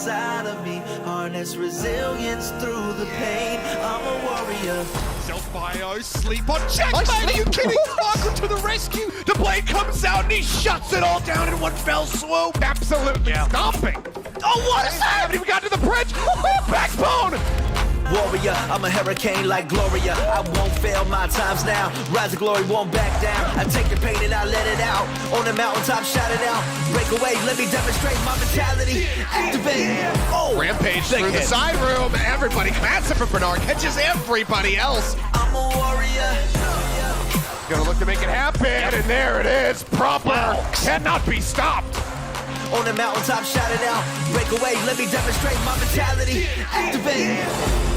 inside of me. Harness resilience through the pain. I'm a warrior. Self-bio, sleep on checkmate, are you kidding? Marco to the rescue, the blade comes out and he shuts it all down in one fell swoop. Absolutely stomping. Oh, what is that? Haven't even got to the bridge. Backbone! Warrior, I'm a hurricane like Gloria. I won't fail my times now. Rise to glory, won't back down. I take the pain and I let it out. On the mountaintop, shout it out. Break away, let me demonstrate my mentality. Activate. Oh, Rampage through the side room. Everybody, massive for Bernard. Catches everybody else. I'm a warrior. Gonna look to make it happen, and there it is. Proper. Cannot be stopped. On the mountaintop, shout it out. Break away, let me demonstrate my mentality. Activate.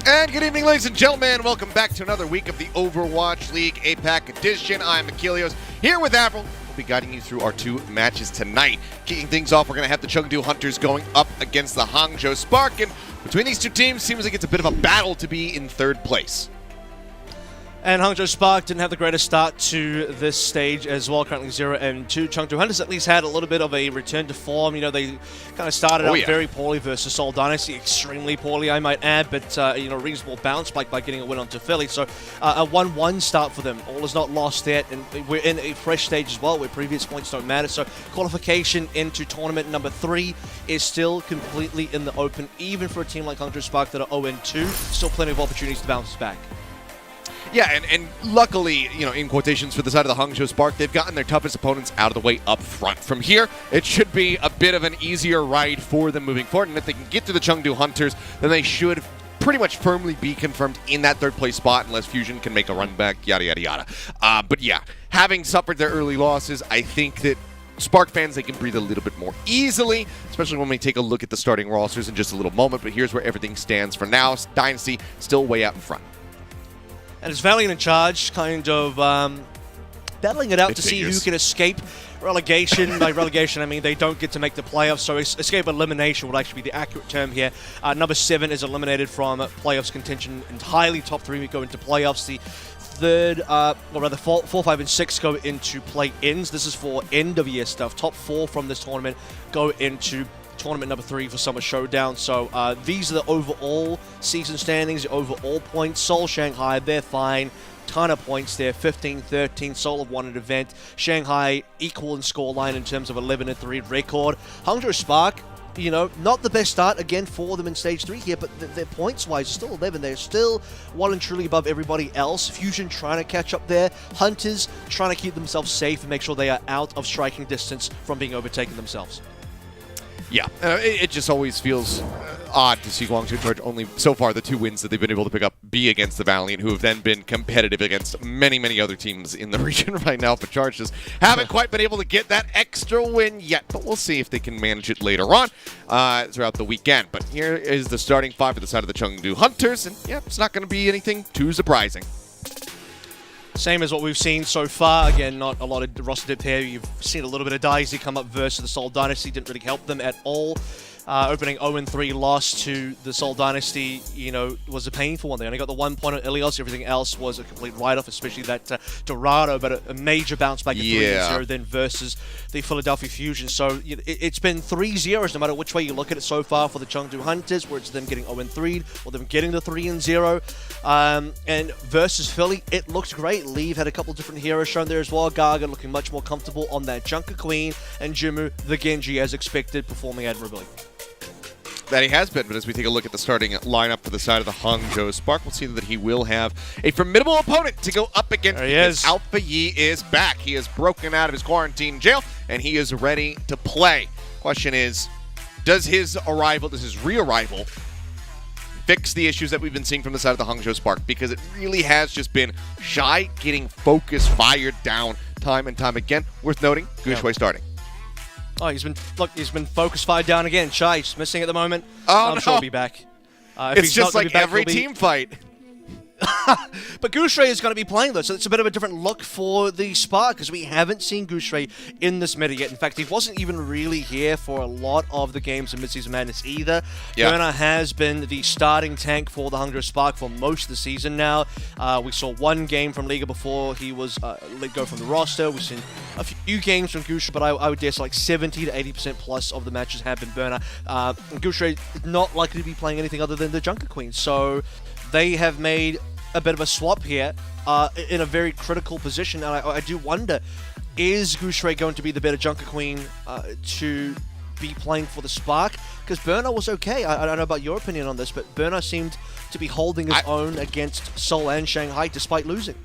And good evening, ladies and gentlemen. Welcome back to another week of the Overwatch League APAC edition. I'm Achilles here with Avril. We'll be guiding you through our two matches tonight. Kicking things off, we're going to have the Chengdu Hunters going up against the Hangzhou Spark. And between these two teams, seems like it's a bit of a battle to be in third place. And Hangzhou Spark didn't have the greatest start to this stage as well, currently 0-2. Chengdu Hunters at least had a little bit of a return to form. You know, they kind of started out very poorly versus Seoul Dynasty, extremely poorly, I might add, but, reasonable bounce back by getting a win onto Philly. So a 1-1 start for them. All is not lost yet, and we're in a fresh stage as well where previous points don't matter. So qualification into tournament number 3 is still completely in the open, even for a team like Hangzhou Spark that are 0-2. Still plenty of opportunities to bounce back. Yeah, and luckily, in quotations for the side of the Hangzhou Spark, they've gotten their toughest opponents out of the way up front. From here, it should be a bit of an easier ride for them moving forward, and if they can get to the Chengdu Hunters, then they should pretty much firmly be confirmed in that third place spot unless Fusion can make a run back, yada, yada, yada. But yeah, having suffered their early losses, I think that Spark fans, they can breathe a little bit more easily, especially when we take a look at the starting rosters in just a little moment. But here's where everything stands for now. Dynasty still way out in front. And it's Valiant in charge, kind of battling it out to see who can escape relegation. By relegation, I mean they don't get to make the playoffs, so escape elimination would actually be the accurate term here. Number 7 is eliminated from playoffs contention entirely. Top 3 go into playoffs. The third, or rather 4, 5, and 6 go into play-ins. This is for end-of-year stuff. Top 4 from this tournament go into tournament number 3 for Summer Showdown. So these are the overall season standings, the overall points. Seoul, Shanghai, they're fine. Ton of points there, 15-13. Seoul have won an event. Shanghai equal in scoreline in terms of 11-3 record. Hangzhou Spark, not the best start again for them in stage 3 here, but their points-wise are still 11. They're still well and truly above everybody else. Fusion trying to catch up there. Hunters trying to keep themselves safe and make sure they are out of striking distance from being overtaken themselves. Yeah, it just always feels odd to see Guangzhou Charge only, so far, the 2 wins that they've been able to pick up be against the Valiant, who have then been competitive against many, many other teams in the region right now. But Charge just haven't quite been able to get that extra win yet. But we'll see if they can manage it later on throughout the weekend. But here is the starting 5 for the side of the Chengdu Hunters. And yeah, it's not going to be anything too surprising. Same as what we've seen so far. Again, not a lot of roster depth here. You've seen a little bit of Daisy come up versus the Seoul Dynasty. Didn't really help them at all. Opening 0-3 loss to the Seoul Dynasty, was a painful one. They only got the 1 point on Ilios. Everything else was a complete write-off, especially that Dorado, but a major bounce back at 3-0 then versus the Philadelphia Fusion. So it's been 3-0s no matter which way you look at it so far for the Chengdu Hunters, where it's them getting 0-3 or them getting the 3-0. And versus Philly, it looked great. Leave had a couple different heroes shown there as well. Gaga looking much more comfortable on that Junker Queen, and Jimu, the Genji, as expected, performing admirably. That he has been, but as we take a look at the starting lineup for the side of the Hangzhou Spark, we'll see that he will have a formidable opponent to go up against. There he is. Alpha Yi is back. He has broken out of his quarantine jail, and he is ready to play. Question is, does his re-arrival fix the issues that we've been seeing from the side of the Hangzhou Spark? Because it really has just been Shy getting focus fired down time and time again. Worth noting, Guishui starting. Oh, he's been focus fired down again. Shy, he's missing at the moment. Oh, I'm sure he'll be back. It's just like every team fight. But Goucher is going to be playing though, so it's a bit of a different look for the Spark because we haven't seen Goucher in this meta yet. In fact, he wasn't even really here for a lot of the games in Mid-Season Madness either. Yeah. Burner has been the starting tank for the Hangzhou Spark for most of the season now. We saw one game from Liga before he was let go from the roster. We've seen a few games from Goucher, but I would guess like 70 to 80% plus of the matches have been Burner. Goucher is not likely to be playing anything other than the Junker Queen, so they have made a bit of a swap here in a very critical position, and I do wonder, is Goucher going to be the better Junker Queen to be playing for the Spark? Because Burner was okay. I don't know about your opinion on this, but Burner seemed to be holding his own against Seoul and Shanghai despite losing.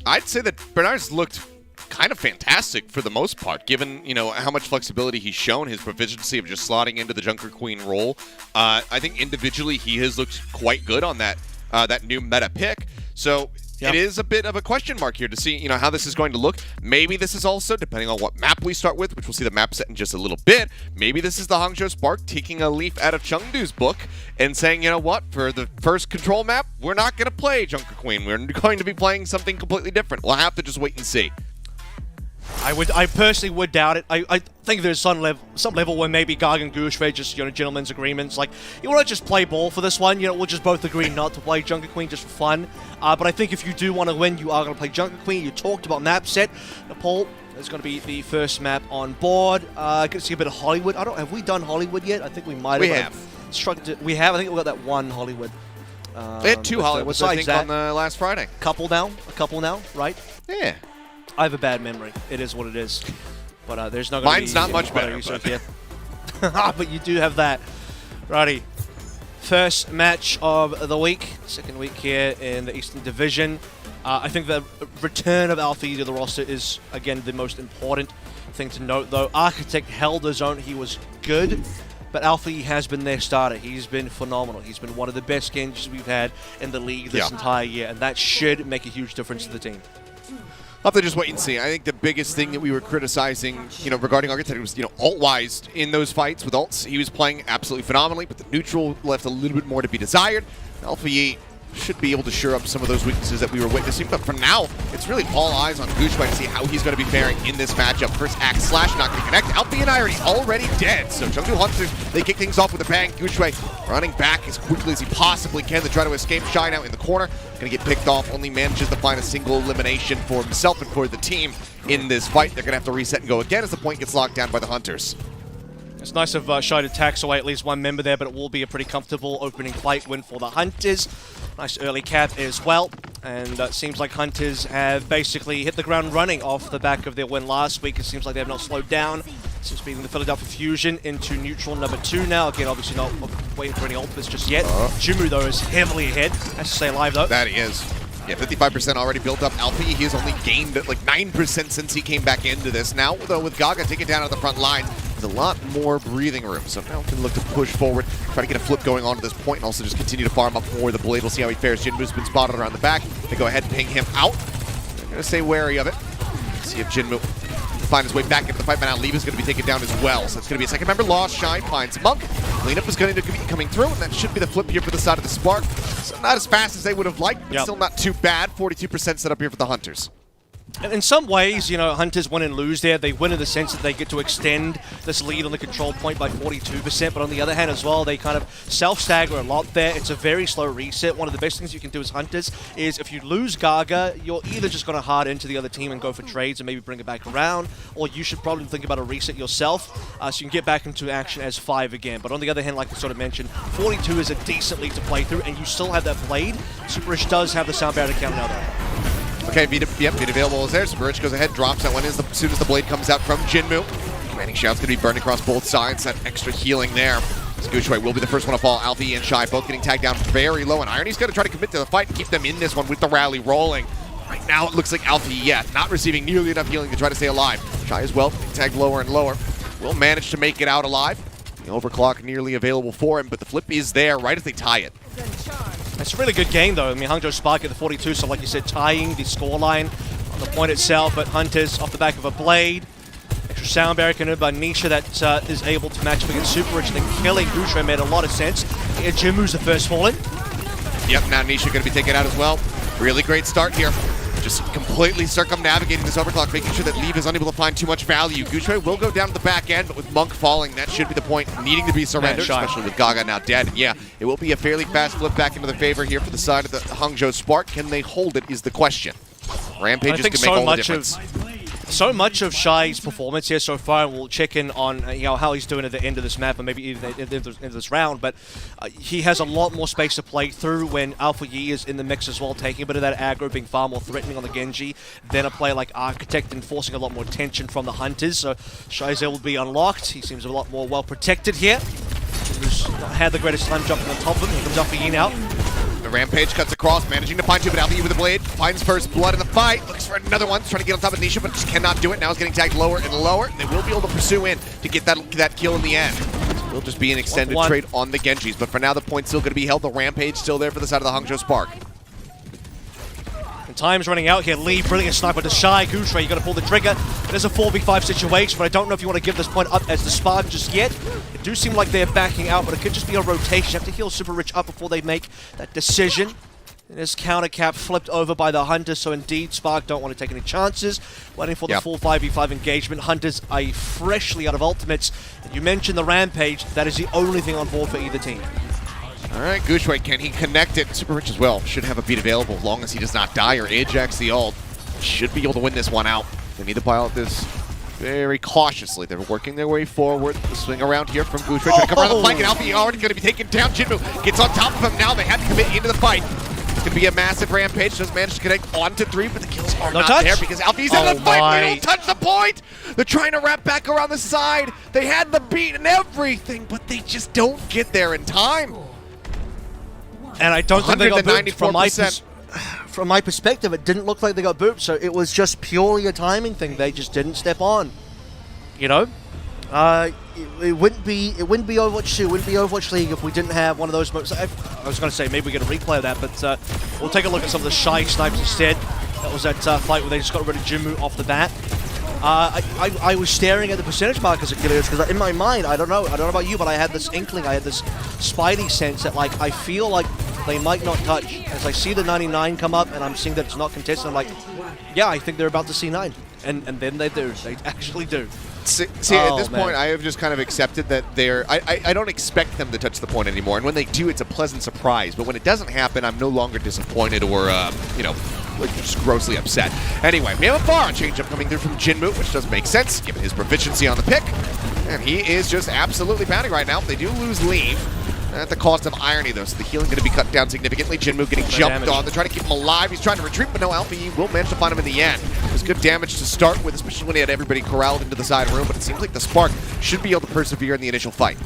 I'd say that Bernard's looked kind of fantastic for the most part, given, you know, how much flexibility he's shown, his proficiency of just slotting into the Junker Queen role. I think individually he has looked quite good on that new meta pick. So it is a bit of a question mark here to see, you know, how this is going to look. Maybe this is also, depending on what map we start with, which we'll see the map set in just a little bit, maybe this is the Hangzhou Spark taking a leaf out of Chengdu's book and saying, you know what, for the first control map, we're not going to play Junker Queen. We're going to be playing something completely different. We'll have to just wait and see. I personally would doubt it. I think there's some level where maybe Garg and Goucher just, you know, gentlemen's agreements. Like, you want to just play ball for this one, you know, we'll just both agree not to play Junker Queen just for fun. But I think if you do want to win, you are going to play Junker Queen. You talked about map set. Nepal is going to be the first map on board. Get to see a bit of Hollywood. Have we done Hollywood yet? I think we might have. We have. I think we got that one Hollywood. They had two Hollywoods, I think, on the last Friday. A couple now, right? Yeah. I have a bad memory. It is what it is. But there's not going to be... Mine's not much better. But you do have that. Righty. First match of the week. Second week here in the Eastern Division. I think the return of Alfie to the roster is, again, the most important thing to note, though. Architect held his own. He was good. But Alfie has been their starter. He's been phenomenal. He's been one of the best games we've had in the league this entire year. And that should make a huge difference to the team. I'll have to just wait and see. I think the biggest thing that we were criticizing, you know, regarding Architect was, you know, alt-wise in those fights with alts. He was playing absolutely phenomenally, but the neutral left a little bit more to be desired. Alpha should be able to shore up some of those weaknesses that we were witnessing, but for now, it's really all eyes on Goucher to see how he's going to be faring in this matchup. First axe slash, not going to connect. Alpha and I already dead, so Chengdu Hunters, they kick things off with a bang. Goucher running back as quickly as he possibly can to try to escape. Shy now in the corner, going to get picked off, only manages to find a single elimination for himself and for the team in this fight. They're going to have to reset and go again as the point gets locked down by the Hunters. It's nice of Shy to tax away at least one member there, but it will be a pretty comfortable opening fight win for the Hunters. Nice early cap as well, and it seems like Hunters have basically hit the ground running off the back of their win last week. It seems like they have not slowed down since beating the Philadelphia Fusion into neutral number 2 now. Again, obviously not waiting for any ultimates just yet. Jimu, though, is heavily ahead. Has to stay alive, though. That he is. Yeah, 55% already built up. Alfie, he has only gained like 9% since he came back into this. Now, though, with Gaga taking down at the front line, there's a lot more breathing room. So now can look to push forward, try to get a flip going on to this point, and also just continue to farm up more the blade. We'll see how he fares. Jinmu's been spotted around the back. They go ahead and ping him out. They're going to stay wary of it. See if Jinmu can find his way back into the fight, but now Leva's going to be taken down as well. So it's going to be a second member lost. Shine finds Monk. Cleanup is going to be coming through, and that should be the flip here for the side of the Spark. So not as fast as they would have liked, but still not too bad. 42% set up here for the Hunters. In some ways, you know, Hunters win and lose there. They win in the sense that they get to extend this lead on the control point by 42%, but on the other hand as well, they kind of self-stagger a lot there. It's a very slow reset. One of the best things you can do as Hunters is if you lose Gaga, you're either just going to hard into the other team and go for trades and maybe bring it back around, or you should probably think about a reset yourself so you can get back into action as 5 again. But on the other hand, like I sort of mentioned, 42 is a decent lead to play through, and you still have that blade. Superish does have the sound barrier to counter now, though. Okay, Vita available is there. Superich goes ahead, drops that one as soon as the blade comes out from Jinmu. Commanding Shout's going to be burned across both sides. That extra healing there. Goucher will be the first one to fall. Alfie and Shy both getting tagged down very low, and Irony's going to try to commit to the fight and keep them in this one with the rally rolling. Right now, it looks like Alfie, not receiving nearly enough healing to try to stay alive. Shy as well, getting tagged lower and lower. Will manage to make it out alive. The overclock nearly available for him, but the flip is there right as they tie it. It's a really good game, though. I mean, Hangzhou Spark at the 42, so like you said, tying the scoreline on the point itself, but Hunters off the back of a blade. Extra sound barrier connected by Nisha that is able to match up against Super Rich, and then killing Goucher made a lot of sense. Jimu's the first fallen. Yep, now Nisha going to be taken out as well. Really great start here. Just completely circumnavigating this overclock, making sure that Leave is unable to find too much value. Gucci will go down to the back end, but with Monk falling, that should be the point needing to be surrendered, especially with Gaga now dead. And yeah, it will be a fairly fast flip back into their favor here for the side of the Hangzhou Spark. Can they hold it is the question. Rampages can make all the difference. So much of Shai's performance here so far, and we'll check in on how he's doing at the end of this map and maybe even at the end of this round, but he has a lot more space to play through when Alpha Yi is in the mix as well, taking a bit of that aggro, being far more threatening on the Genji than a player like Architect, enforcing a lot more tension from the Hunters. So Shai's able to be unlocked. He seems a lot more well protected here. He's not had the greatest time jumping on top of him. Here comes Alpha Yi now. The Rampage cuts across, managing to find two, but Alpha Yi with the blade finds first blood in the fight. Looks for another one, trying to get on top of Nisha, but just cannot do it. Now he's getting tagged lower and lower. They will be able to pursue in to get that kill in the end. It will just be an extended trade on the Genjis, but for now the point's still going to be held. The Rampage still there for the side of the Hangzhou Spark. And time's running out here. Lee, brilliant sniper to Shai. Gucci, you got to pull the trigger. It is a 4v5 situation, but I don't know if you want to give this point up as the Spark just yet. It do seem like they're backing out, but it could just be a rotation. You have to heal Super Rich up before they make that decision. And his counter cap flipped over by the Hunters, so indeed Spark don't want to take any chances. Waiting for the full 5v5 engagement. Hunters are freshly out of ultimates. And you mentioned the Rampage. That is the only thing on board for either team. All right, Gucci, can he connect it? Super Rich as well. Should have a beat available as long as he does not die or Ajax the ult. Should be able to win this one out. They need to pilot this very cautiously. They're working their way forward. The swing around here from Gucci. Trying to come around the flank, and Alpha already going to be taken down. Jinmu gets on top of him now. They have to commit into the fight. It's going to be a massive Rampage. Does manage to connect onto 3, but the kills are not there because Alfie's in the fight. They don't touch the point. They're trying to wrap back around the side. They had the beat and everything, but they just don't get there in time. And I don't think they got booped. From my perspective, it didn't look like they got booped, so it was just purely a timing thing. They just didn't step on. You know? It wouldn't be Overwatch 2, it wouldn't be Overwatch League if we didn't have one of those moments. I was going to say maybe we get a replay of that, but we'll take a look at some of the Shai snipes instead. That was that fight where they just got rid of Jinmu off the bat. I was staring at the percentage markers of kills because in my mind, I don't know about you, but I had this inkling, I had this spidey sense that like I feel like they might not touch. As I see the 99 come up and I'm seeing that it's not contested, I'm like, yeah, I think they're about to see 9. And then they do. They actually do. See, at this point, I have just kind of accepted that they're... I don't expect them to touch the point anymore, and when they do, it's a pleasant surprise. But when it doesn't happen, I'm no longer disappointed or, you know, like just grossly upset. Anyway, we have a bar change-up coming through from Jinmu, which does make sense, given his proficiency on the pick. And he is just absolutely pounding right now. They do lose Leave. At the cost of irony, though, so the healing going to be cut down significantly. Jinmu getting jumped on. They're trying to keep him alive. He's trying to retreat, but no, Alpha Yi will manage to find him in the end. It was good damage to start with, especially when he had everybody corralled into the side room, but it seems like the Spark should be able to persevere in the initial fight.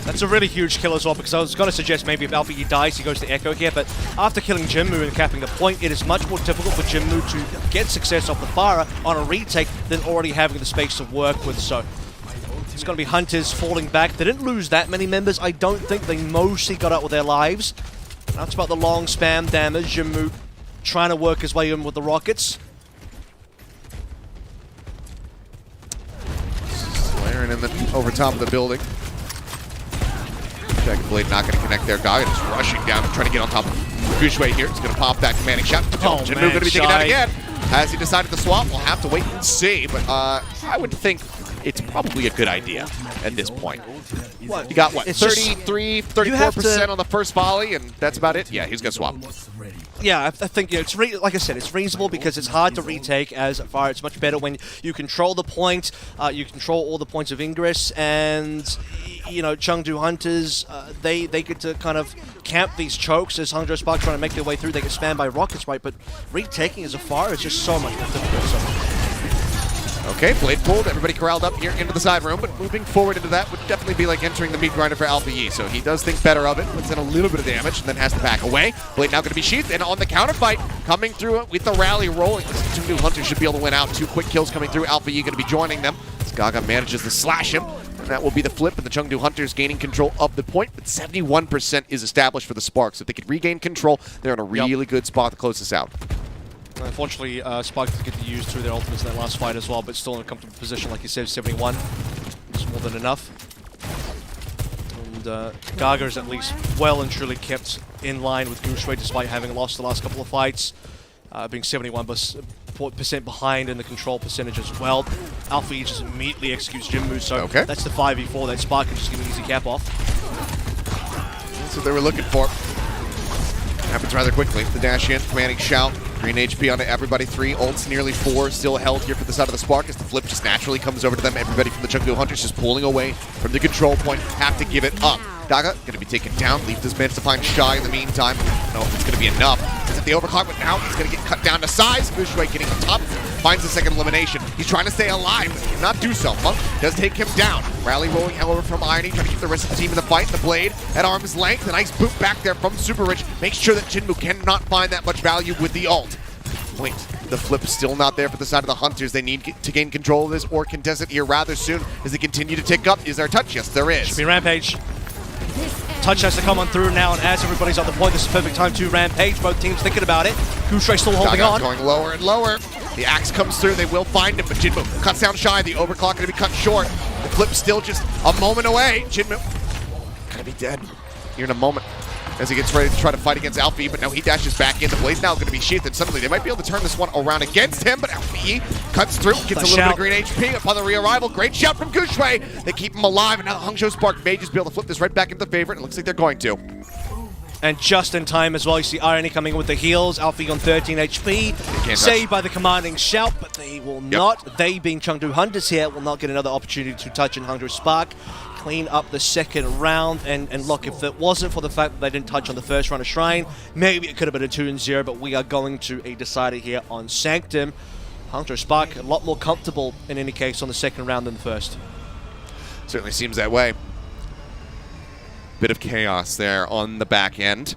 That's a really huge kill as well, because I was going to suggest maybe if Alpha Yi dies, he goes to Echo here, but after killing Jinmu and capping the point, it is much more difficult for Jinmu to get success off the Pharah on a retake than already having the space to work with, so... It's going to be Hunters falling back. They didn't lose that many members. I don't think they mostly got out with their lives. That's about the long spam damage. Jinmu trying to work his way in with the rockets. Slaring in over top of the building. Dragon Blade not going to connect there. Gaga just rushing down and trying to get on top of Gushway here. He's going to pop that commanding shot. Jinmu going to be taken out again. Has he decided to swap? We'll have to wait and see. But I would think it's probably a good idea at this point. What? You got what? 33, 34% on the first volley, and that's about it? Yeah, he's going to swap. Yeah, I think it's like I said, it's reasonable because it's hard to retake as far. It's much better when you control the point, you control all the points of ingress, and you know, Chengdu Hunters, they get to kind of camp these chokes as Hangzhou Spark trying to make their way through. They get spammed by rockets, right? But retaking as a far is just so much more difficult. So. Okay, blade pulled, everybody corralled up here into the side room, but moving forward into that would definitely be like entering the meat grinder for Alpha Yi, so he does think better of it, puts in a little bit of damage, and then has to back away. Blade now going to be sheathed, and on the counter fight, coming through it with the rally rolling. This Chengdu Hunters should be able to win out. 2 quick kills coming through. Alpha Yi going to be joining them, as Gaga manages to slash him, and that will be the flip, and the Chengdu Hunters gaining control of the point, but 71% is established for the Sparks. If they could regain control, they're in a really good spot to close this out. Unfortunately, Spark did get to use through their ultimates in that last fight as well, but still in a comfortable position, like you said, 71. Just more than enough. Gaga is at least well and truly kept in line with Gushue despite having lost the last couple of fights, being 71% behind in the control percentage as well. Alpha E just immediately executes Jinmu, so that's the 5v4 that Spark can just give an easy cap off. That's what they were looking for. Happens rather quickly. The dash in, commanding shout. Green HP onto everybody. 3, ults nearly 4, still held here for the side of the Spark as the flip just naturally comes over to them. Everybody from the Chengdu Hunters just pulling away from the control point. Have to give it up. Gaga going to be taken down. Leaf does manage to find Shy in the meantime. I don't know if it's going to be enough. Is it the overclock? But now he's going to get cut down to size. Gushue getting on top. Finds the second elimination. He's trying to stay alive, but he cannot do so. Monk does take him down. Rally rolling over from Irony, trying to keep the rest of the team in the fight. The Blade at arm's length. A nice boot back there from Super Rich. Makes sure that Jinmu cannot find that much value with the ult. Wait, the flip still not there for the side of the Hunters. They need to gain control of this or contest it here rather soon as they continue to tick up. Is there a touch? Yes, there is. Should be Rampage. Touch has to come on through now, and as everybody's on the point, this is a perfect time to Rampage. Both teams thinking about it. Gushue still holding on. Going lower and lower. The axe comes through. They will find him, but Jinmu cuts down Shy. The overclock going to be cut short. The flip still just a moment away. Jinmu going to be dead here in a moment as he gets ready to try to fight against Alfie, but now he dashes back in. The Blade's now going to be sheathed, and suddenly they might be able to turn this one around against him, but Alfie cuts through, gets a little bit of green HP upon the re-arrival. Great shout from Gushue. They keep him alive, and now the Hangzhou Spark may just be able to flip this right back into the favorite. It looks like they're going to. And just in time as well, you see Irony coming in with the heals. Alfie on 13 HP. Saved by the commanding shout, but they will not. They, being Chengdu Hunters here, will not get another opportunity to touch in Hangzhou Spark. Clean up the second round, and look, if it wasn't for the fact that they didn't touch on the first round of Shrine, maybe it could have been a 2-0, but we are going to a decider here on Sanctum. Hangzhou Spark a lot more comfortable in any case on the second round than the first. Certainly seems that way. Bit of chaos there on the back end.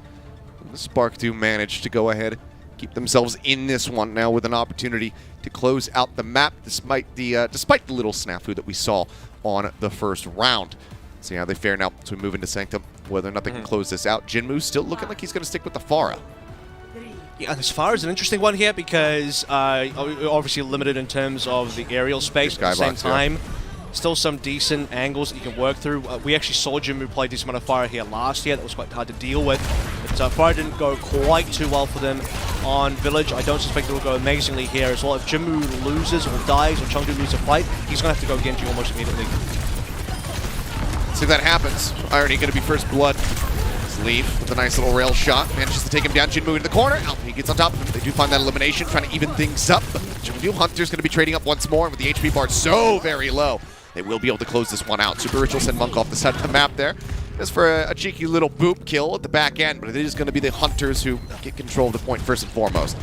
The Spark do manage to go ahead, keep themselves in this one now with an opportunity to close out the map despite the little snafu that we saw on the first round. See how they fare now to move into Sanctum, whether or not they can close this out. Jinmu's still looking like he's going to stick with the Pharah. Yeah, this Pharah is an interesting one here because obviously limited in terms of the aerial space, at the same time. Still some decent angles that you can work through. We actually saw Jinmu play decent amount of Pharah here last year. That was quite hard to deal with. But Pharah didn't go quite too well for them on Village. I don't suspect it will go amazingly here as well. If Jinmu loses or dies or Chengdu loses a fight, he's going to have to go Genji almost immediately. See if that happens. Irony going to be first blood. Leaf with a nice little rail shot. Manages to take him down. Jinmu into the corner. Alfie gets on top of him. They do find that elimination, trying to even things up. But Chengdu Hunter's going to be trading up once more. With the HP bar so very low, they will be able to close this one out. Super Rich will send Monk off the side of the map there. Just for a cheeky little boop kill at the back end, but it is going to be the Hunters who get control of the point first and foremost.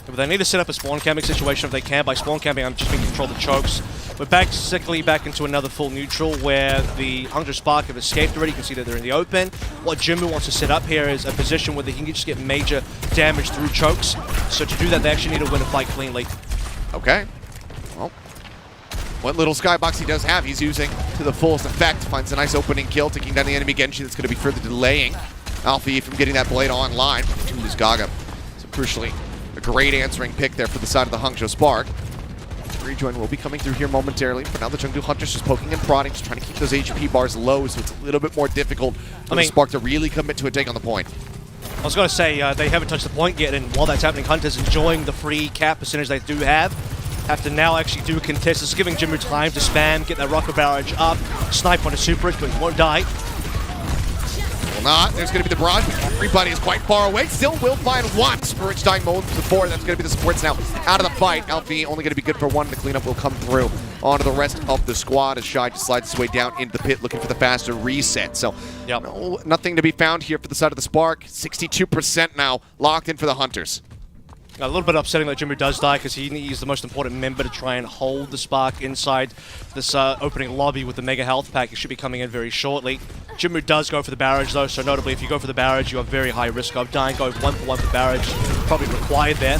But they need to set up a spawn camping situation if they can. By spawn camping, I'm just being control the chokes. We're basically back into another full neutral where the Hangzhou Spark have escaped already. You can see that they're in the open. What Jinmu wants to set up here is a position where they can just get major damage through chokes. So to do that, they actually need to win a fight cleanly. Okay. Well, what little skybox he does have, he's using to the fullest effect. Finds a nice opening kill, taking down the enemy Genji. That's going to be further delaying Alfie from getting that blade online. To lose Gaga. So crucially, a great answering pick there for the side of the Hangzhou Spark. Rejoin will be coming through here momentarily. For now, the Chengdu Hunters just poking and prodding, just trying to keep those HP bars low, so it's a little bit more difficult for the Spark to really commit to a take on the point. I was going to say, they haven't touched the point yet, and while that's happening, Hunter's enjoying the free cap percentage they do have. Have to now actually do a contest. It's giving Jinmu time to spam, get that rocket barrage up, snipe on a Super Rich, but he won't die. Will not. There's going to be the barrage. Everybody is quite far away. Still will find one. Super Rich dying moments before. That's going to be the supports now out of the fight. Alfie only going to be good for one. The cleanup will come through onto the rest of the squad as Shy just slides his way down into the pit looking for the faster reset. So nothing to be found here for the side of the Spark. 62% now locked in for the Hunters. A little bit upsetting that Jinmu does die because he's the most important member to try and hold the Spark inside this opening lobby with the Mega Health Pack. It should be coming in very shortly. Jinmu does go for the barrage though, so notably if you go for the barrage, you have very high risk of dying. Go 1-for-1 for barrage, probably required there.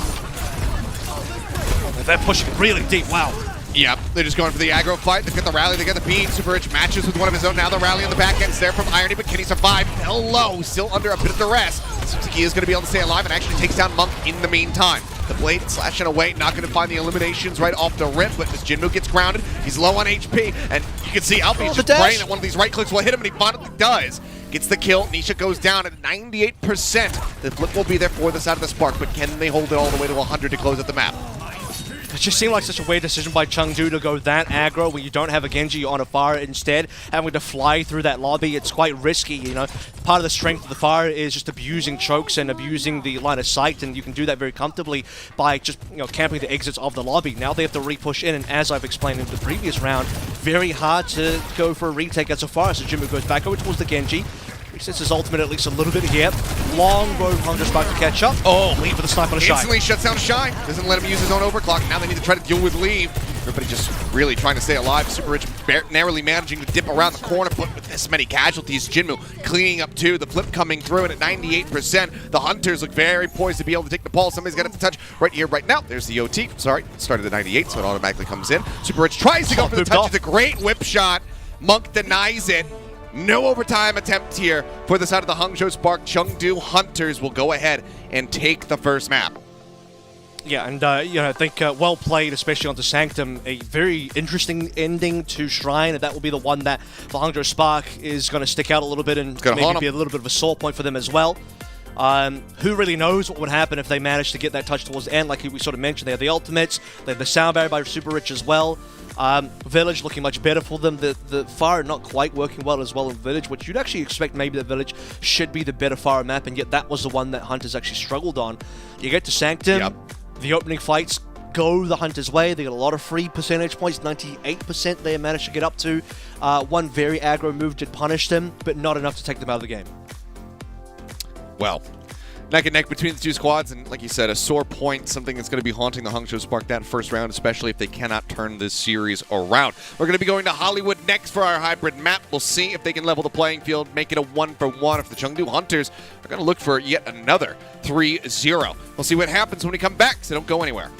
They're pushing really deep, wow. Yep, they're just going for the aggro fight. They've got the rally, they got the beat. Super Rich matches with one of his own. Now the rally on the back end's there from Irony, but can he survive? Fell low, still under a bit of duress. Seems like he is going to be able to stay alive and actually takes down Monk in the meantime. The blade slashing away, not going to find the eliminations right off the rip, but as Jinmu gets grounded, he's low on HP, and you can see Alfie just praying that one of these right clicks will hit him, and he finally does. Gets the kill. Nisha goes down at 98%. The flip will be there for the side of the Spark, but can they hold it all the way to 100 to close out the map? It just seemed like such a weird decision by Chengdu to go that aggro when you don't have a Genji on a Pharah. Instead, having to fly through that lobby, it's quite risky, you know. Part of the strength of the Pharah is just abusing chokes and abusing the line of sight, and you can do that very comfortably by just, you know, camping the exits of the lobby. Now they have to re-push in, and as I've explained in the previous round, very hard to go for a retake as far as Jinmu goes back over towards the Genji. Resets his ultimate at least a little bit here. Long road Hunger Spark to catch up. Oh, leave with a snipe on a Shine. Instantly shuts down Shine. Doesn't let him use his own overclock. Now they need to try to deal with Leave. Everybody just really trying to stay alive. Super Rich narrowly managing to dip around the corner, but with this many casualties, Jinmu cleaning up too. The flip coming through, and at 98%, the Hunters look very poised to be able to take the ball. Somebody's got it to touch right here, right now. There's the OT. Sorry, started at 98, so it automatically comes in. Super Rich tries to go for the touch. It's a great whip shot. Monk denies it. No overtime attempt here for the side of the Hangzhou Spark. Chengdu Hunters will go ahead and take the first map. Yeah, and you know, I think well played, especially onto Sanctum. A very interesting ending to Shrine, and that will be the one that the Hangzhou Spark is going to stick out a little bit and maybe be a little bit of a sore point for them as well. Who really knows what would happen if they managed to get that touch towards the end? Like we sort of mentioned, they have the ultimates, they have the sound barrier by Super Rich as well. Village looking much better for them. The Fire not quite working well as well in Village, which you'd actually expect maybe the Village should be the better Fire map, and yet that was the one that Hunters actually struggled on. You get to Sanctum, the opening fights go the Hunters' way. They got a lot of free percentage points, 98% they managed to get up to. One very aggro move did punish them, but not enough to take them out of the game. Well, neck and neck between the two squads, and like you said, a sore point, something that's going to be haunting the Hangzhou Spark that first round, especially if they cannot turn this series around. We're going to be going to Hollywood next for our hybrid map. We'll see if they can level the playing field, make it a 1-for-1. If the Chengdu Hunters are going to look for yet another 3-0. We'll see what happens when we come back, so don't go anywhere.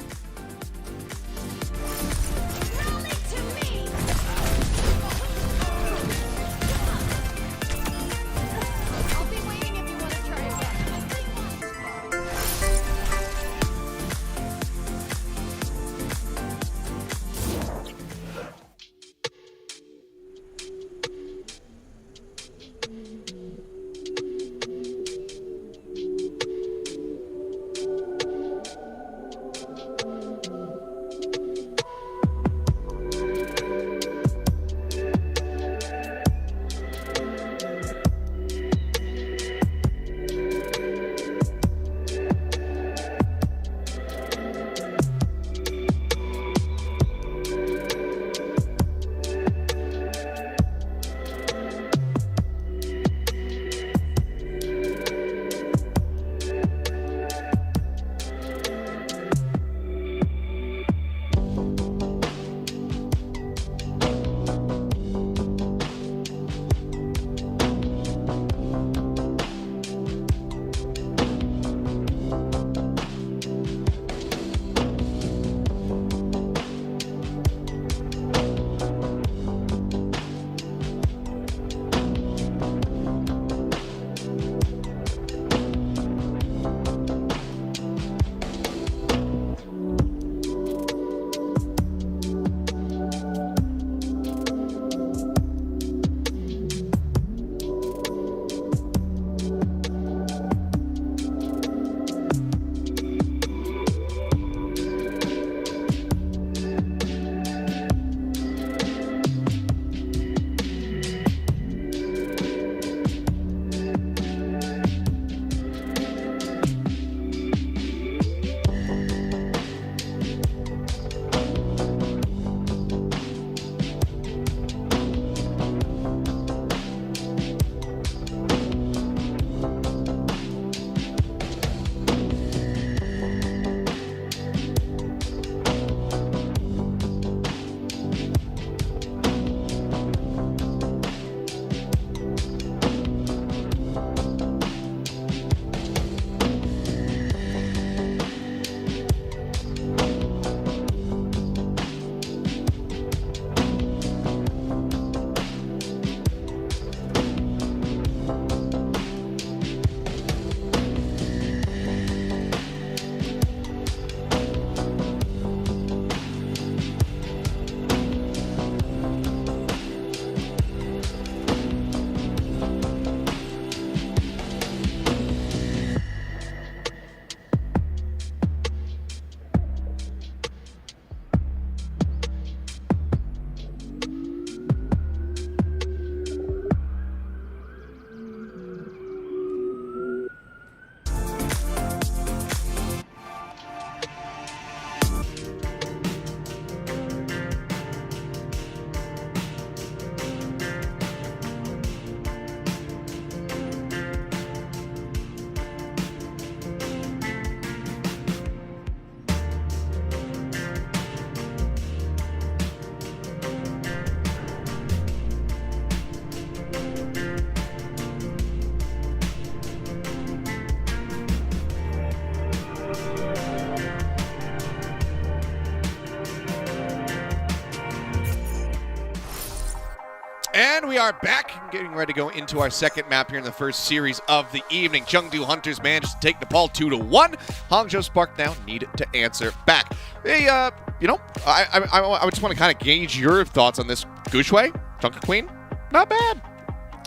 And we are back, getting ready to go into our second map here in the first series of the evening. Chengdu Hunters managed to take Nepal 2-1. Hangzhou Spark now need to answer back. Hey, I just want to kind of gauge your thoughts on this. Guxue, Junker Queen, not bad,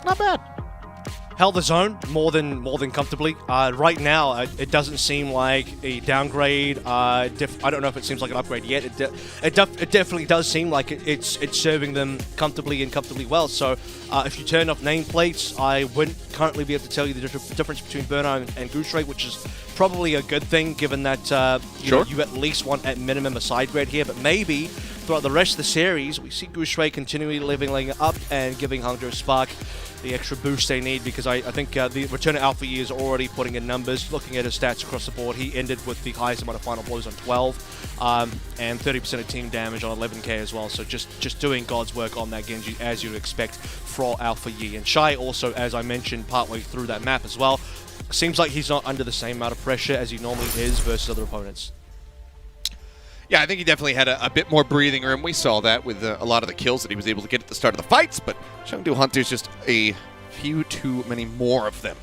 not bad. Held the zone more than comfortably. Right now, it doesn't seem like a downgrade. I don't know if it seems like an upgrade yet. It definitely does seem like it's serving them comfortably and comfortably well. So if you turn off nameplates, I wouldn't currently be able to tell you the difference between Burnout and Guxue, which is probably a good thing given that you at least want at minimum a side grade here. But maybe throughout the rest of the series, we see Guxue continually leveling up and giving Hangzhou Spark the extra boost they need, because I think the return of Alpha Yi is already putting in numbers. Looking at his stats across the board, he ended with the highest amount of final blows on 12 and 30% of team damage on 11k as well. So just doing God's work on that Genji as you'd expect for Alpha Yi. And Shai also, as I mentioned, partway through that map as well, seems like he's not under the same amount of pressure as he normally is versus other opponents. Yeah, I think he definitely had a bit more breathing room. We saw that with a lot of the kills that he was able to get at the start of the fights, but Chengdu Hunters just a few too many more of them.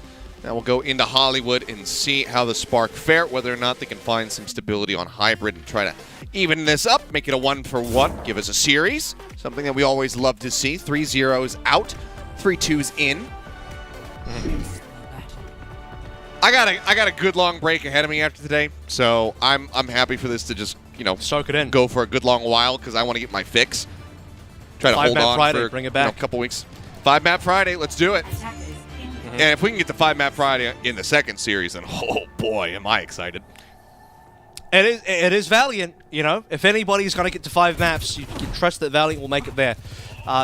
Now we'll go into Hollywood and see how the Spark fare, whether or not they can find some stability on Hybrid and try to even this up, make it a 1-for-1, give us a series. Something that we always love to see. 3-0s out, 3-2s in. I got a good long break ahead of me after today, so I'm happy for this to just, soak it in, go for a good long while, because I want to get my fix. Try to hold on Friday, for bring it back. A couple weeks. 5-map Friday, let's do it. And if we can get to 5-map Friday in the second series, then oh boy, am I excited. It is Valiant, If anybody's going to get to 5 maps, you can trust that Valiant will make it there.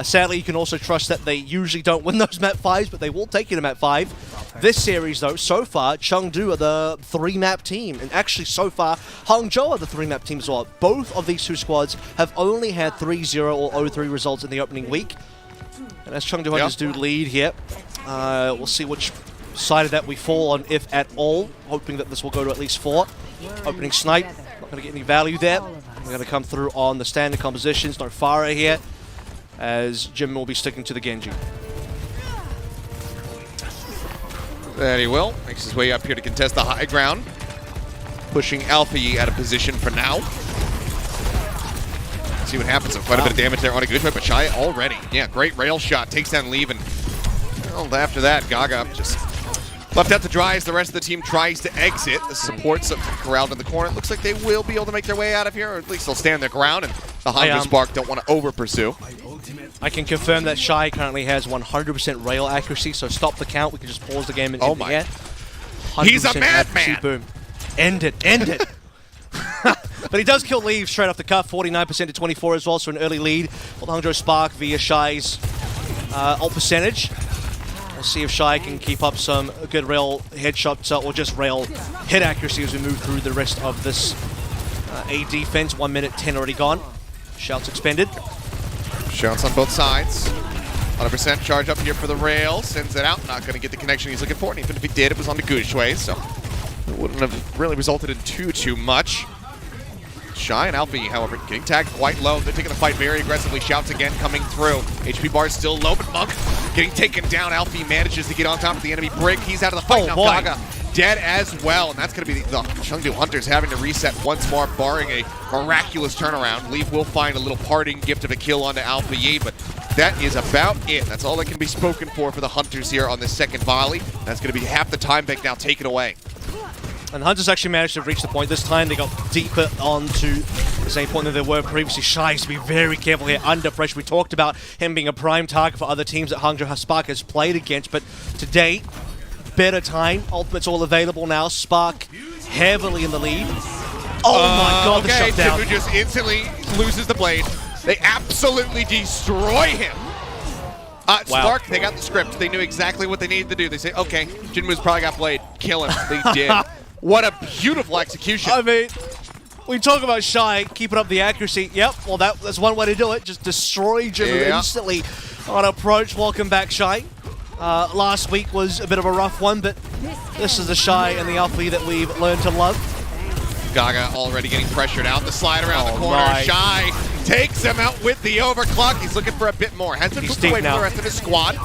Sadly, you can also trust that they usually don't win those map 5s, but they will take you to map 5. This series, though, so far, Chengdu are the 3-map team. And actually, so far, Hangzhou are the 3-map team as well. Both of these two squads have only had 3-0 or 0-3 results in the opening week. And as Chengdu Hunters do lead here, we'll see which side of that we fall on, if at all. Hoping that this will go to at least 4. Opening snipe, not going to get any value there. We're going to come through on the standard compositions. No Pharah here, as Jim will be sticking to the Genji. There he will. Makes his way up here to contest the high ground. Pushing Alpha Yi out of position for now. See what happens. Quite a bit of damage there on a Guxue, but Shai already. Yeah, great rail shot. Takes down Leave, and well, after that, Gaga just left out to dry as the rest of the team tries to exit. The supports are corralled in the corner. It looks like they will be able to make their way out of here, or at least they'll stand their ground, and the Hangzhou Spark don't want to over-pursue. I can confirm that Shai currently has 100% rail accuracy, so stop the count. We can just pause the game and end it. He's a madman! Boom. End it. But he does kill Leave straight off the cuff, 49% to 24 as well, so an early lead for the Hangzhou Spark via Shai's ult percentage. We'll see if Shai can keep up some good rail headshots or just rail hit accuracy as we move through the rest of this A defense. 1 minute 10 already gone. Shouts expended. Shouts on both sides. 100% charge up here for the rail. Sends it out. Not going to get the connection he's looking for. And even if he did, it was on the Guxue, so it wouldn't have really resulted in too much. Shai and Alpha Yi, however, getting tagged quite low. They're taking the fight very aggressively. Shouts again coming through. HP bar is still low, but Monk getting taken down. Alpha Yi manages to get on top of the enemy brick. He's out of the fight now. Gaga dead as well, and that's going to be the Chengdu Hunters having to reset once more, barring a miraculous turnaround. Leaf will find a little parting gift of a kill onto Alpha Yi, but that is about it. That's all that can be spoken for the Hunters here on this second volley. That's going to be half the time bank now taken away. And Hunters actually managed to reach the point. This time they got deeper onto the same point that they were previously. Shai has to be very careful here under pressure. We talked about him being a prime target for other teams that Hangzhou Spark has played against, but today, better time. Ultimate's all available now. Spark heavily in the lead. Oh my god, the shutdown. Jinmu just instantly loses the blade. They absolutely destroy him. Spark, they got the script. They knew exactly what they needed to do. They say, okay, Jinmu's probably got blade. Kill him. They did. What a beautiful execution. I mean, we talk about Shai keeping up the accuracy. Yep, well, that's one way to do it. Just destroy Jinmu instantly on approach. Welcome back, Shai. Last week was a bit of a rough one, but this is the Shai and the Alpha that we've learned to love. Gaga already getting pressured out. The slide around the corner. Shai takes him out with the overclock. He's looking for a bit more. Has been He's moved away deep from now. the rest of his squad.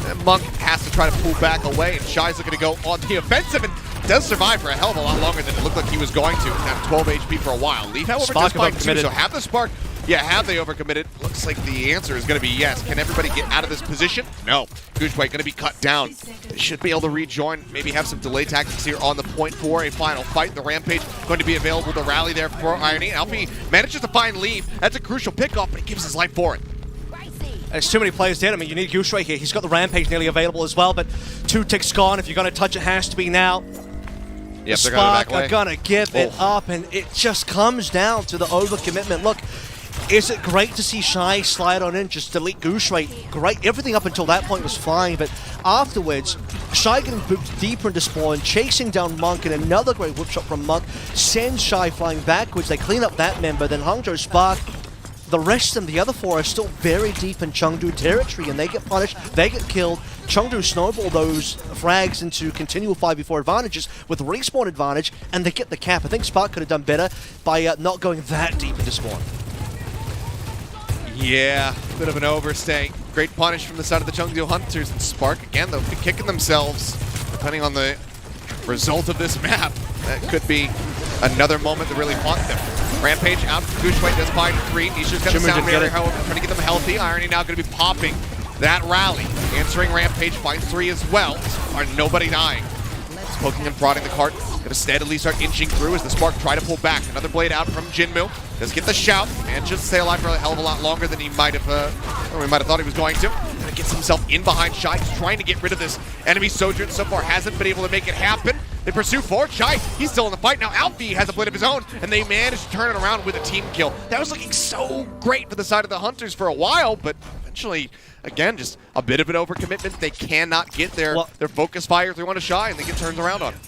And Monk has to try to pull back away, and Shy's looking to go on the offensive, and does survive for a hell of a lot longer than it looked like he was going to. Have 12 HP for a while. Leaf, however, Spark does find 2, overcommitted. so have the Spark. Yeah, have they overcommitted? Looks like the answer is going to be yes. Can everybody get out of this position? No. Gushway going to be cut down. They should be able to rejoin, maybe have some delay tactics here on the point for a final fight. The Rampage going to be available to rally there for Irony. Alfie manages to find Leaf. That's a crucial pickoff, but he gives his life for it. There's too many players dead. I mean, you need Goose right here. He's got the Rampage nearly available as well, but 2 ticks gone. If you're going to touch it, has to be now. Yep, they're Spark going are going to give it up, and it just comes down to the overcommitment. Look, is it great to see Shy slide on in, just delete Goose right? Great. Everything up until that point was fine, but afterwards, Shy getting booped deeper into spawn, chasing down Monk, and another great whip shot from Monk sends Shy flying backwards. They clean up that member, then Hangzhou Spark. The rest of them, the other 4, are still very deep in Chengdu territory, and they get punished, they get killed. Chengdu snowball those frags into continual 5v4 advantages with respawn advantage, and they get the cap. I think Spark could have done better by not going that deep into spawn. Yeah, bit of an overstay. Great punish from the side of the Chengdu Hunters, and Spark, again, they'll be kicking themselves, depending on the result of this map. That could be another moment to really haunt them. Rampage out. Gushway does find 3. Nisha's got the sound barrier, however, trying to get them healthy. Irony now going to be popping that rally. Answering Rampage finds 3 as well. Are nobody dying. It's poking and prodding the cart. Going to steadily start inching through as the Spark try to pull back. Another blade out from Jinmu. Does get the shout and just stay alive for a hell of a lot longer than he might have, or we might have thought he was going to. And gets himself in behind Shy. He's trying to get rid of this enemy Sojourn. So far hasn't been able to make it happen. They pursue forward. Shy, he's still in the fight. Now Alfie has a blade of his own, and they managed to turn it around with a team kill. That was looking so great for the side of the Hunters for a while, but eventually, again, just a bit of an overcommitment. They cannot get their focus fire through on a Shy, and they get turned around on him.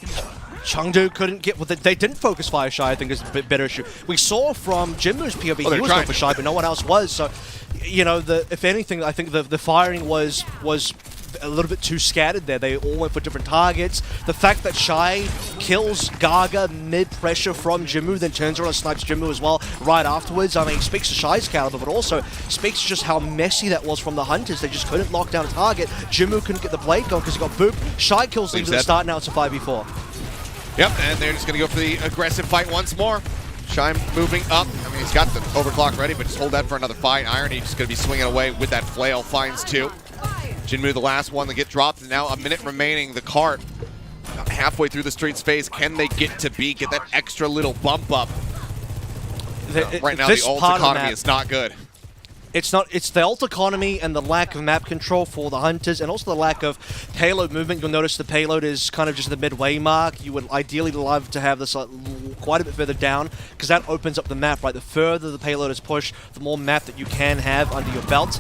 Chengdu couldn't get what they didn't focus fire Shy. I think is a bit better issue. We saw from Jinmu's POV, he was going for Shy, but no one else was. So, you know, if anything, I think the firing was a little bit too scattered there. They all went for different targets. The fact that Shy kills Gaga mid-pressure from Jinmu, then turns around and snipes Jinmu as well right afterwards. I mean, it speaks to Shy's caliber, but also speaks to just how messy that was from the Hunters. They just couldn't lock down a target. Jinmu couldn't get the blade going because he got booped. Shy kills Leaf at the start, now it's a 5v4. Yep, and they're just going to go for the aggressive fight once more. Shy moving up. I mean, he's got the overclock ready, but just hold that for another fight. Irony just going to be swinging away with that flail. Finds 2. Jinmu, the last one to get dropped, and now a minute remaining. The cart about halfway through the streets phase. Can they get to B, get that extra little bump up? Right now, the ult economy is not good. It's not. It's the ult economy and the lack of map control for the Hunters, and also the lack of payload movement. You'll notice the payload is kind of just the midway mark. You would ideally love to have this quite a bit further down, because that opens up the map, right? The further the payload is pushed, the more map that you can have under your belt.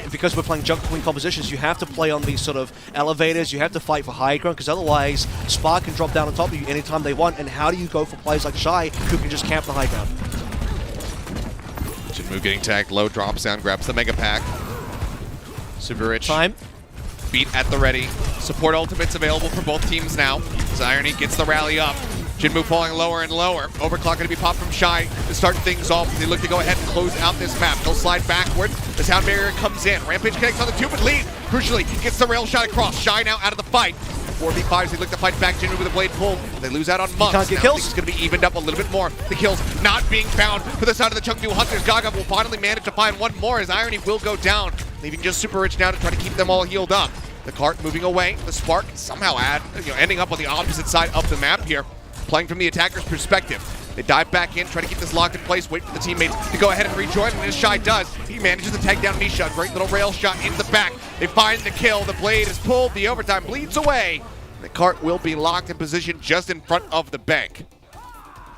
Because we're playing Jungle Queen compositions, you have to play on these sort of elevators. You have to fight for high ground, because otherwise Spark can drop down on top of you anytime they want. And how do you go for players like Shy, who can just camp the high ground? Jinmu getting tagged low, drops down, grabs the Mega Pack. Super Rich. Time. Beat at the ready. Support ultimates available for both teams now. As Irony gets the rally up. Jinmu falling lower and lower. Overclock going to be popped from Shy to start things off. They look to go ahead and close out this map. He'll slide backward. The sound barrier comes in. Rampage connects on the 2, but lead. Crucially, gets the rail shot across. Shy now out of the fight. 4v5s, they look to fight back. Jinmu with a blade pull. They lose out on Monks. Can't get kills. It's going to be evened up a little bit more. The kills not being found for the side of the Chengdu Hunters. Gaga will finally manage to find one more as Irony will go down, leaving just Super Rich now to try to keep them all healed up. The cart moving away. The Spark somehow ending up on the opposite side of the map here, playing from the attacker's perspective. They dive back in, try to keep this locked in place, wait for the teammates to go ahead and rejoin, and as Shy does, he manages to tag down Nisha. Great little rail shot into the back. They find the kill. The blade is pulled. The overtime bleeds away. The cart will be locked in position just in front of the bank.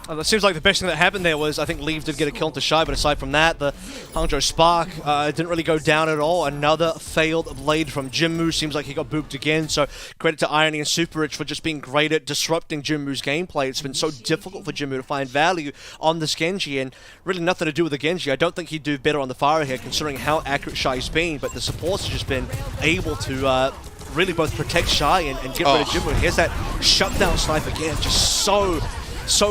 It seems like the best thing that happened there was, I think Leaf did get a kill into Shy, but aside from that, the Hangzhou Spark didn't really go down at all. Another failed blade from Jinmu. Seems like he got booped again, so credit to Irony and Super Rich for just being great at disrupting Jinmu's gameplay. It's been so difficult for Jinmu to find value on this Genji, and really nothing to do with the Genji. I don't think he'd do better on the Fire here, considering how accurate Shy's been, but the supports have just been able to really both protect Shy and get rid of Jinmu. Here's that shutdown snipe again, just so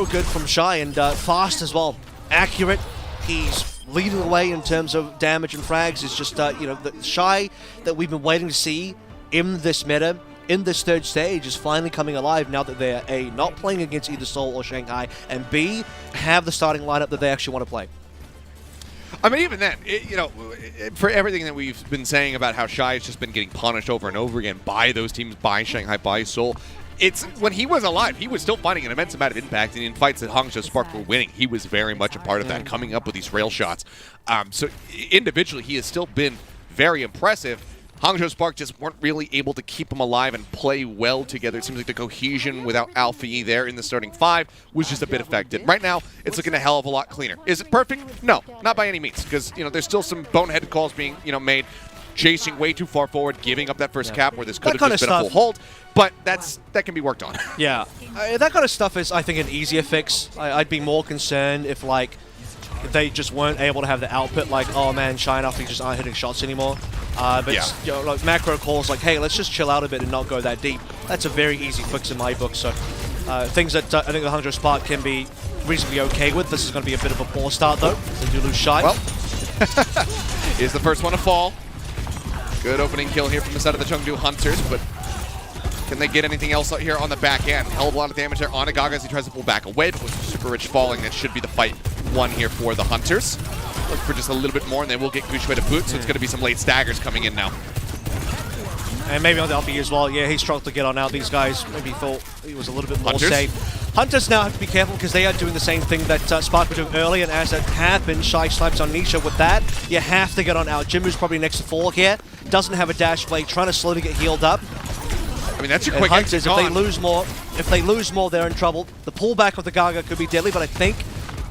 good from Shy, and fast as well. Accurate. He's leading the way in terms of damage and frags is just, you know, the Shy that we've been waiting to see in this meta, in this third stage, is finally coming alive now that they're A, not playing against either Seoul or Shanghai, and B, have the starting lineup that they actually want to play. I mean, even then, you know, for everything that we've been saying about how Shy has just been getting punished over and over again by those teams, by Shanghai, by Seoul, it's when he was alive, he was still finding an immense amount of impact, and in fights that Hangzhou Spark were winning, he was very much a part of that, coming up with these rail shots. So individually, he has still been very impressive. Hangzhou Spark just weren't really able to keep him alive and play well together. It seems like the cohesion without Alfie there in the starting 5 was just a bit affected. Right now, it's looking a hell of a lot cleaner. Is it perfect? No, not by any means, because you know there's still some boneheaded calls being made, chasing way too far forward, giving up that first cap where this could have just been a full hold. But that can be worked on. Yeah, that kind of stuff is, I think, an easier fix. I'd be more concerned if they just weren't able to have the output, like, oh man, Shy and Alfie just aren't hitting shots anymore. But you know, like macro calls like, hey, let's just chill out a bit and not go that deep. That's a very easy fix in my book. So things that I think the Hangzhou Spark can be reasonably okay with. This is going to be a bit of a poor start though. They do lose Shy. Well, is the first one to fall. Good opening kill here from the side of the Chengdu Hunters, but can they get anything else out here on the back end? Hell of a lot of damage there on Agaga as he tries to pull back away, but with Super Rich falling, that should be the fight one here for the Hunters. Look for just a little bit more, and they will get Gushue to boot, so it's going to be some late staggers coming in now. And maybe on the Alfie as well. Yeah, he struggled to get on out. These guys maybe thought he was a little bit more safe. Hunters now have to be careful because they are doing the same thing that Spark were doing early, and as it happens, Shy snipes on Nisha with that. You have to get on out. Jinmu's probably next to 4 here. Doesn't have a dash play, trying to slowly get healed up. I mean, that's your quick Hunters, if they lose more, they're in trouble. The pullback of the Gaga could be deadly, but I think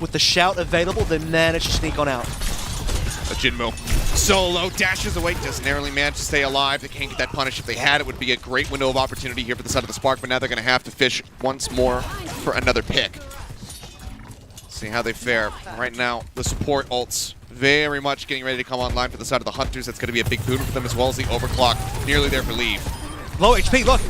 with the shout available, they manage to sneak on out. A Jinmu solo dashes away, just narrowly managed to stay alive. They can't get that punish. If they had, it would be a great window of opportunity here for the side of the Spark, but now they're going to have to fish once more for another pick. See how they fare. Right now, the support ults very much getting ready to come online for the side of the Hunters. That's going to be a big boon for them, as well as the overclock nearly there for leave. Low HP, look.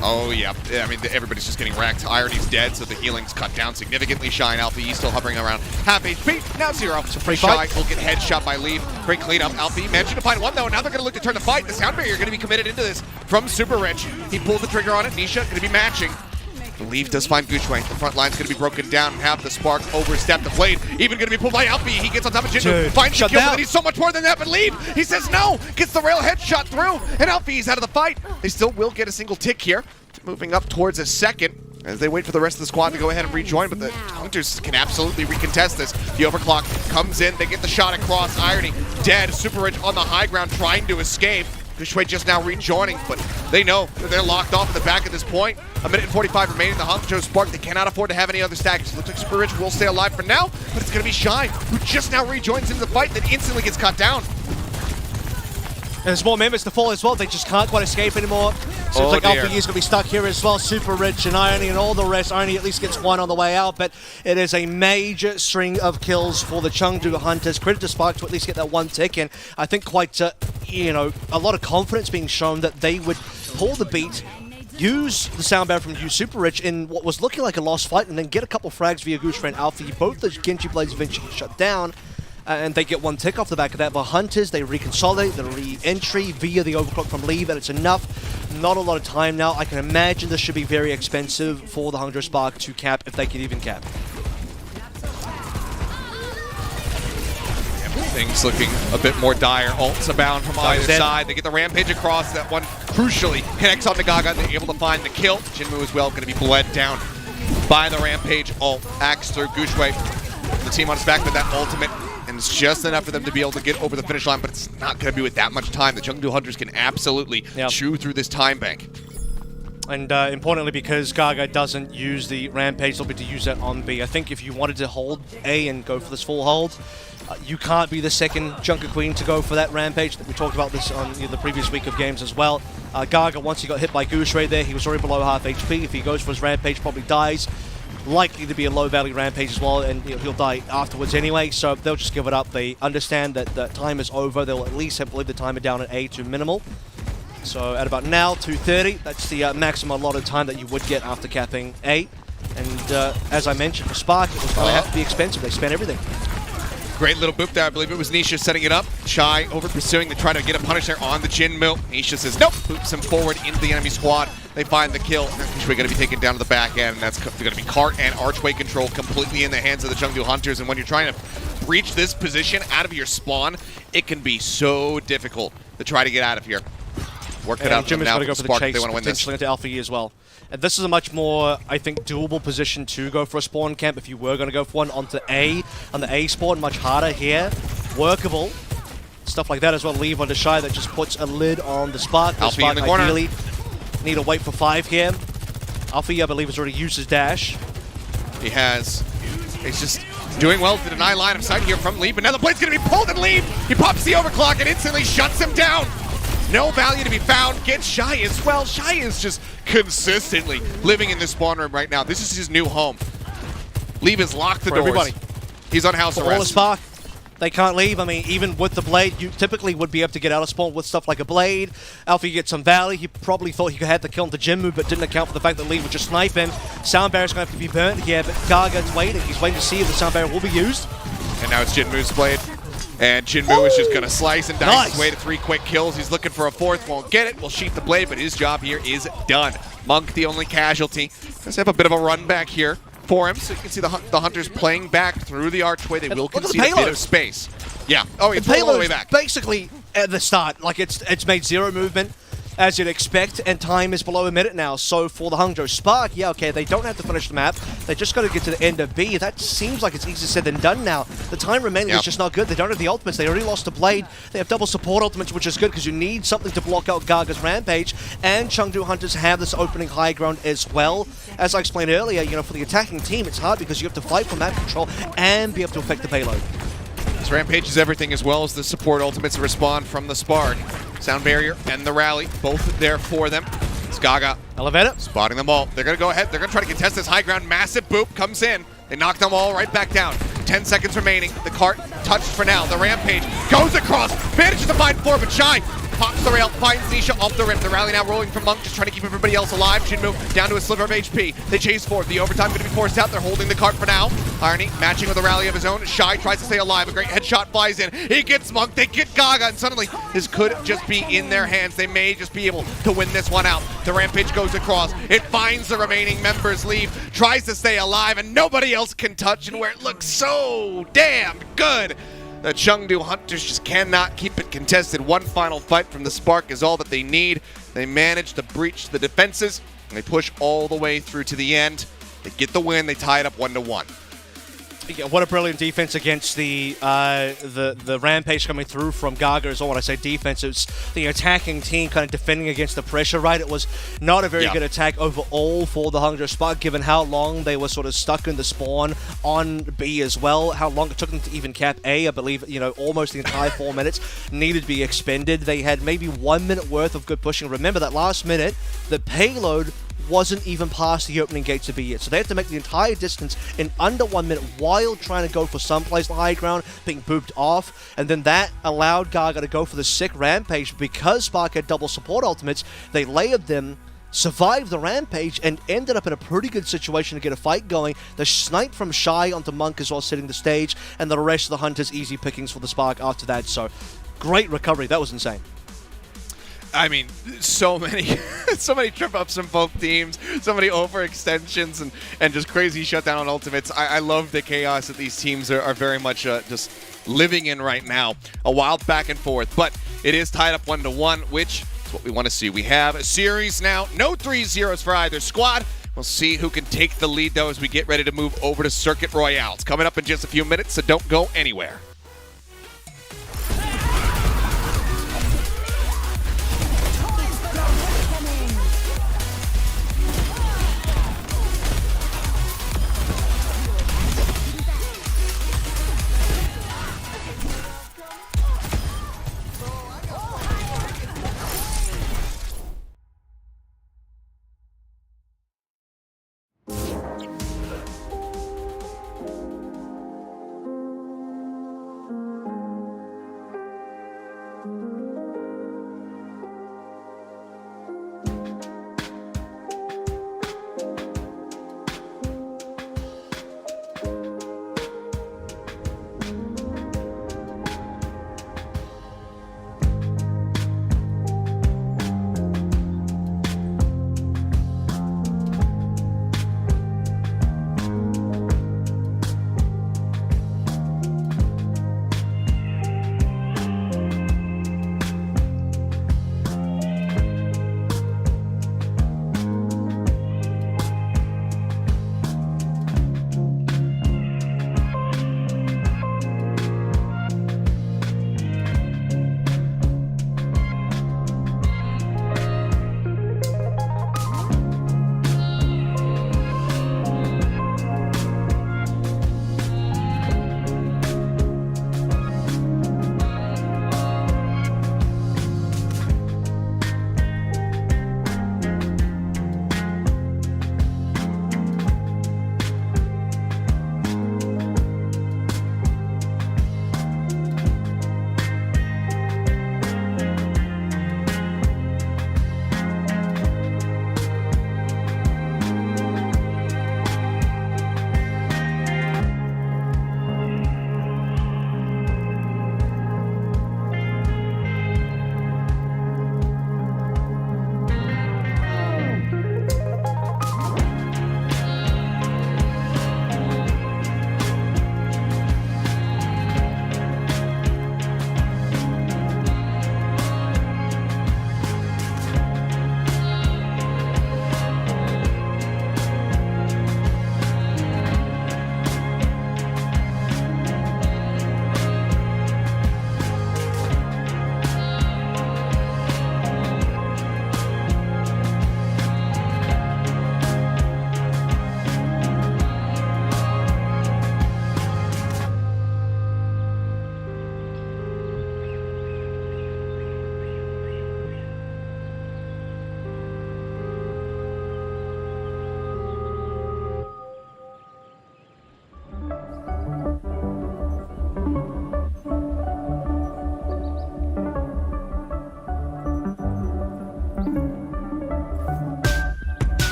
Oh, yeah. I mean, everybody's just getting wrecked. Irony's dead, so the healing's cut down significantly. Shy and Alfie still hovering around half HP. Now 0. It's a free Shy fight. will get headshot by Leaf. Great cleanup. Alfie managing to find one, though. Now they're going to look to turn the fight. The sound barrier going to be committed into this from Super Rich. He pulled the trigger on it. Nisha going to be matching. The Leaf does find Gushue. The front line's going to be broken down and have the Spark overstep the blade. Even going to be pulled by Alfie. He gets on top of Jinmu. Finds the kill, but he's so much more than that. But Leaf, he says no. Gets the rail headshot through. And Alfie's out of the fight. They still will get a single tick here. Moving up towards a second as they wait for the rest of the squad to go ahead and rejoin, but the Hunters can absolutely recontest this. The overclock comes in, they get the shot across. Irony dead, Super Rich on the high ground trying to escape. Gushue just now rejoining, but they know that they're locked off at the back at this point. 1:45 remaining. The Hangzhou Spark, they cannot afford to have any other staggers. Looks like Super Rich will stay alive for now, but it's going to be Shy, who just now rejoins into the fight, then instantly gets cut down. And there's more members to fall as well. They just can't quite escape anymore. Seems like Alfie is going to be stuck here as well. Super Rich and Irony and all the rest. Irony at least gets one on the way out, but it is a major string of kills for the Chengdu Hunters. Credit to Spark to at least get that one tick, and I think quite, you know, a lot of confidence being shown that they would pull the beat, use the sound barrier from Super Rich in what was looking like a lost fight, and then get a couple frags via Gushue and Alfie. Both the Genji blades eventually shut down. And they get one tick off the back of that. But Hunters, they reconsolidate, the re-entry via the overclock from Leave, and it's enough. Not a lot of time now. I can imagine this should be very expensive for the Hangzhou Spark to cap, if they can even cap. Things looking a bit more dire. Ults abound from either side. They get the Rampage across. That one crucially connects on to Gaga. They're able to find the kill. Jinmu as well going to be bled down by the Rampage ult. Axe through Gushue. The team on his back with that ultimate. And it's just enough for them to be able to get over the finish line, but it's not going to be with that much time. The Chengdu Hunters can absolutely chew through this time bank. And importantly, because Gaga doesn't use the Rampage, they'll be able to use that on B. I think if you wanted to hold A and go for this full hold, you can't be the second Junker Queen to go for that Rampage. We talked about this on the previous week of games as well. Gaga, once he got hit by Gushue there, he was already below half HP. If he goes for his Rampage, probably dies. Likely to be a low value Rampage as well, and he'll die afterwards anyway, so they'll just give it up. They understand that the time is over. They'll at least have leave the timer down at A to minimal. So at about now, 2:30, that's the maximum allotted time that you would get after capping A. And as I mentioned, for Spark, it was going to have to be expensive. They spent everything. Great little boop there. I believe it was Nisha setting it up. Shy over pursuing. They try to get a punish there on the Jinmu. Nisha says nope. Boops him forward into the enemy squad. They find the kill. We're going to be taken down to the back end. And that's going to be cart and archway control completely in the hands of the Chengdu Hunters. And when you're trying to breach this position out of your spawn, it can be so difficult to try to get out of here. Work it out. Jim is going to go for the chase, they want to win this. potentially into Alpha E as well. And this is a much more, I think, doable position to go for a spawn camp if you were going to go for one onto A. On the A spawn, much harder here. Workable. Stuff like that as well. Leave onto Shy that just puts a lid on the Spark. The Alpha Spark in the corner. ideally need to wait for 5 here. Alpha E, I believe, has already used his dash. He has. He's just doing well to deny line of sight here from Lee, but now the blade's going to be pulled and Lee. He pops the overclock and instantly shuts him down. No value to be found. Gets Shy as well. Shy is just consistently living in this spawn room right now. This is his new home. Lee has locked the doors. Everybody. He's on house All the arrest. Spark. They can't leave. I mean, even with the blade, you typically would be able to get out of spawn with stuff like a blade. Alpha gets some value. He probably thought he had the kill into Jinmu, but didn't account for the fact that Lee would just snipe him. Sound barrier's going to have to be burnt here, but Garga's waiting. He's waiting to see if the sound barrier will be used. And now it's Jinmu's blade. And Jinmu is just going to slice and dice his way to 3 quick kills. He's looking for a 4th. Won't get it. Will sheath the blade, but his job here is done. Monk, the only casualty. Does have a bit of a run back here for him. So you can see the Hunters playing back through the archway. They will concede a bit of space. Yeah. Oh, it's all the way back. Basically, at the start, like it's made 0 movement, as you'd expect, and time is below a minute now. So for the Hangzhou Spark, yeah, okay, they don't have to finish the map. They just got to get to the end of B. That seems like it's easier said than done now. The time remaining is just not good. They don't have the ultimates. They already lost a blade. They have double support ultimates, which is good because you need something to block out Garga's rampage. And Chengdu Hunters have this opening high ground as well. As I explained earlier, you know, for the attacking team, it's hard because you have to fight for map control and be able to affect the payload. This rampage is everything, as well as the support ultimates respond from the Spark. Sound barrier and the rally, both there for them. It's Gaga Elevator. spotting them all. They're going to go ahead. They're going to try to contest this high ground. Massive boop comes in. They knock them all right back down. 10 seconds remaining. The cart touched for now. The rampage goes across. Manages to find 4, but Shy pops the rail, finds Nisha off the rip. The rally now rolling from Monk, just trying to keep everybody else alive. Jinmu down to a sliver of HP. They chase forward. The overtime going to be forced out. They're holding the cart for now. Irony matching with a rally of his own. Shy tries to stay alive. A great headshot flies in. He gets Monk. They get Gaga, and suddenly this could just be in their hands. They may just be able to win this one out. The rampage goes across. It finds the remaining members. Leave, tries to stay alive, and nobody else can touch. And where it looks so damn good, the Chengdu Hunters just cannot keep it contested. One final fight from the Spark is all that they need. They manage to breach the defenses, and they push all the way through to the end. They get the win. They tie it up 1-1. Yeah, what a brilliant defense against the rampage coming through from Gaga is all when I say defense. It's the attacking team kind of defending against the pressure, right? It was not a very good attack overall for the Hangzhou Spark, given how long they were sort of stuck in the spawn on B as well, how long it took them to even cap A. I believe, you know, almost the entire 4 minutes needed to be expended. They had maybe 1 minute worth of good pushing. Remember that last minute, the payload wasn't even past the opening gates of B yet. So they had to make the entire distance in under 1 minute while trying to go for someplace high ground, being booped off. And then that allowed Gaga to go for the sick rampage. Because Spark had double support ultimates, they layered them, survived the rampage, and ended up in a pretty good situation to get a fight going. The snipe from Shy onto Monk as well setting the stage, and the rest of the Hunters easy pickings for the Spark after that. So great recovery. That was insane. I mean, so many trip-ups from both teams, so many overextensions and just crazy shutdown on ultimates. I love the chaos that these teams are very much just living in right now. A wild back and forth, but it is tied up 1-1, which is what we want to see. We have a series now, no 3-0s for either squad. We'll see who can take the lead, though, as we get ready to move over to Circuit Royale. It's coming up in just a few minutes, so don't go anywhere.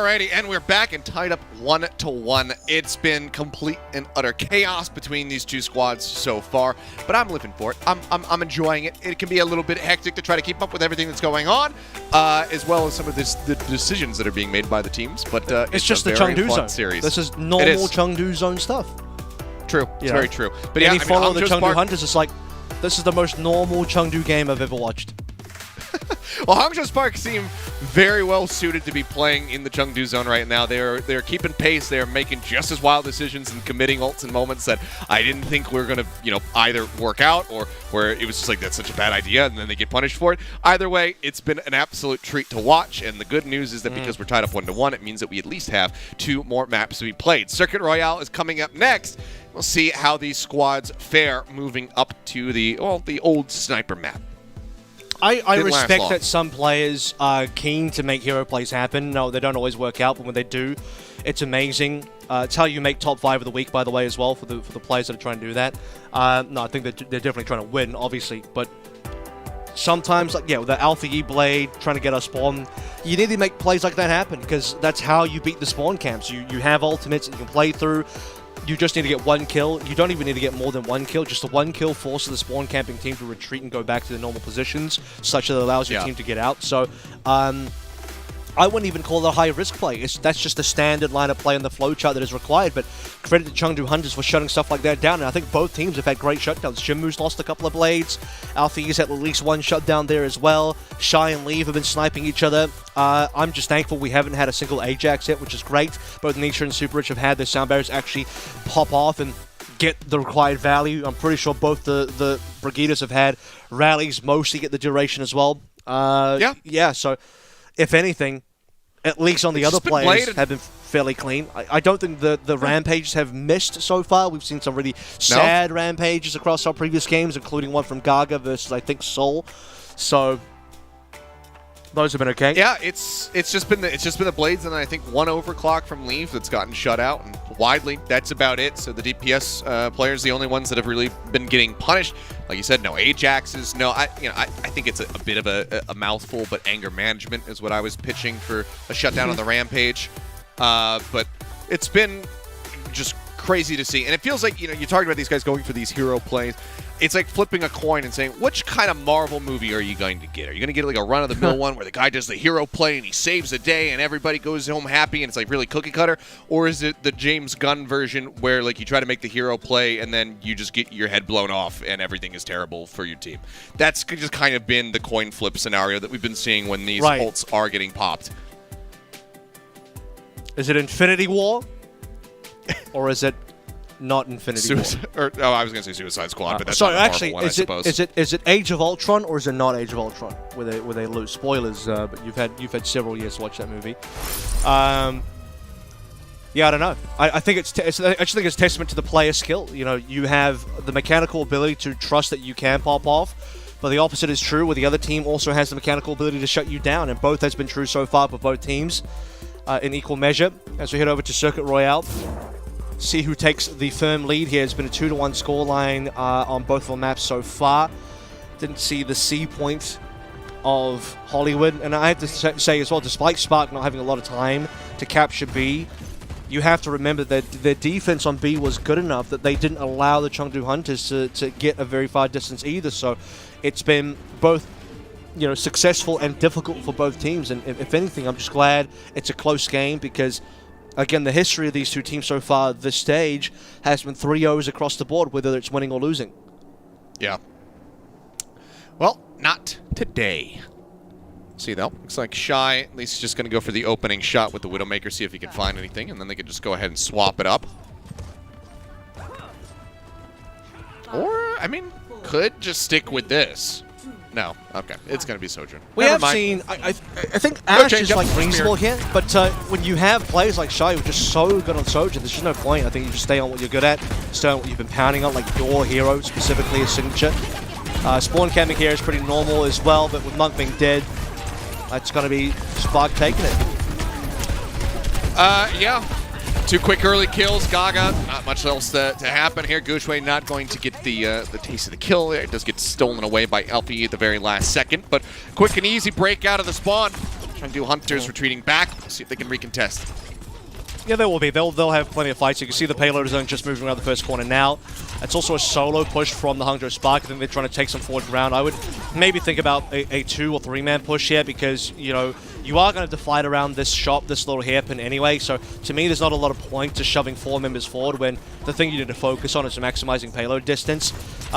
Alrighty, and we're back and tied up 1-1. It's been complete and utter chaos between these two squads so far, but I'm living for it. I'm enjoying it. It can be a little bit hectic to try to keep up with everything that's going on, as well as some of the decisions that are being made by the teams. But it's just a the very Chengdu fun zone series. This is normal Chengdu zone stuff. True, it's very true. But yeah, yeah, follow the Chengdu Spark, Hunters. It's like this is the most normal Chengdu game I've ever watched. Well, Hangzhou Spark seem very well suited to be playing in the Chengdu zone right now. They're keeping pace. They're making just as wild decisions and committing ults in moments that I didn't think were going to, either work out or where it was just like, that's such a bad idea, and then they get punished for it. Either way, it's been an absolute treat to watch, and the good news is that because we're tied up 1-1, it means that we at least have 2 more maps to be played. Circuit Royale is coming up next. We'll see how these squads fare moving up to the old sniper map. I respect that some players are keen to make hero plays happen. No, they don't always work out, but when they do, it's amazing. It's how you make top 5 of the week, by the way, as well, for the players that are trying to do that. No, I think they're definitely trying to win, obviously, but sometimes, with the Alpha E Blade trying to get us spawn, you need to make plays like that happen, because that's how you beat the spawn camps. You have ultimates that you can play through. You just need to get 1 kill. You don't even need to get more than 1 kill. Just a 1 kill forces the spawn camping team to retreat and go back to their normal positions, such that it allows your team to get out. So, I wouldn't even call it a high-risk play. That's just a standard line of play in the flowchart that is required, but credit to Chengdu Hunters for shutting stuff like that down, and I think both teams have had great shutdowns. Shenmue's lost a couple of blades. Alpha E's had at least 1 shutdown there as well. Shy and Leave have been sniping each other. I'm just thankful we haven't had a single Ajax yet, which is great. Both Nisha and Super Rich have had their sound barriers actually pop off and get the required value. I'm pretty sure both the Brigidas have had rallies, mostly get the duration as well. Yeah, so if anything, at least on the other players have been fairly clean. I don't think the rampages have missed so far. We've seen some really sad rampages across our previous games, including one from Gaga versus, I think, Seoul. So those have been okay. Yeah, it's just been the blades, and then I think 1 overclock from Leave that's gotten shut out, and widely that's about it. So the DPS players, the only ones that have really been getting punished. Like you said, no Ajaxes. No, I think it's a bit of a mouthful, but anger management is what I was pitching for a shutdown on the Rampage. But it's been just crazy to see, and it feels like you talked about these guys going for these hero plays. It's like flipping a coin and saying, which kind of Marvel movie are you going to get? Are you going to get like a run-of-the-mill one where the guy does the hero play and he saves the day and everybody goes home happy and it's like really cookie cutter? Or is it the James Gunn version where like you try to make the hero play and then you just get your head blown off and everything is terrible for your team? That's just kind of been the coin flip scenario that we've been seeing when these ults are getting popped. Is it Infinity War? Or is it not Infinity War? I was going to say Suicide Squad, but that's sorry, not a actually, one, I suppose. Is it Age of Ultron or is it not Age of Ultron? Where they lose spoilers, but you've had several years to watch that movie. Yeah, I don't know. I actually think it's testament to the player skill. You have the mechanical ability to trust that you can pop off, but the opposite is true, where the other team also has the mechanical ability to shut you down, and both has been true so far for both teams in equal measure. As we head over to Circuit Royale, see who takes the firm lead here. It's been a 2-1 scoreline on both of the maps so far. Didn't see the C point of Hollywood, and I have to say as well, despite Spark not having a lot of time to capture B, you have to remember that their defense on B was good enough that they didn't allow the Chengdu Hunters to get a very far distance either. So it's been both successful and difficult for both teams, and if anything, I'm just glad it's a close game, because again, the history of these two teams so far this stage has been 3-0s across the board, whether it's winning or losing. Yeah. Well, not today. See, though, looks like Shy at least just going to go for the opening shot with the Widowmaker, see if he can find anything, and then they can just go ahead and swap it up. Or, I mean, could just stick with this. No, okay, it's going to be Sojourn. We have seen, I think Ash is like reasonable here, but when you have players like Shy who are just so good on Sojourn, there's just no point. I think you just stay on what you're good at, stay on what you've been pounding on, like your hero, specifically a signature. Spawn camping here is pretty normal as well, but with Monk being dead, it's going to be Spark taking it. Yeah. 2 quick early kills. Gaga, not much else to happen here. Gushue not going to get the taste of the kill. It does get stolen away by Alfie at the very last second, but quick and easy break out of the spawn. Trying to do Hunters retreating back. See if they can recontest. Yeah, there will be. They'll have plenty of fights. You can see the payload zone just moving around the first corner now. It's also a solo push from the Hangzhou Spark. I think they're trying to take some forward ground. I would maybe think about a 2 or 3 man push here because, you know, you are going to have to fight around this shop, this little hairpin anyway. So to me, there's not a lot of point to shoving 4 members forward when the thing you need to focus on is maximizing payload distance.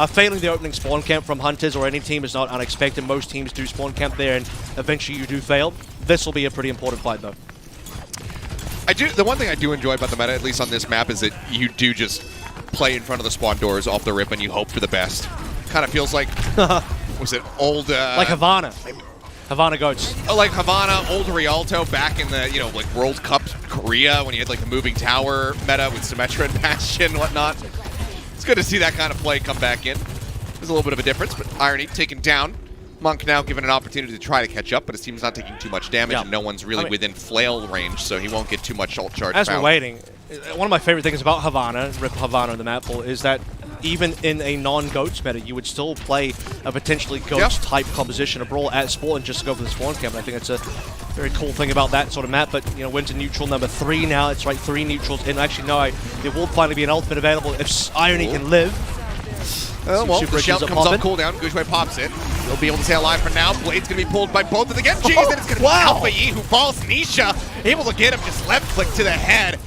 Failing the opening spawn camp from Hunters or any team is not unexpected. Most teams do spawn camp there and eventually you do fail. This will be a pretty important fight though. The one thing I do enjoy about the meta, at least on this map, is that you do just play in front of the spawn doors off the rip and you hope for the best. Kind of feels like, was it old... like Havana. Havana Goats. Oh, like Havana, old Rialto back in the, you know, like World Cup Korea when you had like the moving tower meta with Symmetra and Bastion and whatnot. It's good to see that kind of play come back in. There's a little bit of a difference, but Irony taken down. Monk now given an opportunity to try to catch up, but his team's not taking too much damage, and no one's really within flail range, so he won't get too much ult charge. As we're waiting, one of my favorite things about Havana, Rip Havana in the map pool, is that even in a non-Goats meta, you would still play a potentially Goats-type composition, a brawl at spawn, and just go for the spawn camp. And I think it's a very cool thing about that sort of map, but, you know, went to neutral number 3 now. It's right, 3 neutrals in. Actually, no, there will finally be an ultimate available if Irony can live. Well, the shout comes off cooldown. Gushue pops it. He'll be able to stay alive for now. Blade's going to be pulled by both of the Genjis, and it's going to be Alpha Yi who falls. Nisha able to get him, just left click to the head.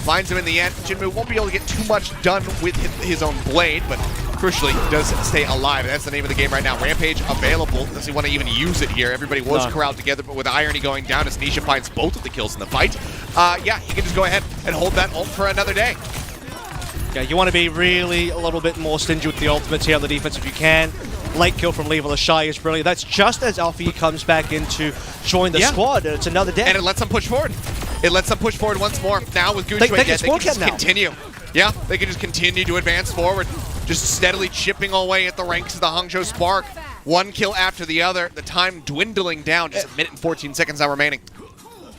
Finds him in the end. Jinmu won't be able to get too much done with his own blade, but crucially, he does stay alive. That's the name of the game right now. Rampage available. Doesn't want to even use it here. Everybody was corralled together, but with Irony going down as Nisha finds both of the kills in the fight, yeah, he can just go ahead and hold that ult for another day. Yeah, you want to be really a little bit more stingy with the ultimates here on the defense if you can. Late kill from Level of Shy is brilliant. That's just as Alfie comes back in to join the squad, and it's another day. And it lets them push forward. It lets them push forward once more. Now with Gucci, they can just continue. Yeah, they can just continue to advance forward, just steadily chipping away at the ranks of the Hangzhou Spark. One kill after the other. The time dwindling down. Just a minute and 14 seconds now remaining.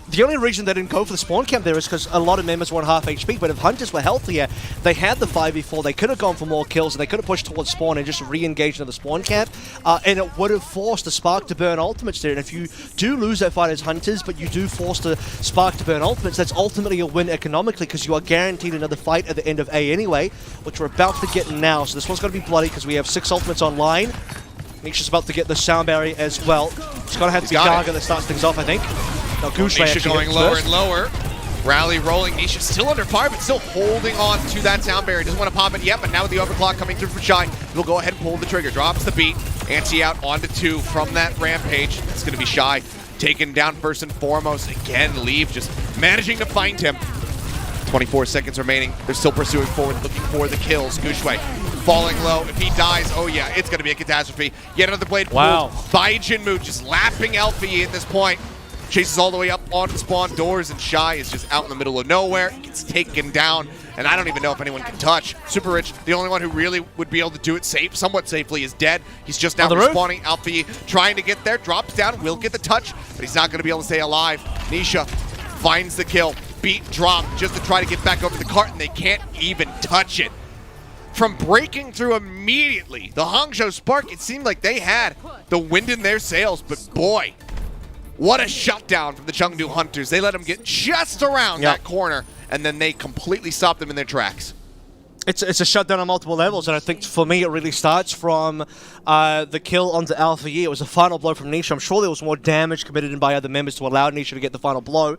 The only reason they didn't go for the spawn camp there is because a lot of members were on half HP, but if Hunters were healthier, they had the 5v4, they could have gone for more kills, and they could have pushed towards spawn and just re-engaged into the spawn camp, and it would have forced the Spark to burn ultimates there. And if you do lose that fight as Hunters, but you do force the Spark to burn ultimates, that's ultimately a win economically, because you are guaranteed another fight at the end of A anyway, which we're about to get now. So this one's going to be bloody, because we have 6 ultimates online. Nisha's about to get the sound barrier as well. It's going to have to be Gaga that starts things off, I think. Now, Nisha going lower and lower. Rally rolling. Nisha still under fire, but still holding on to that sound barrier. Doesn't want to pop it yet, but now with the overclock coming through from Shy, he'll go ahead and pull the trigger. Drops the beat. Anti out onto 2 from that Rampage. It's going to be Shy taken down first and foremost. Again, Leave just managing to find him. 24 seconds remaining. They're still pursuing forward, looking for the kills. Gushue falling low. If he dies, oh yeah, it's going to be a catastrophe. Yet another blade pulled by Jinmu, just lapping Alfie at this point. Chases all the way up onto spawn doors, and Shy is just out in the middle of nowhere. He gets taken down, and I don't even know if anyone can touch. Super Rich, the only one who really would be able to do it somewhat safely, is dead. He's just now respawning. Alfie trying to get there, drops down, will get the touch, but he's not going to be able to stay alive. Nisha finds the kill. Beat drop just to try to get back over the cart, and they can't even touch it. From breaking through immediately, the Hangzhou Spark, it seemed like they had the wind in their sails, but boy, what a shutdown from the Chengdu Hunters. They let them get just around that corner, and then they completely stopped them in their tracks. It's a shutdown on multiple levels, and I think for me it really starts from the kill onto Alpha Yi. It was a final blow from Nisha. I'm sure there was more damage committed in by other members to allow Nisha to get the final blow.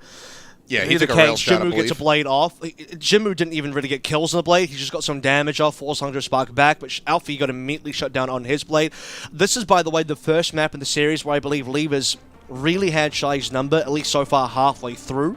Yeah, he took a rail shot, Jinmu gets a blade off. Jinmu didn't even really get kills on the blade. He just got some damage off, forced Hangzhou Spark back, but Alfie got immediately shut down on his blade. This is, by the way, the first map in the series where I believe Lever's really had Shy's number, at least so far halfway through.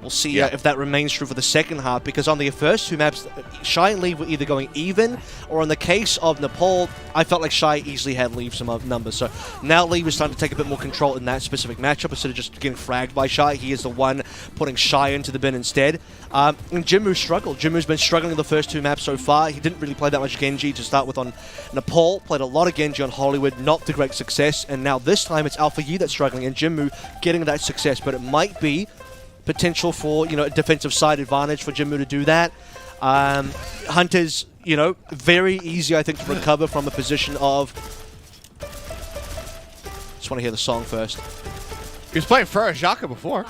We'll see if that remains true for the second half, because on the first 2 maps, Shy and Leave were either going even, or in the case of Nepal, I felt like Shy easily had Leave some numbers. So now Leave is starting to take a bit more control in that specific matchup instead of just getting fragged by Shy. He is the one putting Shy into the bin instead. And Jinmu struggled. Jinmu's been struggling in the first 2 maps so far. He didn't really play that much Genji to start with on Nepal, played a lot of Genji on Hollywood, not to great success, and now this time it's Alpha Yi that's struggling, and Jinmu getting that success, but it might be potential for, you know, a defensive side advantage for Jinmu to do that. Hunters, you know, very easy, I think, to recover from a position of... Just want to hear the song first. He was playing for Xhaka before.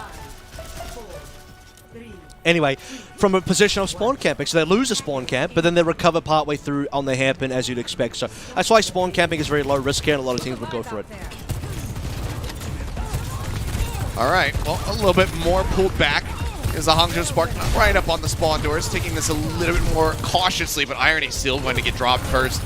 Anyway, from a position of spawn camping, so they lose a spawn camp, but then they recover partway through on the hairpin, as you'd expect. So that's why spawn camping is very low risk here, and a lot of teams would go for it. All right, well, a little bit more pulled back is the Hangzhou Spark right up on the spawn doors, taking this a little bit more cautiously, but Irony still going to get dropped first.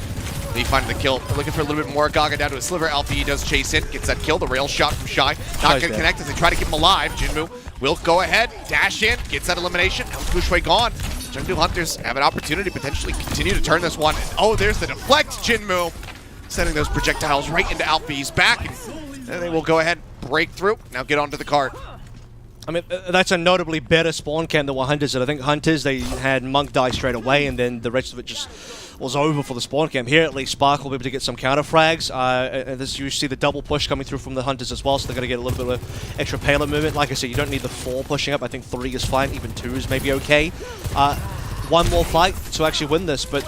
They find the kill. They're looking for a little bit more. Gaga down to a sliver. Alfie does chase in, gets that kill. The rail shot from Shy. Not going to connect as they try to keep him alive. Jinmu will go ahead, dash in, gets that elimination. Now Gushwei gone. Chengdu Hunters have an opportunity to potentially continue to turn this one. Oh, there's the deflect. Jinmu sending those projectiles right into Alfie's back. And they will go ahead, break through. Now get onto the cart. I mean, that's a notably better spawn camp than what Hunters did. I think Hunters, they had Monk die straight away, and then the rest of it just was over for the spawn camp. Here, at least, Spark will be able to get some counter frags. And this, you see the double push coming through from the Hunters as well, so they're going to get a little bit of extra payload movement. Like I said, you don't need the 4 pushing up. I think 3 is fine. Even 2 is maybe okay. One more fight to actually win this, but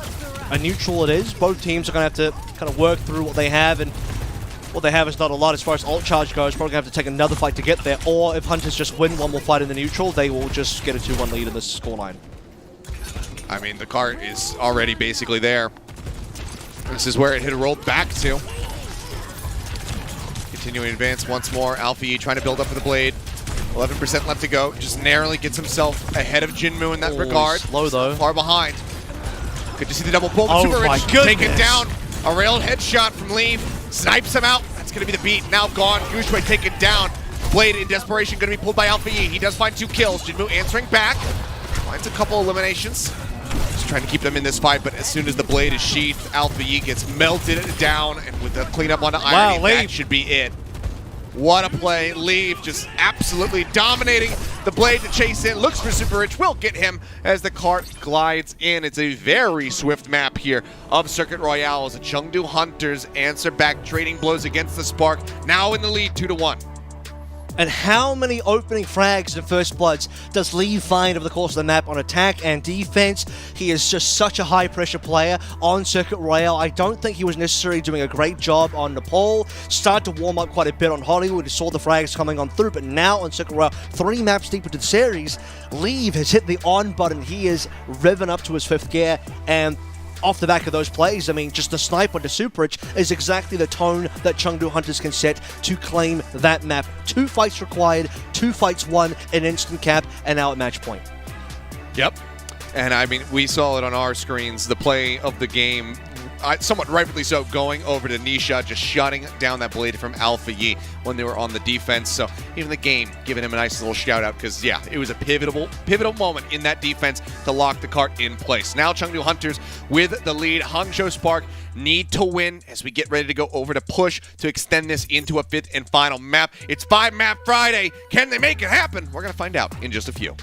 a neutral it is. Both teams are going to have to kind of work through what they have, and what they have is not a lot as far as ult charge goes. Probably going to have to take another fight to get there, or if Hunters just win one more fight in the neutral, they will just get a 2-1 lead in this scoreline. I mean, the cart is already basically there. This is where it had rolled back to. Continuing to advance once more. Alfie trying to build up for the blade. 11% left to go. Just narrowly gets himself ahead of Jinmu in that regard. Slow though. Far behind. Good to see the double pull. Oh Super my Rich goodness. taken down. A railed headshot from Leave. Snipes him out. That's going to be the beat. Now gone. Gushwei taken down. Blade in desperation going to be pulled by Alpha Yi. He does find 2 kills. Jinmu answering back. Finds a couple eliminations. Just trying to keep them in this fight, but as soon as the blade is sheathed, Alpha Yi gets melted down, and with the cleanup onto Irony, that should be it. What a play. Leave just absolutely dominating the blade to chase in. Looks for Super Rich. Will get him as the cart glides in. It's a very swift map here of Circuit Royale as the Chengdu Hunters answer back, trading blows against the Spark. Now in the lead 2-1. And how many opening frags and first bloods does Lee find over the course of the map on attack and defense? He is just such a high pressure player on Circuit Royale. I don't think he was necessarily doing a great job on Nepal. Started to warm up quite a bit on Hollywood. We saw the frags coming on through, but now on Circuit Royale, 3 maps deep into the series, Leave has hit the on button. He is revving up to his 5th gear, and off the back of those plays, I mean, just the snipe onto Super Rich is exactly the tone that Chengdu Hunters can set to claim that map. 2 fights required, 2 fights won, an instant cap, and now at match point. Yep. And I mean, we saw it on our screens, the play of the game, somewhat rightfully so, going over to Nisha, just shutting down that blade from Alpha Yi when they were on the defense. So even the game giving him a nice little shout out, because yeah, it was a pivotal moment in that defense to lock the cart in place. Now Chengdu Hunters with the lead. Hangzhou Spark need to win as we get ready to go over to push to extend this into a 5th and final map. It's 5-map Friday. Can they make it happen? We're going to find out in just a few.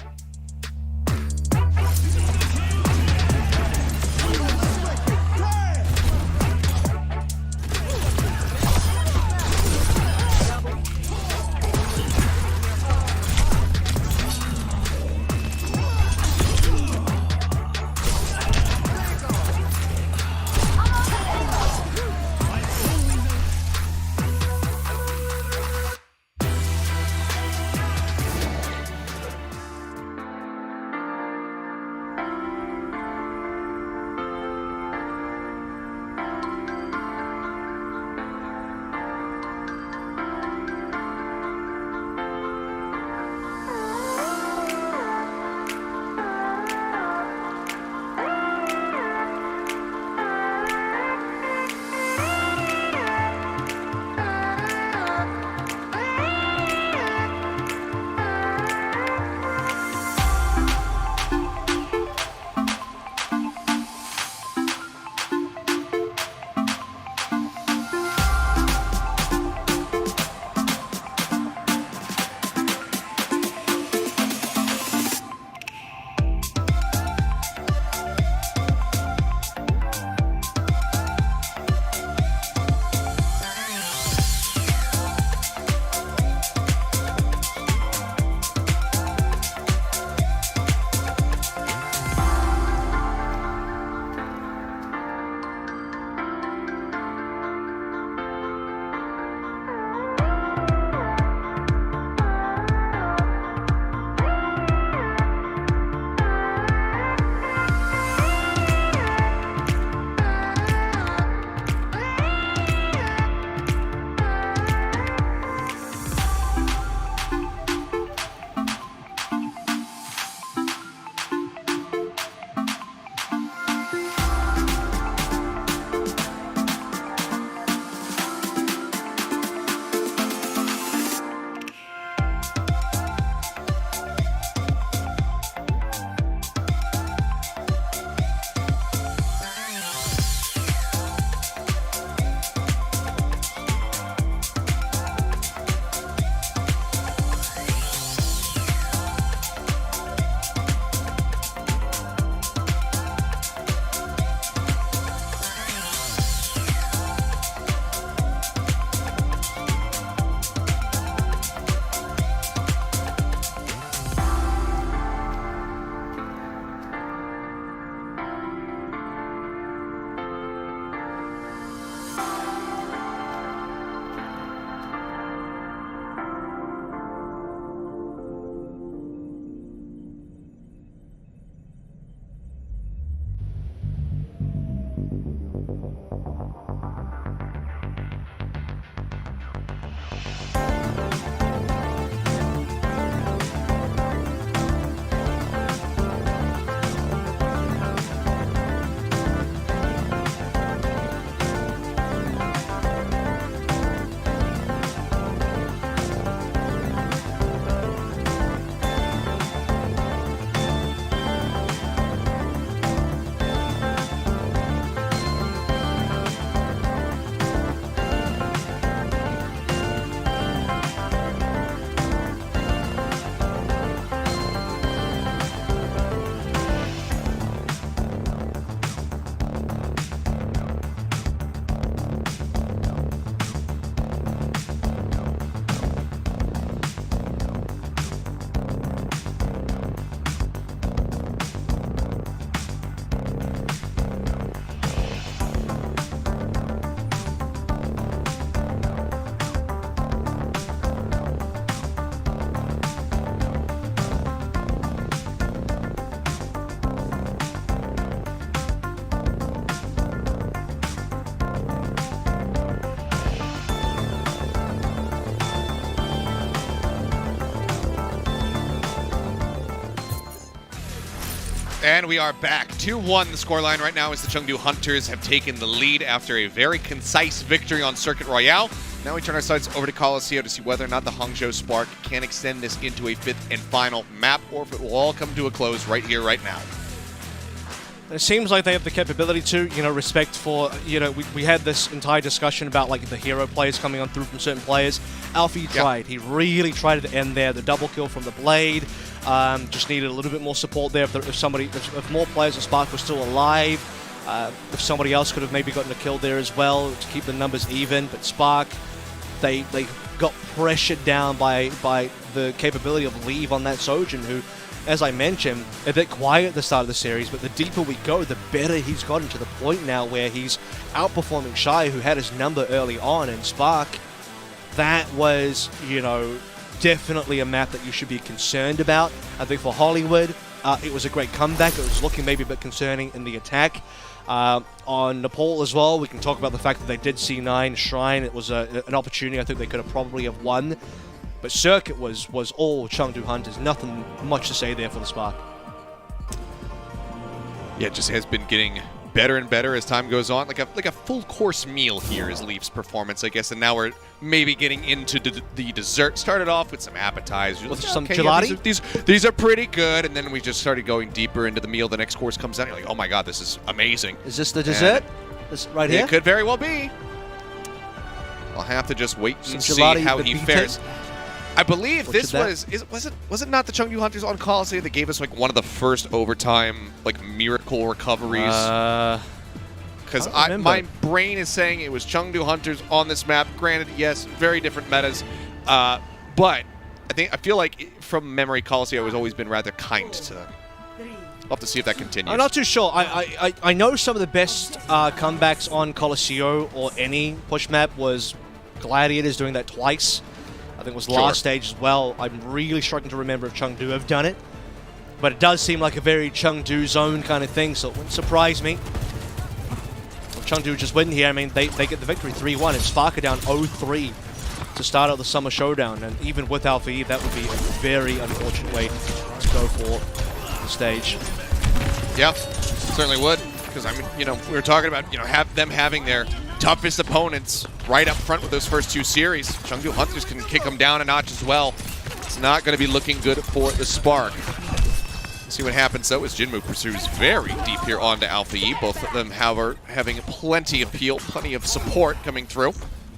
And we are back. 2-1 the scoreline right now as the Chengdu Hunters have taken the lead after a very concise victory on Circuit Royale. Now we turn our sights over to Coliseum to see whether or not the Hangzhou Spark can extend this into a 5th and final map, or if it will all come to a close right here, right now. It seems like they have the capability to, respect for, we had this entire discussion about like the hero players coming on through from certain players. Alfie tried. He really tried at the end there. The double kill from the Blade. Just needed a little bit more support there. If more players of Spark were still alive, if somebody else could have maybe gotten a kill there as well to keep the numbers even. But Spark, they got pressured down by the capability of Leave on that Sojin, who, as I mentioned, a bit quiet at the start of the series, but the deeper we go, the better he's gotten, to the point now where he's outperforming Shy, who had his number early on. And Spark, that was, definitely a map that you should be concerned about. I think for Hollywood, it was a great comeback. It was looking maybe a bit concerning in the attack. On Nepal as well, we can talk about the fact that they did C9 Shrine. It was an opportunity I think they could have probably have won. But Circuit was all Chengdu Hunters. Nothing much to say there for the Spark. Yeah, it just has been getting better and better as time goes on. Like a full course meal here is Leaf's performance, I guess. And now we're maybe getting into the dessert. Started off with some appetizers. With some gelati? Yeah, these are pretty good. And then we just started going deeper into the meal. The next course comes out. You're like, oh my god, this is amazing. Is this the dessert? This right here? It could very well be. I'll have to just wait and see how he fares. I believe this was it not the Chengdu Hunters on Coliseum that gave us like one of the first overtime like miracle recoveries? Because my brain is saying it was Chengdu Hunters on this map. Granted, yes, very different metas, but I feel like from memory, Coliseum has always been rather kind to them. We'll have to see if that continues. I'm not too sure. I know some of the best comebacks on Coliseum or any push map was Gladiators doing that twice. I think it was last stage as well. I'm really struggling to remember if Chengdu have done it. But it does seem like a very Chengdu zone kind of thing, so it wouldn't surprise me. If Chengdu just win here, I mean, they get the victory 3-1, and Spark are down 0-3 to start out the Summer Showdown. And even with Alpha E, that would be a very unfortunate way to go for the stage. Yeah, certainly would. Because, I mean, we were talking about, them having their toughest opponents right up front with those first two series. Chengdu Hunters can kick them down a notch as well. It's not going to be looking good for the Spark. See what happens, though, as Jinmu pursues very deep here onto Alpha E. Both of them having plenty of peel, plenty of support coming through.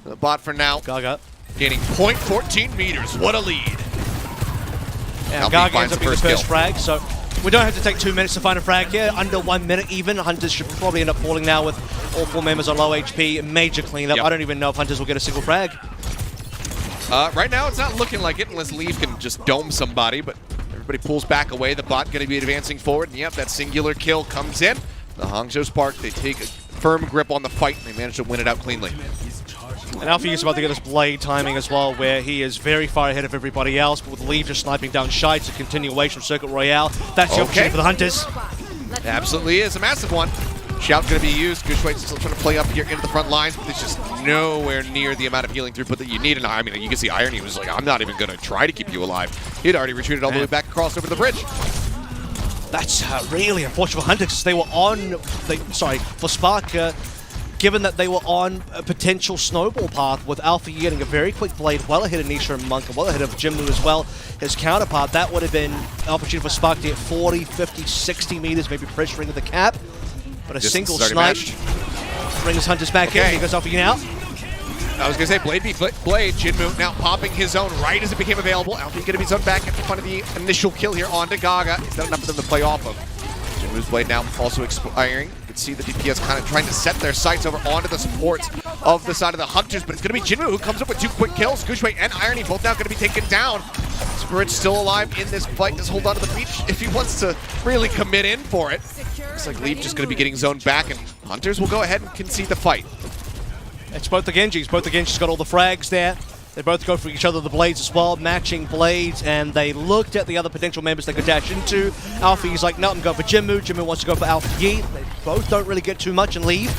The bot for now, Gaga gaining 0.14 meters. What a lead. And Gaga ends up being the first frag, so we don't have to take 2 minutes to find a frag here. Under 1 minute even. Hunters should probably end up falling now with all 4 members on low HP. Major cleanup. I don't even know if Hunters will get a single frag. Right now, it's not looking like it unless Leaf can just dome somebody, but everybody pulls back away. The bot going to be advancing forward, and yep, that singular kill comes in. The Hangzhou Spark, they take a firm grip on the fight, and they manage to win it out cleanly. And Alfie is about to get this Blade timing as well, where he is very far ahead of everybody else, but with Leaf just sniping down Shy, it's a continuation of Circuit Royale. That's the opportunity for the Hunters. It absolutely is a massive one. Shout going to be used. Gushwait's still trying to play up here into the front lines, but there's just nowhere near the amount of healing throughput that you need. And I mean, you can see Irony was like, I'm not even going to try to keep you alive. He'd already retreated all the way back across over the bridge. That's really unfortunate for Hunters. They were on, for Spark, given that they were on a potential snowball path with Alpha getting a very quick Blade well ahead of Nisha and Monk and well ahead of Jinmu as well, his counterpart, that would have been an opportunity for Spark to get 40, 50, 60 meters, maybe pressuring the cap. But a single snipe brings Hunters back in. He goes Alpha out. I was going to say Blade v. Blade. Jinmu now popping his own right as it became available. Alfie going to be zoned back in front of the initial kill here onto Gaga. It's not enough for them to play off of. Jinmu's Blade now also expiring. You can see the DPS kind of trying to set their sights over onto the supports of the side of the Hunters, but it's going to be Jinmu who comes up with 2 quick kills. Gushwait and Irony both now going to be taken down. Spirit's still alive in this fight. Just hold on to the beach if he wants to really commit in for it. Looks like Leaf just going to be getting zoned back, and Hunters will go ahead and concede the fight. It's both the Genjis. Both the Genjis got all the frags there. They both go for each other, the Blades as well, matching Blades, and they looked at the other potential members they could dash into. Alfie's like, no, I'm going for Jinmu. Jinmu wants to go for Alpha Yi. They both don't really get too much and leave.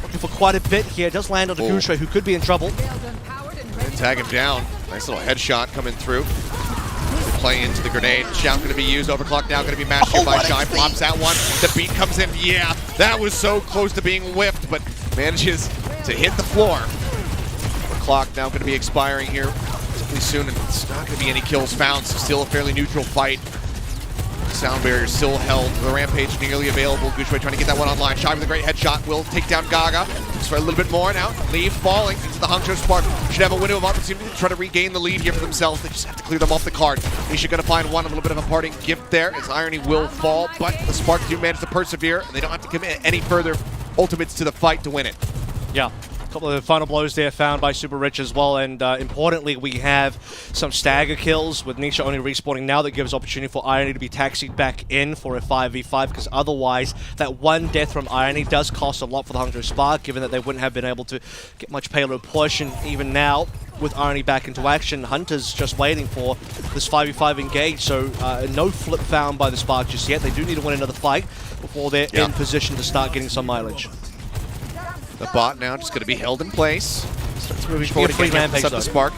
Looking for quite a bit here. Does land on the Gushwait, who could be in trouble. And tag him down. Nice little headshot coming through. play into the grenade. Shout going to be used. Overclock now going to be mashed here by Shy. Pops that one. The beat comes in. Yeah, that was so close to being whiffed, but manages to hit the floor. Overclock now going to be expiring here relatively soon, and it's not going to be any kills found, so still a fairly neutral fight. Sound barrier still held. The Rampage nearly available. Gushway trying to get that one online. Shy with a great headshot. Will take down Gaga. Just for a little bit more now. Leave falling into the Hangzhou Spark. Should have a window of opportunity to try to regain the lead here for themselves. They just have to clear them off the card. Nisha going to find one. A little bit of a parting gift there as Irony will fall, but the Spark do manage to persevere, and they don't have to commit any further ultimates to the fight to win it. Yeah. A couple of final blows there found by Super Rich as well, and importantly, we have some stagger kills with Nisha only respawning now. That gives opportunity for Irony to be taxied back in for a 5v5, because otherwise that one death from Irony does cost a lot for the Hangzhou Spark, given that they wouldn't have been able to get much payload push. And even now, with Irony back into action, Hunter's just waiting for this 5v5 engage, so no flip found by the Spark just yet. They do need to win another fight before they're in position to start getting some mileage. The bot now just going to be held in place. Starts moving forward again. Rampage, Up the Spark.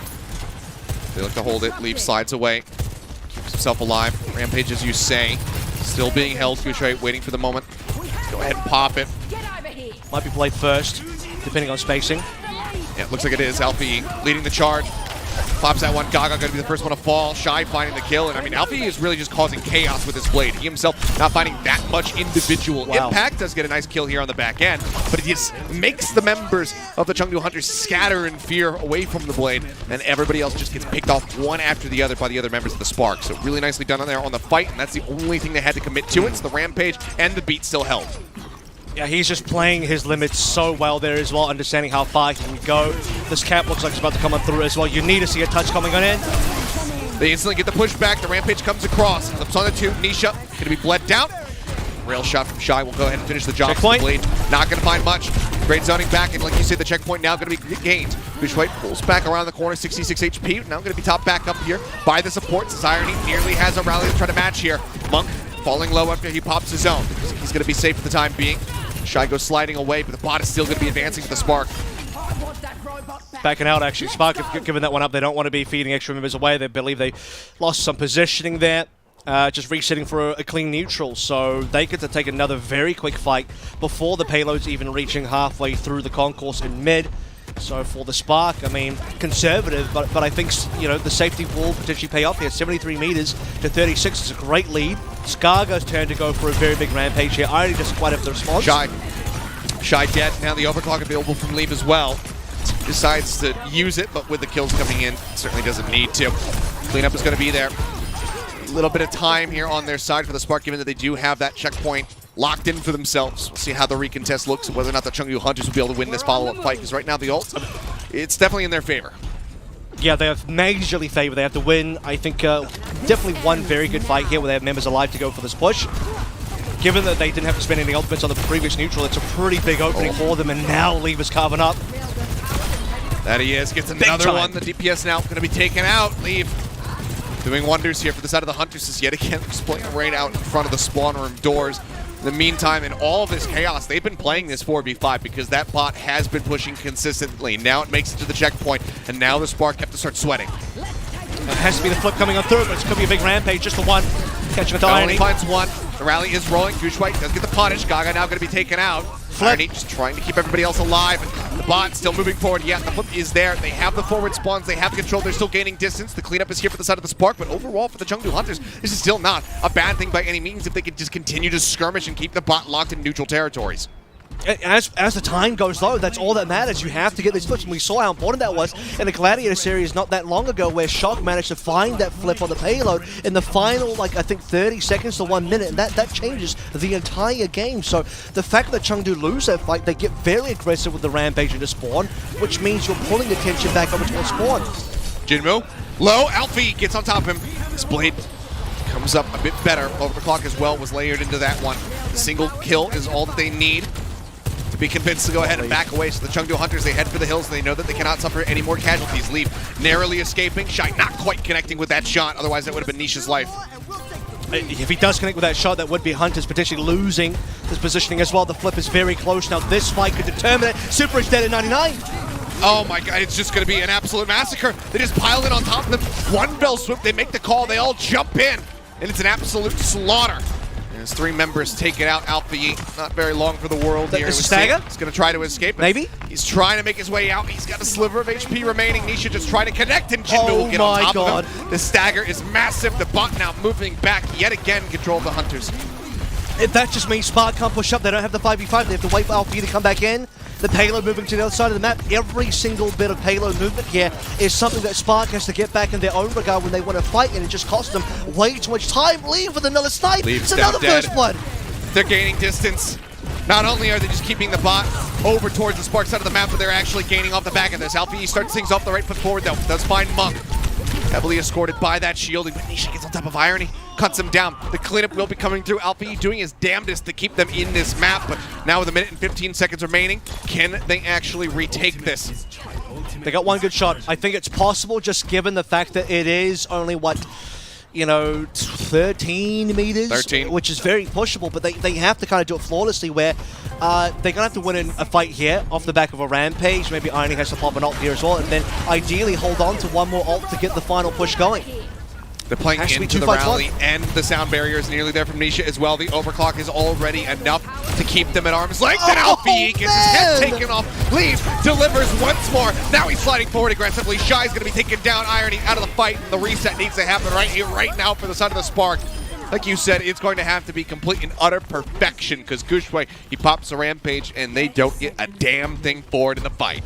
They look to hold it. Leaf slides away. Keeps himself alive. Rampage, as you say, still being held. Gushway waiting for the moment. Go ahead and pop it. Might be played first, depending on spacing. Yeah, it looks like it is. Alfie leading the charge. Pops that one. Gaga going to be the first one to fall. Shy finding the kill. And I mean, Alfie is really just causing chaos with his blade. He himself not finding that much individual impact. Does get a nice kill here on the back end. But it just makes the members of the Chengdu Hunters scatter in fear away from the blade. And everybody else just gets picked off one after the other by the other members of the Spark. So really nicely done on there on the fight. And that's the only thing they had to commit to. It's the Rampage and the beat still held. Yeah, he's just playing his limits so well there as well, understanding how far he can go. This cap looks like it's about to come up through as well. You need to see a touch coming on in. They instantly get the push back. The Rampage comes across. Flips on the two. Nisha going to be bled down. Rail shot from Shy will go ahead and finish the job. Checkpoint. Blade not going to find much. Great zoning back, and like you said, the checkpoint now going to be gained. Gushway pulls back around the corner, 66 HP. Now going to be top back up here by the supports, as Irony nearly has a rally to try to match here. Monk falling low after he pops his own. He's going to be safe for the time being. Shy goes sliding away, but the bot is still going to be advancing to the Spark. Backing out, actually. Spark have given that one up. They don't want to be feeding extra members away. They believe they lost some positioning there. Just resetting for a clean neutral. So they get to take another very quick fight before the payload's even reaching halfway through the concourse in mid. So for the Spark, I mean, conservative, but I think, you know, the safety will potentially pay off here. 73 meters to 36 is a great lead. Skarga's turn to go for a very big Rampage here. Irony doesn't quite have the response. Shy dead. Now the overclock available from Leave as well. Decides to use it, but with the kills coming in, certainly doesn't need to. Cleanup is going to be there. A little bit of time here on their side for the Spark, given that they do have that checkpoint locked in for themselves. We'll see how the recontest looks and whether or not the Chengdu Hunters will be able to win this follow-up fight, because right now the ult, it's definitely in their favor. Yeah, they have majorly favored. They have to win. I think definitely one very good fight here where they have members alive to go for this push. Given that they didn't have to spend any ultimates on the previous neutral, it's a pretty big opening for them, and now Leave is carving up. That he is. Gets another one. The DPS now going to be taken out. Leave doing wonders here for the side of the Hunters, is yet again just playing right out in front of the spawn room doors. In the meantime, in all of this chaos, they've been playing this 4v5 because that bot has been pushing consistently. Now it makes it to the checkpoint, and now the Spark have to start sweating. It has to be the flip coming on through, but it's going to be a big Rampage, just the one. Catching the Only finds one. The rally is rolling. Gushway does get the punish. Gaga now going to be taken out. Irony just trying to keep everybody else alive. And the bot still moving forward. Yeah, the flip is there. They have the forward spawns. They have the control. They're still gaining distance. The cleanup is here for the side of the Spark, but overall for the Chengdu Hunters, this is still not a bad thing by any means if they could just continue to skirmish and keep the bot locked in neutral territories. As the time goes low, that's all that matters. You have to get these flips, and we saw how important that was in the Gladiator series not that long ago, where Shock managed to find that flip on the payload in the final, like, I think 30 seconds to 1 minute, and that changes the entire game. So the fact that Chengdu lose that fight, they get very aggressive with the Rampage into spawn, which means you're pulling attention back over towards spawn. Jinmu, low, Alfie gets on top of him. His blade comes up a bit better. Overclock as well was layered into that one. The single kill is all that they need to be convinced to go ahead and back away. So the Chengdu Hunters, they head for the hills, and they know that they cannot suffer any more casualties. Leave narrowly escaping. Shy not quite connecting with that shot, otherwise that would have been Nisha's life. If he does connect with that shot, that would be Hunters potentially losing his positioning as well. The flip is very close now. This fight could determine it. Super is dead at 99. Oh my god, it's just going to be an absolute massacre. They just pile in on top of them. One Bell Swoop, they make the call, they all jump in, and it's an absolute slaughter. And his 3 members take it out. Alpha Yi, not very long for the world here. Is Stagger? He's going to try to escape. Maybe? He's trying to make his way out. He's got a sliver of HP remaining. Nisha just trying to connect, and Jinmu will get on top of him. The stagger is massive. The bot now moving back yet again, control of the Hunters. If that just means Spark can't push up, they don't have the 5v5, they have to wait for Alpha Yi to come back in. The payload moving to the other side of the map. Every single bit of payload movement here is something that Spark has to get back in their own regard when they want to fight, and it just costs them way too much time. Leave with another snipe. Leave's It's another down first blood. They're gaining distance. Not only are they just keeping the bot over towards the Spark side of the map, but they're actually gaining off the back of this. Alpha E starts things off the right foot forward though. Does find Monk. Heavily escorted by that shielding, but Nisha gets on top of Irony, cuts him down. The cleanup will be coming through. Alpha E doing his damnedest to keep them in this map, but now with 1 minute and 15 seconds remaining, can they actually retake this? They got one good shot. I think it's possible, just given the fact that it is only, what, you know, 13 meters? 13. Which is very pushable, but they have to kind of do it flawlessly, where they're going to have to win a fight here off the back of a rampage. Maybe Irony has to pop an ult here as well, and then ideally hold on to one more ult to get the final push going. They're playing into the rally, and the sound barrier is nearly there from Nisha as well. The overclock is already enough to keep them at arm's length, and Alpha E gets his head taken off. Leave, delivers once more. Now he's sliding forward aggressively. Shy's going to be taken down. Irony out of the fight. The reset needs to happen right here, right now for the side of the Spark. Like you said, it's going to have to be complete and utter perfection, because Gushway, he pops a rampage, and they don't get a damn thing forward in the fight.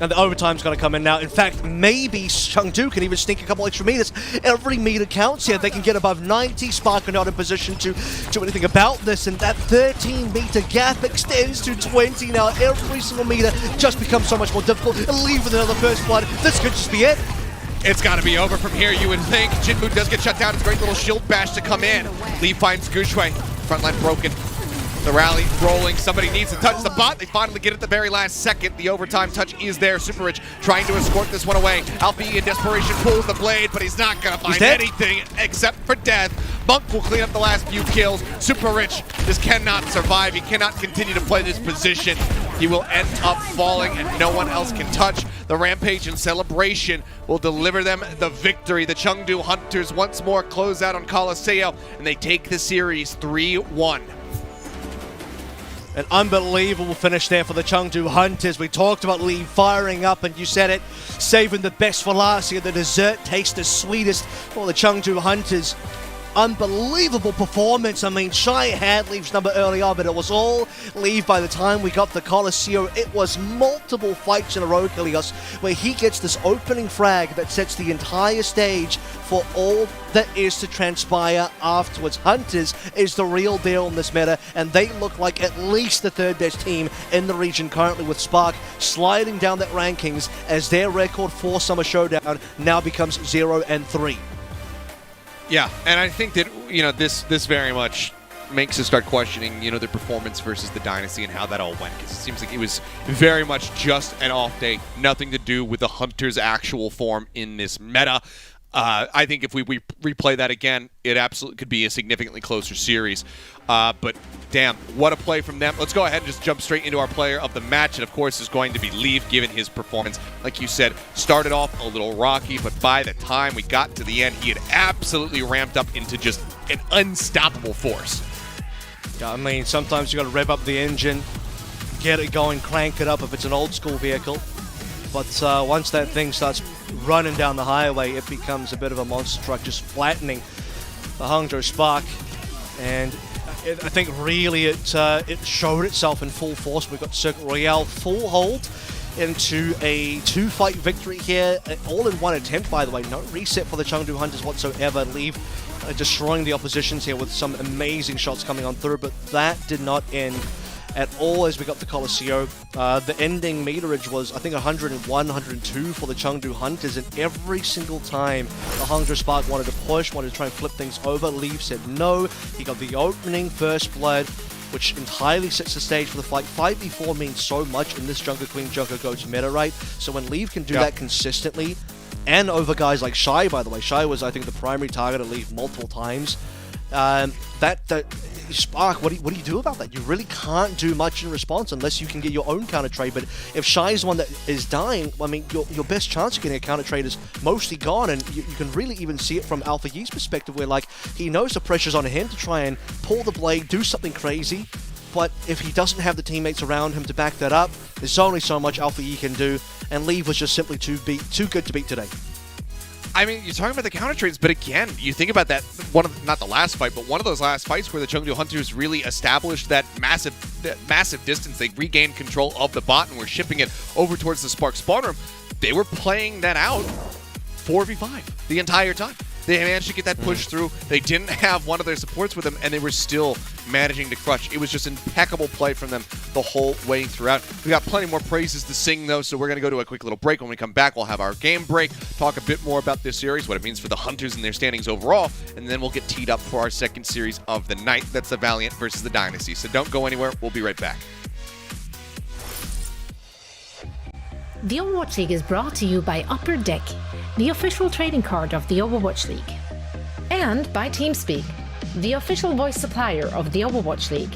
And the overtime's going to come in now. In fact, maybe Chengdu can even sneak a couple extra meters. Every meter counts here. They can get above 90. Spark are not in position to do anything about this. And that 13-meter gap extends to 20 now. Every single meter just becomes so much more difficult. And leave with another first blood. This could just be it. It's got to be over from here, you would think. Jinmu does get shut down. It's a great little shield bash to come in. Lee finds Gushway. Frontline broken. The rally rolling. Somebody needs to touch the bot. They finally get it at the very last second. The overtime touch is there. Super Rich trying to escort this one away. Alpha E in desperation pulls the blade, but he's not going to find anything except for death. Monk will clean up the last few kills. Super Rich just cannot survive. He cannot continue to play this position. He will end up falling, and no one else can touch. The Rampage and Celebration will deliver them the victory. The Chengdu Hunters once more close out on Colosseo, and they take the series 3-1. An unbelievable finish there for the Chengdu Hunters. We talked about Lee firing up, and you said it, saving the best for last year. The dessert tastes the sweetest for the Chengdu Hunters. Unbelievable performance. I mean, Shy had Leave's number early on, but it was all Leave by the time we got the Colosseo. It was multiple fights in a row, Kilios, where he gets this opening frag that sets the entire stage for all that is to transpire afterwards. Hunters is the real deal in this meta, and they look like at least the third best team in the region currently, with Spark sliding down that rankings as their record for Summer Showdown now becomes 0-3. Yeah, and I think that, you know, this very much makes us start questioning, you know, the performance versus the Dynasty and how that all went. Because it seems like it was very much just an off day, nothing to do with the Hunters' actual form in this meta. I think if we replay that again, it absolutely could be a significantly closer series. But damn, what a play from them. Let's go ahead and just jump straight into our player of the match. And of course is going to be Leave, given his performance. Like you said, started off a little rocky, but by the time we got to the end, he had absolutely ramped up into just an unstoppable force. Yeah, I mean, sometimes you got to rev up the engine, get it going, crank it up if it's an old school vehicle. But once that thing starts running down the highway, it becomes a bit of a monster truck, just flattening the Hangzhou Spark. And I think really it showed itself in full force. We've got Circuit Royale full hold into a 2-fight victory here, all in one attempt, by the way. No reset for the Chengdu Hunters whatsoever. Leave destroying the oppositions here with some amazing shots coming on through, but that did not end at all as we got the Colosseo. The ending meterage was, I think, 101, 102 for the Chengdu Hunters, and every single time the Hangzhou Spark wanted to push, wanted to try and flip things over, Leave said no. He got the opening first blood, which entirely sets the stage for the fight. 5v4 means so much in this Junker Queen, Junker Goats meta, right? So when Leave can do that consistently, and over guys like Shy, by the way. Shy was, I think, the primary target of Leave multiple times. Spark, what do you do about that? You really can't do much in response unless you can get your own counter trade. But if Shy is the one that is dying, I mean, your best chance of getting a counter trade is mostly gone, and you can really even see it from Alpha Yee's perspective, where like he knows the pressure's on him to try and pull the blade, do something crazy. But if he doesn't have the teammates around him to back that up, there's only so much Alpha Yee can do, and Leave was just simply too good to beat today. I mean, you're talking about the counter trades, but again, you think about that, not the last fight, but one of those last fights where the Chengdu Hunters really established that massive distance. They regained control of the bot and were shipping it over towards the Spark spawn room. They were playing that out 4v5 the entire time. They managed to get that push through. They didn't have one of their supports with them, and they were still managing to crush. It was just impeccable play from them the whole way throughout. We got plenty more praises to sing, though, so we're going to go to a quick little break. When we come back, we'll have our game break, talk a bit more about this series, what it means for the Hunters and their standings overall, and then we'll get teed up for our second series of the night. That's the Valiant versus the Dynasty. So don't go anywhere. We'll be right back. The Overwatch League is brought to you by Upper Deck, the official trading card of the Overwatch League. And by TeamSpeak, the official voice supplier of the Overwatch League.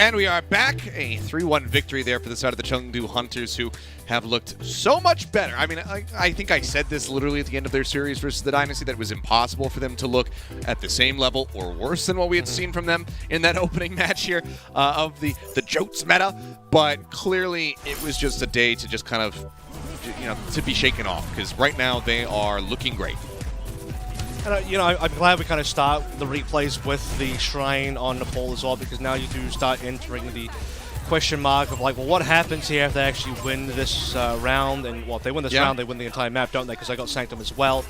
And we are back. A 3-1 victory there for the side of the Chengdu Hunters, who have looked so much better. I mean, I think I said this literally at the end of their series versus the Dynasty, that it was impossible for them to look at the same level or worse than what we had seen from them in that opening match here of the Jotes meta. But clearly, it was just a day to just kind of, to be shaken off, because right now they are looking great. And, I'm glad we kind of start the replays with the Shrine on Nepal as well, because now you do start entering the question mark of like, well, what happens here if they actually win this round? And well, if they win this round, they win the entire map, don't they? Because I got Sanctum as well.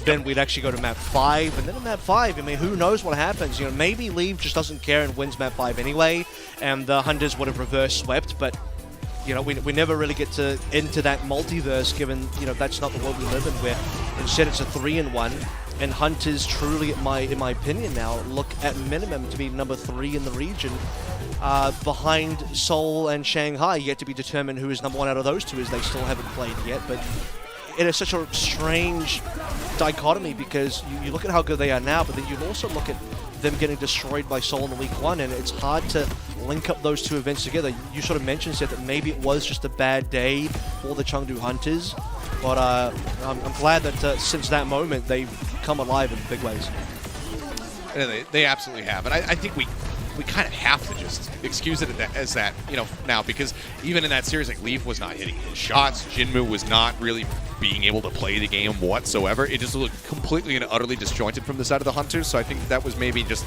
Then we'd actually go to map 5, and then in map 5, I mean, who knows what happens? You know, maybe Leave just doesn't care and wins map 5 anyway, and the Hunters would have reverse swept, but you know, we never really get into that multiverse, given, you know, that's not the world we live in, where instead it's a 3-in-1, and Hunters truly, in my opinion now, look at minimum to be number 3 in the region, behind Seoul and Shanghai. Yet to be determined who is number 1 out of those two, as they still haven't played yet, but it is such a strange dichotomy, because you look at how good they are now, but then you also look at them getting destroyed by Seoul in week 1, and it's hard to link up those two events together. You sort of mentioned, Seth, that maybe it was just a bad day for the Chengdu Hunters, but I'm glad that since that moment they've come alive in big ways. Yeah, they absolutely have, and I think we kind of have to just excuse it as that, you know, now, because even in that series, like, Leaf was not hitting his shots, Jinmu was not really being able to play the game whatsoever. It just looked completely and utterly disjointed from the side of the Hunters, so I think that was maybe just,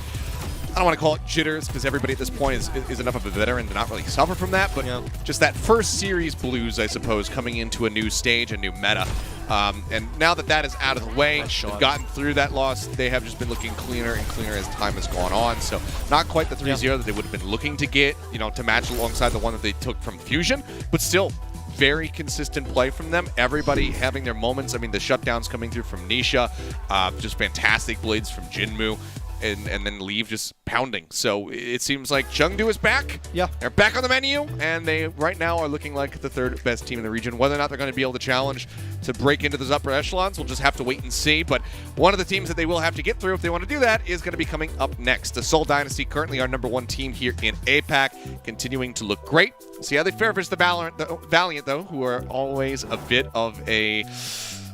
I don't want to call it jitters, because everybody at this point is enough of a veteran to not really suffer from that, but just that first series blues, I suppose, coming into a new stage, a new meta. And now that is out of the way, they've gotten through that loss, they have just been looking cleaner and cleaner as time has gone on. So not quite the 3-0 that they would have been looking to get, you know, to match alongside the one that they took from Fusion, but still very consistent play from them. Everybody having their moments. I mean, the shutdowns coming through from Nisha, just fantastic blades from Jinmu. And then Leave just pounding. So it seems like Chengdu is back. Yeah. They're back on the menu, and they right now are looking like the 3rd best team in the region. Whether or not they're going to be able to challenge to break into those upper echelons, we'll just have to wait and see. But one of the teams that they will have to get through if they want to do that is going to be coming up next. The Seoul Dynasty, currently our number 1 team here in APAC, continuing to look great. See how they fare versus the Valiant, though, who are always a bit of a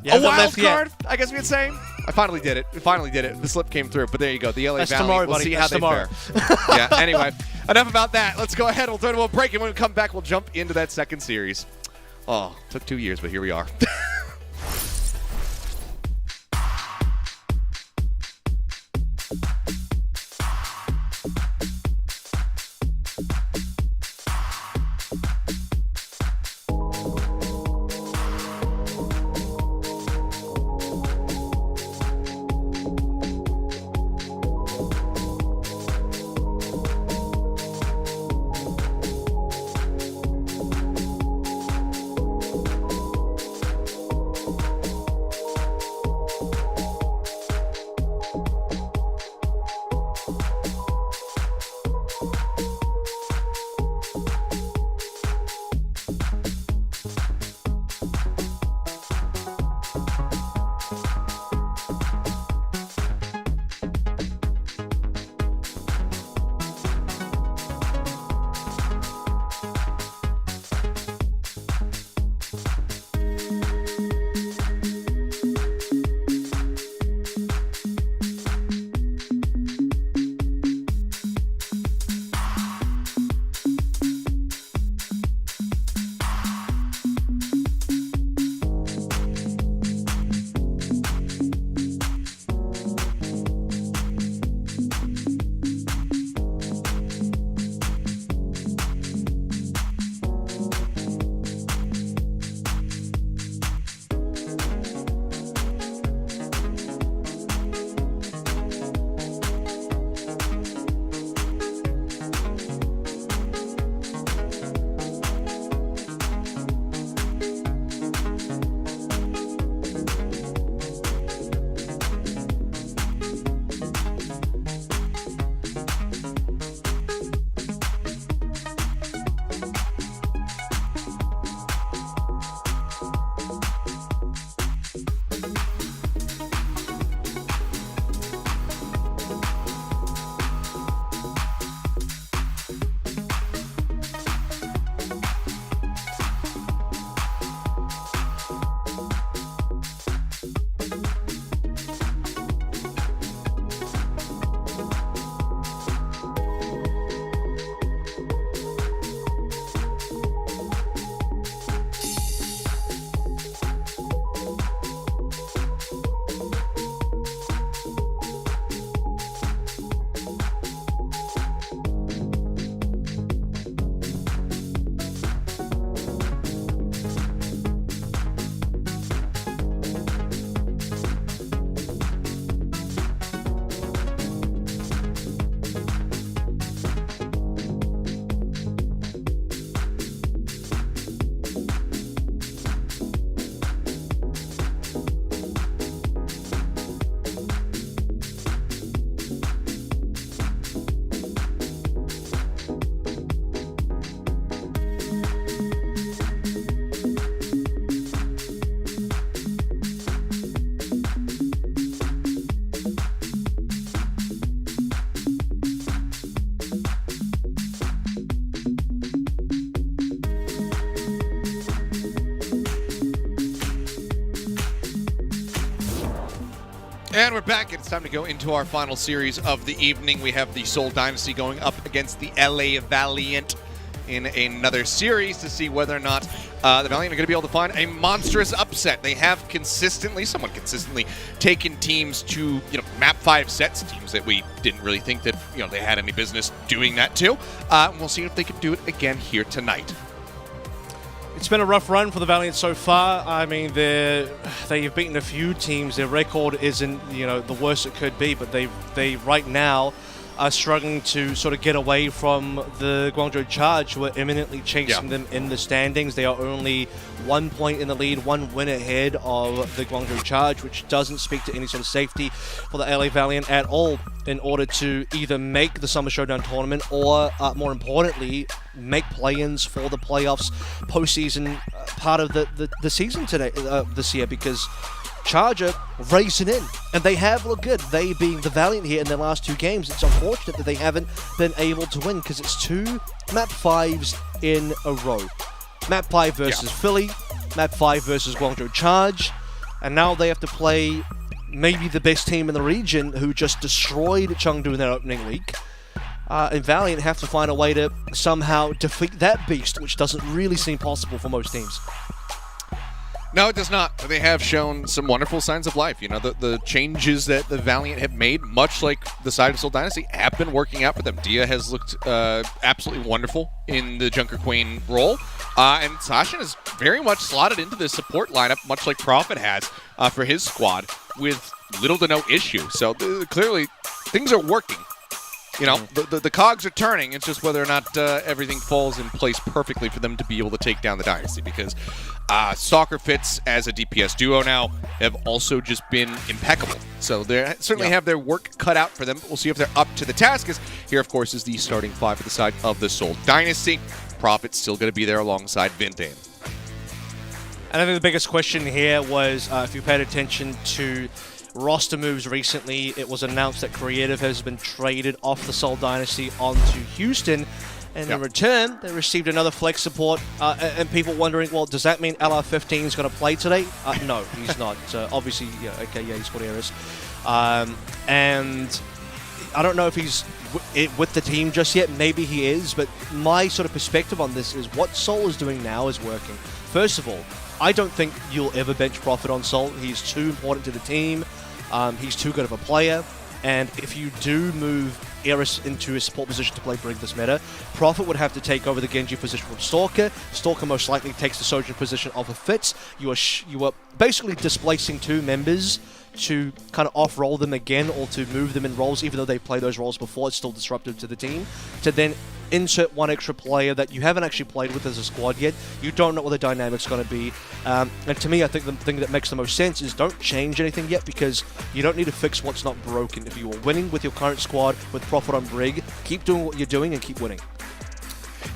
wild card, I guess we could say. I finally did it. The slip came through, but there you go. The LA That's Valley. tomorrow, We'll buddy. see That's how they fare. Yeah, anyway, enough about that. Let's go ahead. We'll turn to a break, and when we come back, we'll jump into that second series. Oh, took 2 years, but here we are. And we're back. It's time to go into our final series of the evening. We have the Seoul Dynasty going up against the LA Valiant in another series to see whether or not the Valiant are going to be able to find a monstrous upset. They have somewhat consistently taken teams to, map 5 sets, teams that we didn't really think that, they had any business doing that to. We'll see if they can do it again here tonight. It's been a rough run for the Valiant so far. I mean, they've beaten a few teams. Their record isn't, the worst it could be, but they right now are struggling to sort of get away from the Guangzhou Charge, who are imminently chasing them in the standings. They are only 1 point in the lead, 1 win ahead of the Guangzhou Charge, which doesn't speak to any sort of safety for the LA Valiant at all in order to either make the Summer Showdown tournament or, more importantly, make play-ins for the playoffs postseason part of the season today this year, because Charge are racing in, and they have looked good. They being the Valiant here in their last 2 games. It's unfortunate that they haven't been able to win, because it's 2 map 5s in a row. Map 5 versus Philly, map 5 versus Guangzhou Charge, and now they have to play maybe the best team in the region, who just destroyed Chengdu in their opening week. And Valiant have to find a way to somehow defeat that beast, which doesn't really seem possible for most teams. No, it does not. They have shown some wonderful signs of life. The changes that the Valiant have made, much like the side of Seoul Dynasty, have been working out for them. Dia has looked absolutely wonderful in the Junker Queen role. And Sashin is very much slotted into the support lineup, much like Prophet has for his squad, with little to no issue. So clearly, things are working. The cogs are turning. It's just whether or not everything falls in place perfectly for them to be able to take down the Dynasty, because Soccer Fits as a DPS duo now have also just been impeccable. So they certainly have their work cut out for them. We'll see if they're up to the task. As here, of course, is the starting 5 for the side of the Seoul Dynasty. Prophet's still going to be there alongside Vintane. And I think the biggest question here was, if you paid attention to roster moves recently, it was announced that Creative has been traded off the Seoul Dynasty onto Houston, and in return, they received another flex support, and people wondering, well, does that mean LR15 is going to play today? No, he's not. Obviously, he's Qualifiers. And I don't know if he's with the team just yet. Maybe he is, but my sort of perspective on this is what Seoul is doing now is working. First of all, I don't think you'll ever bench Prophet on Seoul. He's too important to the team. He's too good of a player. And if you do move Eris into a support position to play Brig this meta, Prophet would have to take over the Genji position from Stalker. Stalker most likely takes the Sojin position of a Fitz. You are basically displacing 2 members to kind of off-roll them again, or to move them in roles, even though they play those roles before. It's still disruptive to the team. To then insert 1 extra player that you haven't actually played with as a squad yet. You don't know what the dynamic's going to be. And to me, I think the thing that makes the most sense is don't change anything yet, because you don't need to fix what's not broken. If you are winning with your current squad with Prophet on Brig, keep doing what you're doing and keep winning.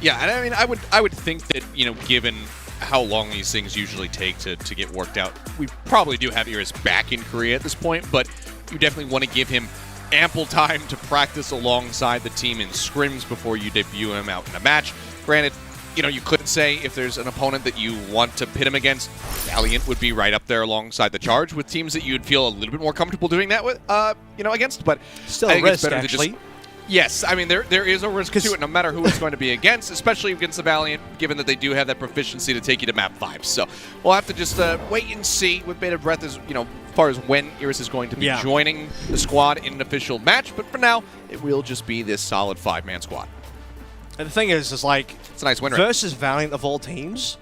Yeah, and I mean, I would think that, given how long these things usually take to get worked out, we probably do have Iris back in Korea at this point, but you definitely want to give him ample time to practice alongside the team in scrims before you debut him out in a match. Granted, you could say if there's an opponent that you want to pit him against, Valiant would be right up there alongside the Charge with teams that you'd feel a little bit more comfortable doing that with, against. But still I think a risk, it's better actually. To just, yes, I mean, there is a risk to it, no matter who it's going to be against, especially against the Valiant, given that they do have that proficiency to take you to map 5. So we'll have to just wait and see with bated breath as, as far as when Iris is going to be joining the squad in an official match. But for now, it will just be this solid 5-man squad. And the thing is like, it's a nice win rate. Versus Valiant of all teams.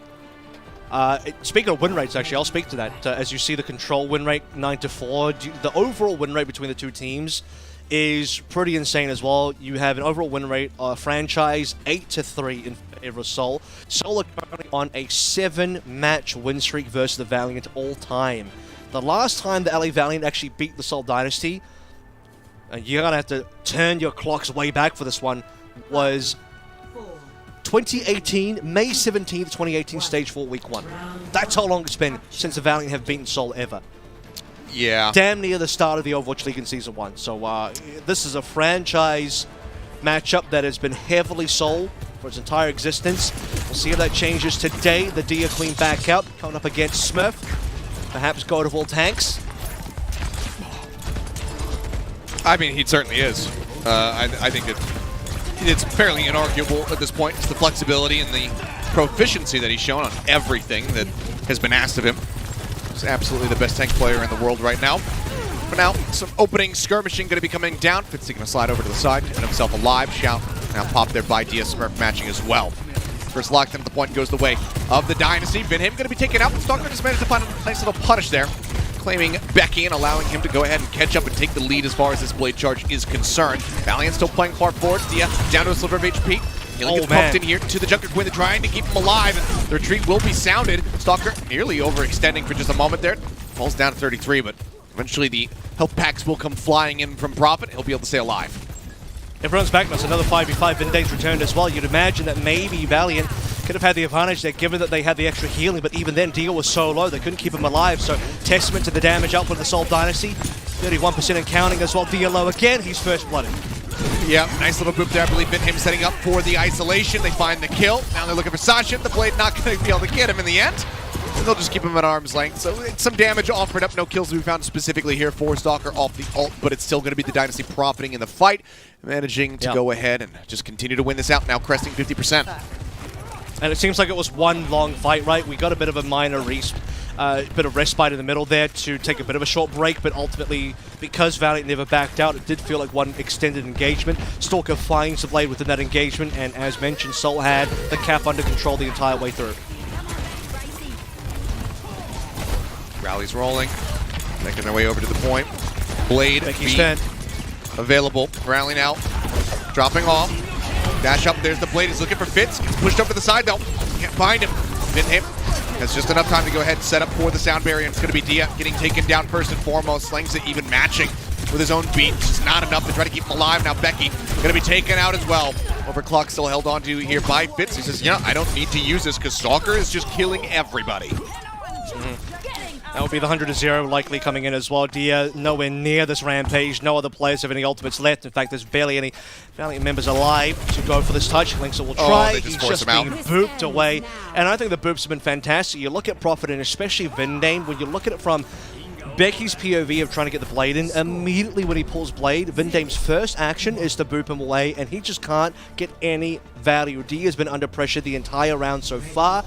Speaking of win rates, actually, I'll speak to that. As you see the control win rate, 9-4. The overall win rate between the 2 teams is pretty insane as well. You have an overall win rate franchise 8-3 in favor of Seoul. Seoul are currently on a 7-match win streak versus the Valiant all time. The last time the LA Valiant actually beat the Seoul Dynasty, and you're gonna have to turn your clocks way back for this one, was 2018, May 17th, 2018, Stage 4, Week 1. That's how long it's been since the Valiant have beaten Seoul ever. Yeah. Damn near the start of the Overwatch League in Season 1. So this is a franchise matchup that has been heavily Seoul for its entire existence. We'll see if that changes today. The Dia Queen back out, coming up against Smurf. Perhaps God of all tanks. I mean, he certainly is. I think it's fairly inarguable at this point. It's the flexibility and the proficiency that he's shown on everything that has been asked of him. He's absolutely the best tank player in the world right now. For now, some opening skirmishing going to be coming down. Fitzy going to slide over to the side, keeping himself alive. Shout now pop there by DS Smurf matching as well. First lockdown at the point goes the way of the Dynasty. Vinham going to be taken out. Stalker just managed to find a nice little punish there, claiming Becky and allowing him to go ahead and catch up and take the lead as far as this blade charge is concerned. Valiant still playing far forward. Dia down to a sliver of HP. Healing gets pumped in here to the Junker Queen. They're trying to keep him alive, and the retreat will be sounded. Stalker nearly overextending for just a moment there. Falls down to 33, but eventually the health packs will come flying in from Prophet. He'll be able to stay alive. Everyone's back. That's another 5v5. Vindame's returned as well. You'd imagine that maybe Valiant could have had the advantage there, given that they had the extra healing, but even then, Dio was so low, they couldn't keep him alive, so testament to the damage output of the Soul Dynasty. 31% and counting as well. Dio low again, he's first blooded. Yeah, nice little boop there. I believe him setting up for the isolation. They find the kill. Now they're looking for Sasha. The blade not going to be able to get him in the end. And they'll just keep him at arm's length. So some damage offered up. No kills to be found specifically here for Stalker off the ult, but it's still going to be the Dynasty profiting in the fight, managing to go ahead and just continue to win this out. Now cresting 50%. And it seems like it was one long fight, right? We got a bit of a minor bit of respite in the middle there to take a bit of a short break, but ultimately, because Valiant never backed out, it did feel like one extended engagement. Stalker finds the blade within that engagement, and as mentioned, Soul had the cap under control the entire way through. Rally's rolling, making their way over to the point. Blade available. Rally now, dropping off. Dash up, there's the blade. He's looking for Fitz. Gets pushed over to the side though. Can't find him. Vinham has just enough time to go ahead and set up for the sound barrier. It's going to be Dia getting taken down first and foremost. Slings it even matching with his own beat. It's just not enough to try to keep him alive. Now Becky going to be taken out as well. Overclock still held on to here by Fitz. He says, yeah, I don't need to use this because Stalker is just killing everybody. That will be the 100-0 likely coming in as well. Dia nowhere near this rampage. No other players have any ultimates left. In fact, there's barely any Valiant members alive to go for this touch. Linksa will try. He's just being booped away. And I think the boops have been fantastic. You look at Prophet and especially Vindame, when you look at it from Becky's POV of trying to get the blade in, immediately when he pulls blade, Vindame's first action is to boop him away, and he just can't get any value. Dia's been under pressure the entire round so far.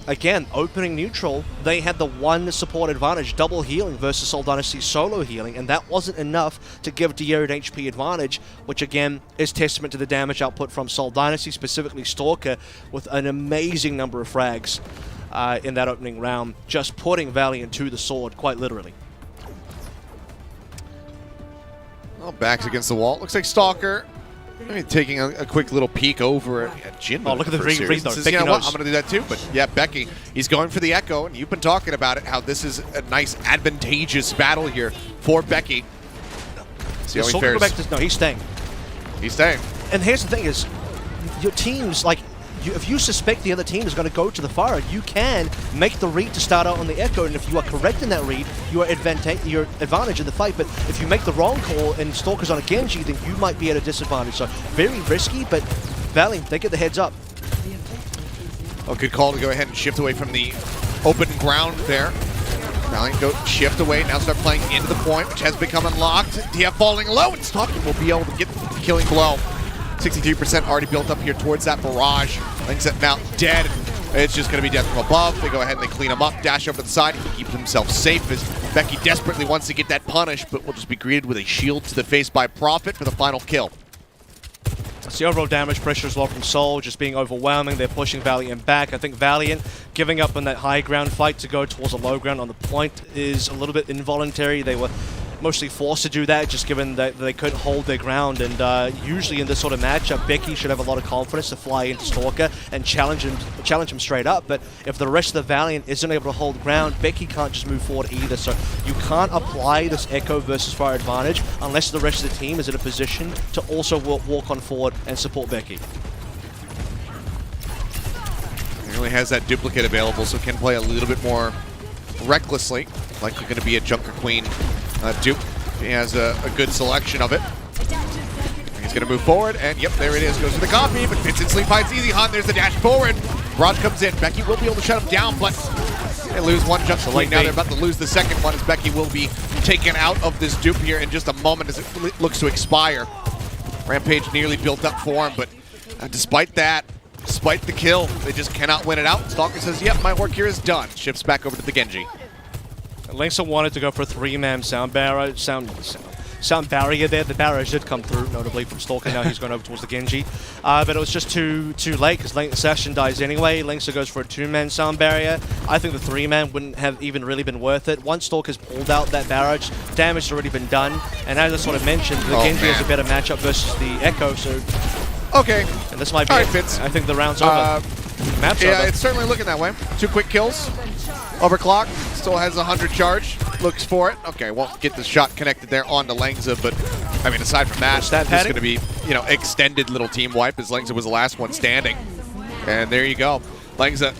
Again, opening neutral, they had the one support advantage, double healing versus Soul Dynasty solo healing, and that wasn't enough to give Dio an HP advantage, which again is testament to the damage output from Soul Dynasty, specifically Stalker, with an amazing number of frags in that opening round, just putting Valiant to the sword, quite literally. Well, backs against the wall. Looks like Stalker taking a quick little peek over at Jin. Oh, look at the read though. Says, you know what, I'm going to do that too. But yeah, Becky, he's going for the Echo, and you've been talking about it, how this is a nice, advantageous battle here for Becky. See how he fares. No, he's staying. He's staying. And here's the thing is, your teams, like, if you suspect the other team is going to go to the Pharah, you can make the read to start out on the Echo, and if you are correct in that read, you are your advantage in the fight. But if you make the wrong call and Stalker's on a Genji, then you might be at a disadvantage. So very risky, but Valiant, they get the heads up. Oh, good call to go ahead and shift away from the open ground there. Valiant go shift away, now start playing into the point, which has become unlocked. DF falling low, and Stalker will be able to get the killing blow. 63% already built up here towards that barrage. Linksa now dead. It's just going to be death from above. They go ahead and they clean him up, dash over to the side. He keeps himself safe as Becky desperately wants to get that punish, but will just be greeted with a shield to the face by Prophet for the final kill. It's the overall damage pressure as well from Soul, just being overwhelming. They're pushing Valiant back. I think Valiant giving up on that high ground fight to go towards a low ground on the point is a little bit involuntary. They were mostly forced to do that, just given that they couldn't hold their ground. And usually in this sort of matchup, Becky should have a lot of confidence to fly into Stalker and challenge him straight up. But if the rest of the Valiant isn't able to hold ground, Becky can't just move forward either. So you can't apply this Echo versus Pharah advantage unless the rest of the team is in a position to also walk on forward and support Becky. He really has that duplicate available, so can play a little bit more recklessly. Likely going to be a Junker Queen dupe. He has a good selection of it. He's going to move forward, and yep, there it is. Goes for the copy, but fits in, sleep hides easy. Han, there's the dash forward. Barrage comes in. Becky will be able to shut him down, but they lose one Junker Queen. Now they're about to lose the second one as Becky will be taken out of this dupe here in just a moment as it looks to expire. Rampage nearly built up for him, but despite that, despite the kill, they just cannot win it out. Stalker says, yep, my work here is done. Shifts back over to the Genji. Linksa wanted to go for a 3-man sound barrier there. The barriers did come through, notably from Stalker. Now he's going over towards the Genji. But it was just too late because late session dies anyway. Linksa goes for a 2-man sound barrier. I think the 3-man wouldn't have even really been worth it. Once Stalker's pulled out that barrage, damage has already been done. And as I sort of mentioned, the Genji has a better matchup versus the Echo, so... Okay. And this might be it. Fitz. I think the round's over. Map's yeah, over. it's certainly looking that way. 2 quick kills. Overclock. Still has 100 charge. Looks for it. Okay, won't get the shot connected there onto Lengza, but I mean, aside from that, it's going to be, you know, extended little team wipe as Lengza was the last one standing. And there you go. Lengza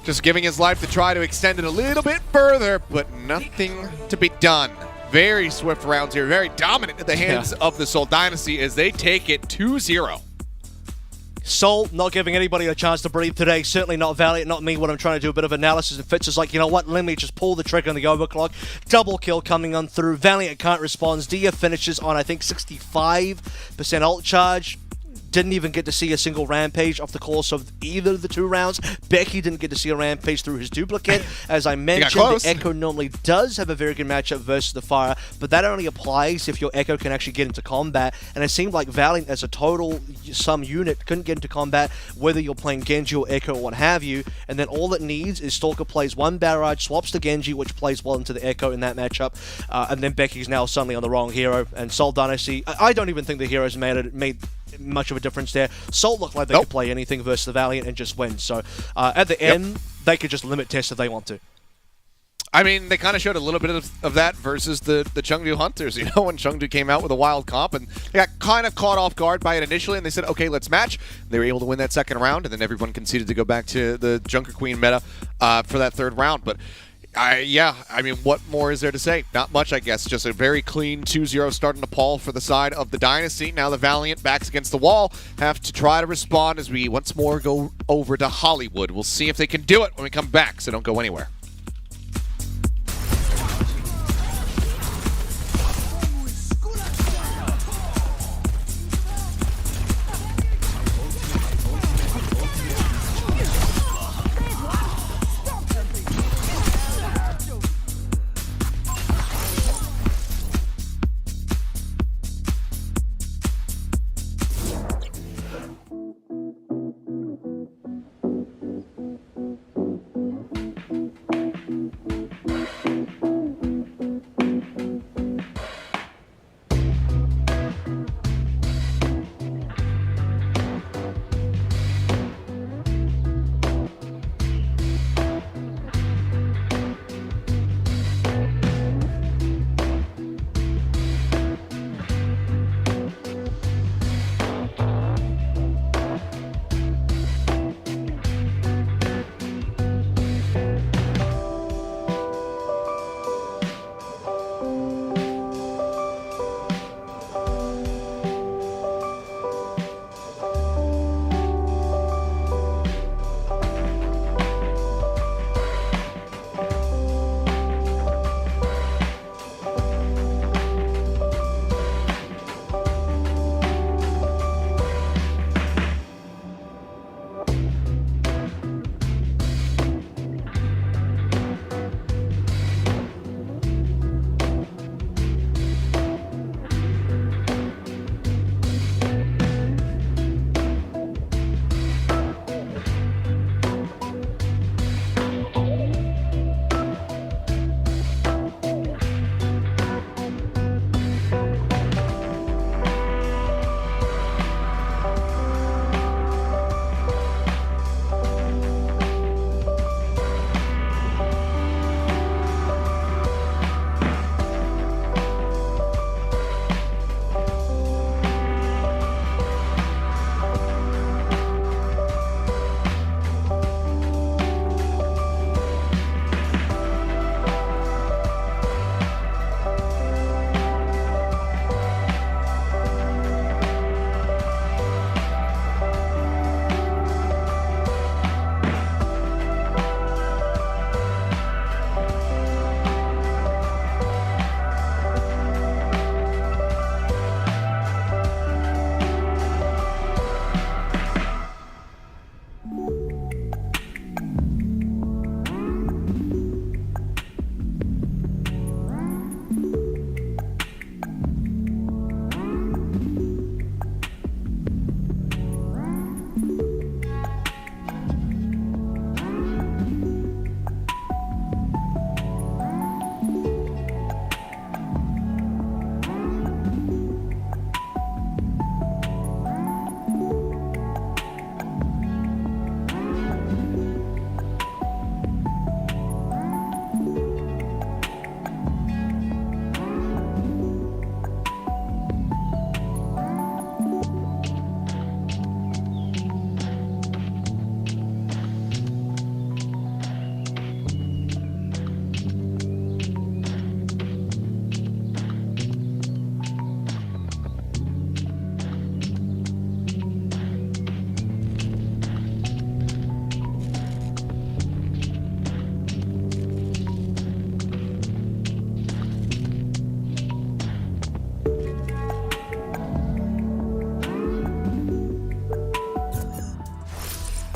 just giving his life to try to extend it a little bit further, but nothing to be done. Very swift rounds here. Very dominant at the hands of the Seoul Dynasty as they take it 2-0. Seoul not giving anybody a chance to breathe today. Certainly not Valiant, not me when I'm trying to do a bit of analysis. And Fitz is like, you know what, let me just pull the trigger on the overclock. Double kill coming on through. Valiant can't respond. Dia finishes on, I think, 65% ult charge. Didn't even get to see a single Rampage off the course of either of the 2 rounds. Becky didn't get to see a Rampage through his duplicate. As I mentioned, the Echo normally does have a very good matchup versus the Fire, but that only applies if your Echo can actually get into combat. And it seemed like Valiant as a total sum unit couldn't get into combat, whether you're playing Genji or Echo or what have you. And then all it needs is Stalker plays 1 barrage, swaps to Genji, which plays well into the Echo in that matchup. And then Becky's now suddenly on the wrong hero. And Seoul Dynasty, I don't even think the heroes made much of a difference there. Seoul looked like they could play anything versus the Valiant and just win. So at the end, they could just limit test if they want to. I mean, they kind of showed a little bit of that versus the Chengdu Hunters, you know, when Chengdu came out with a wild comp and they got kind of caught off guard by it initially and they said, okay, let's match. They were able to win that second round and then everyone conceded to go back to the Junker Queen meta for that third round. But yeah, I mean, what more is there to say? Not much, I guess. Just a very clean 2-0 starting to pall for the side of the Dynasty. Now the Valiant, backs against the wall, have to try to respond as we once more go over to Hollywood. We'll see if they can do it when we come back, so don't go anywhere.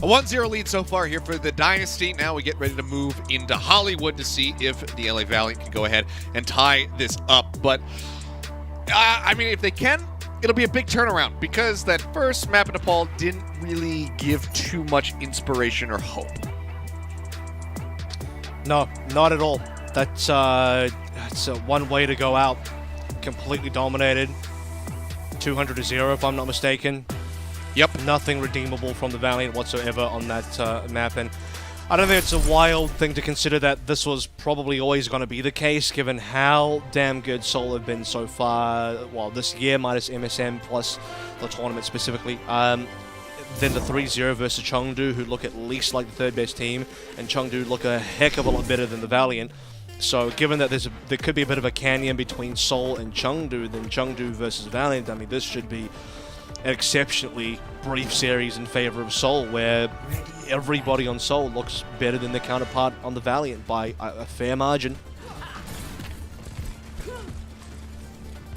A 1-0 lead so far here for the Dynasty. Now we get ready to move into Hollywood to see if the LA Valiant can go ahead and tie this up. But, I mean, if they can, it'll be a big turnaround because that first map in Nepal didn't really give too much inspiration or hope. No, not at all. That's one way to go out. Completely dominated. 200-0 if I'm not mistaken. Yep. Nothing redeemable from the Valiant whatsoever on that map, and I don't think it's a wild thing to consider that this was probably always going to be the case, given how damn good Seoul have been so far, well, this year, minus MSM, plus the tournament specifically. Then the 3-0 versus Chengdu, who look at least like the third best team, and Chengdu look a heck of a lot better than the Valiant. So given that there could be a bit of a canyon between Seoul and Chengdu, then Chengdu versus Valiant, I mean, this should be an exceptionally brief series in favor of Seoul, where everybody on Seoul looks better than their counterpart on the Valiant by a fair margin.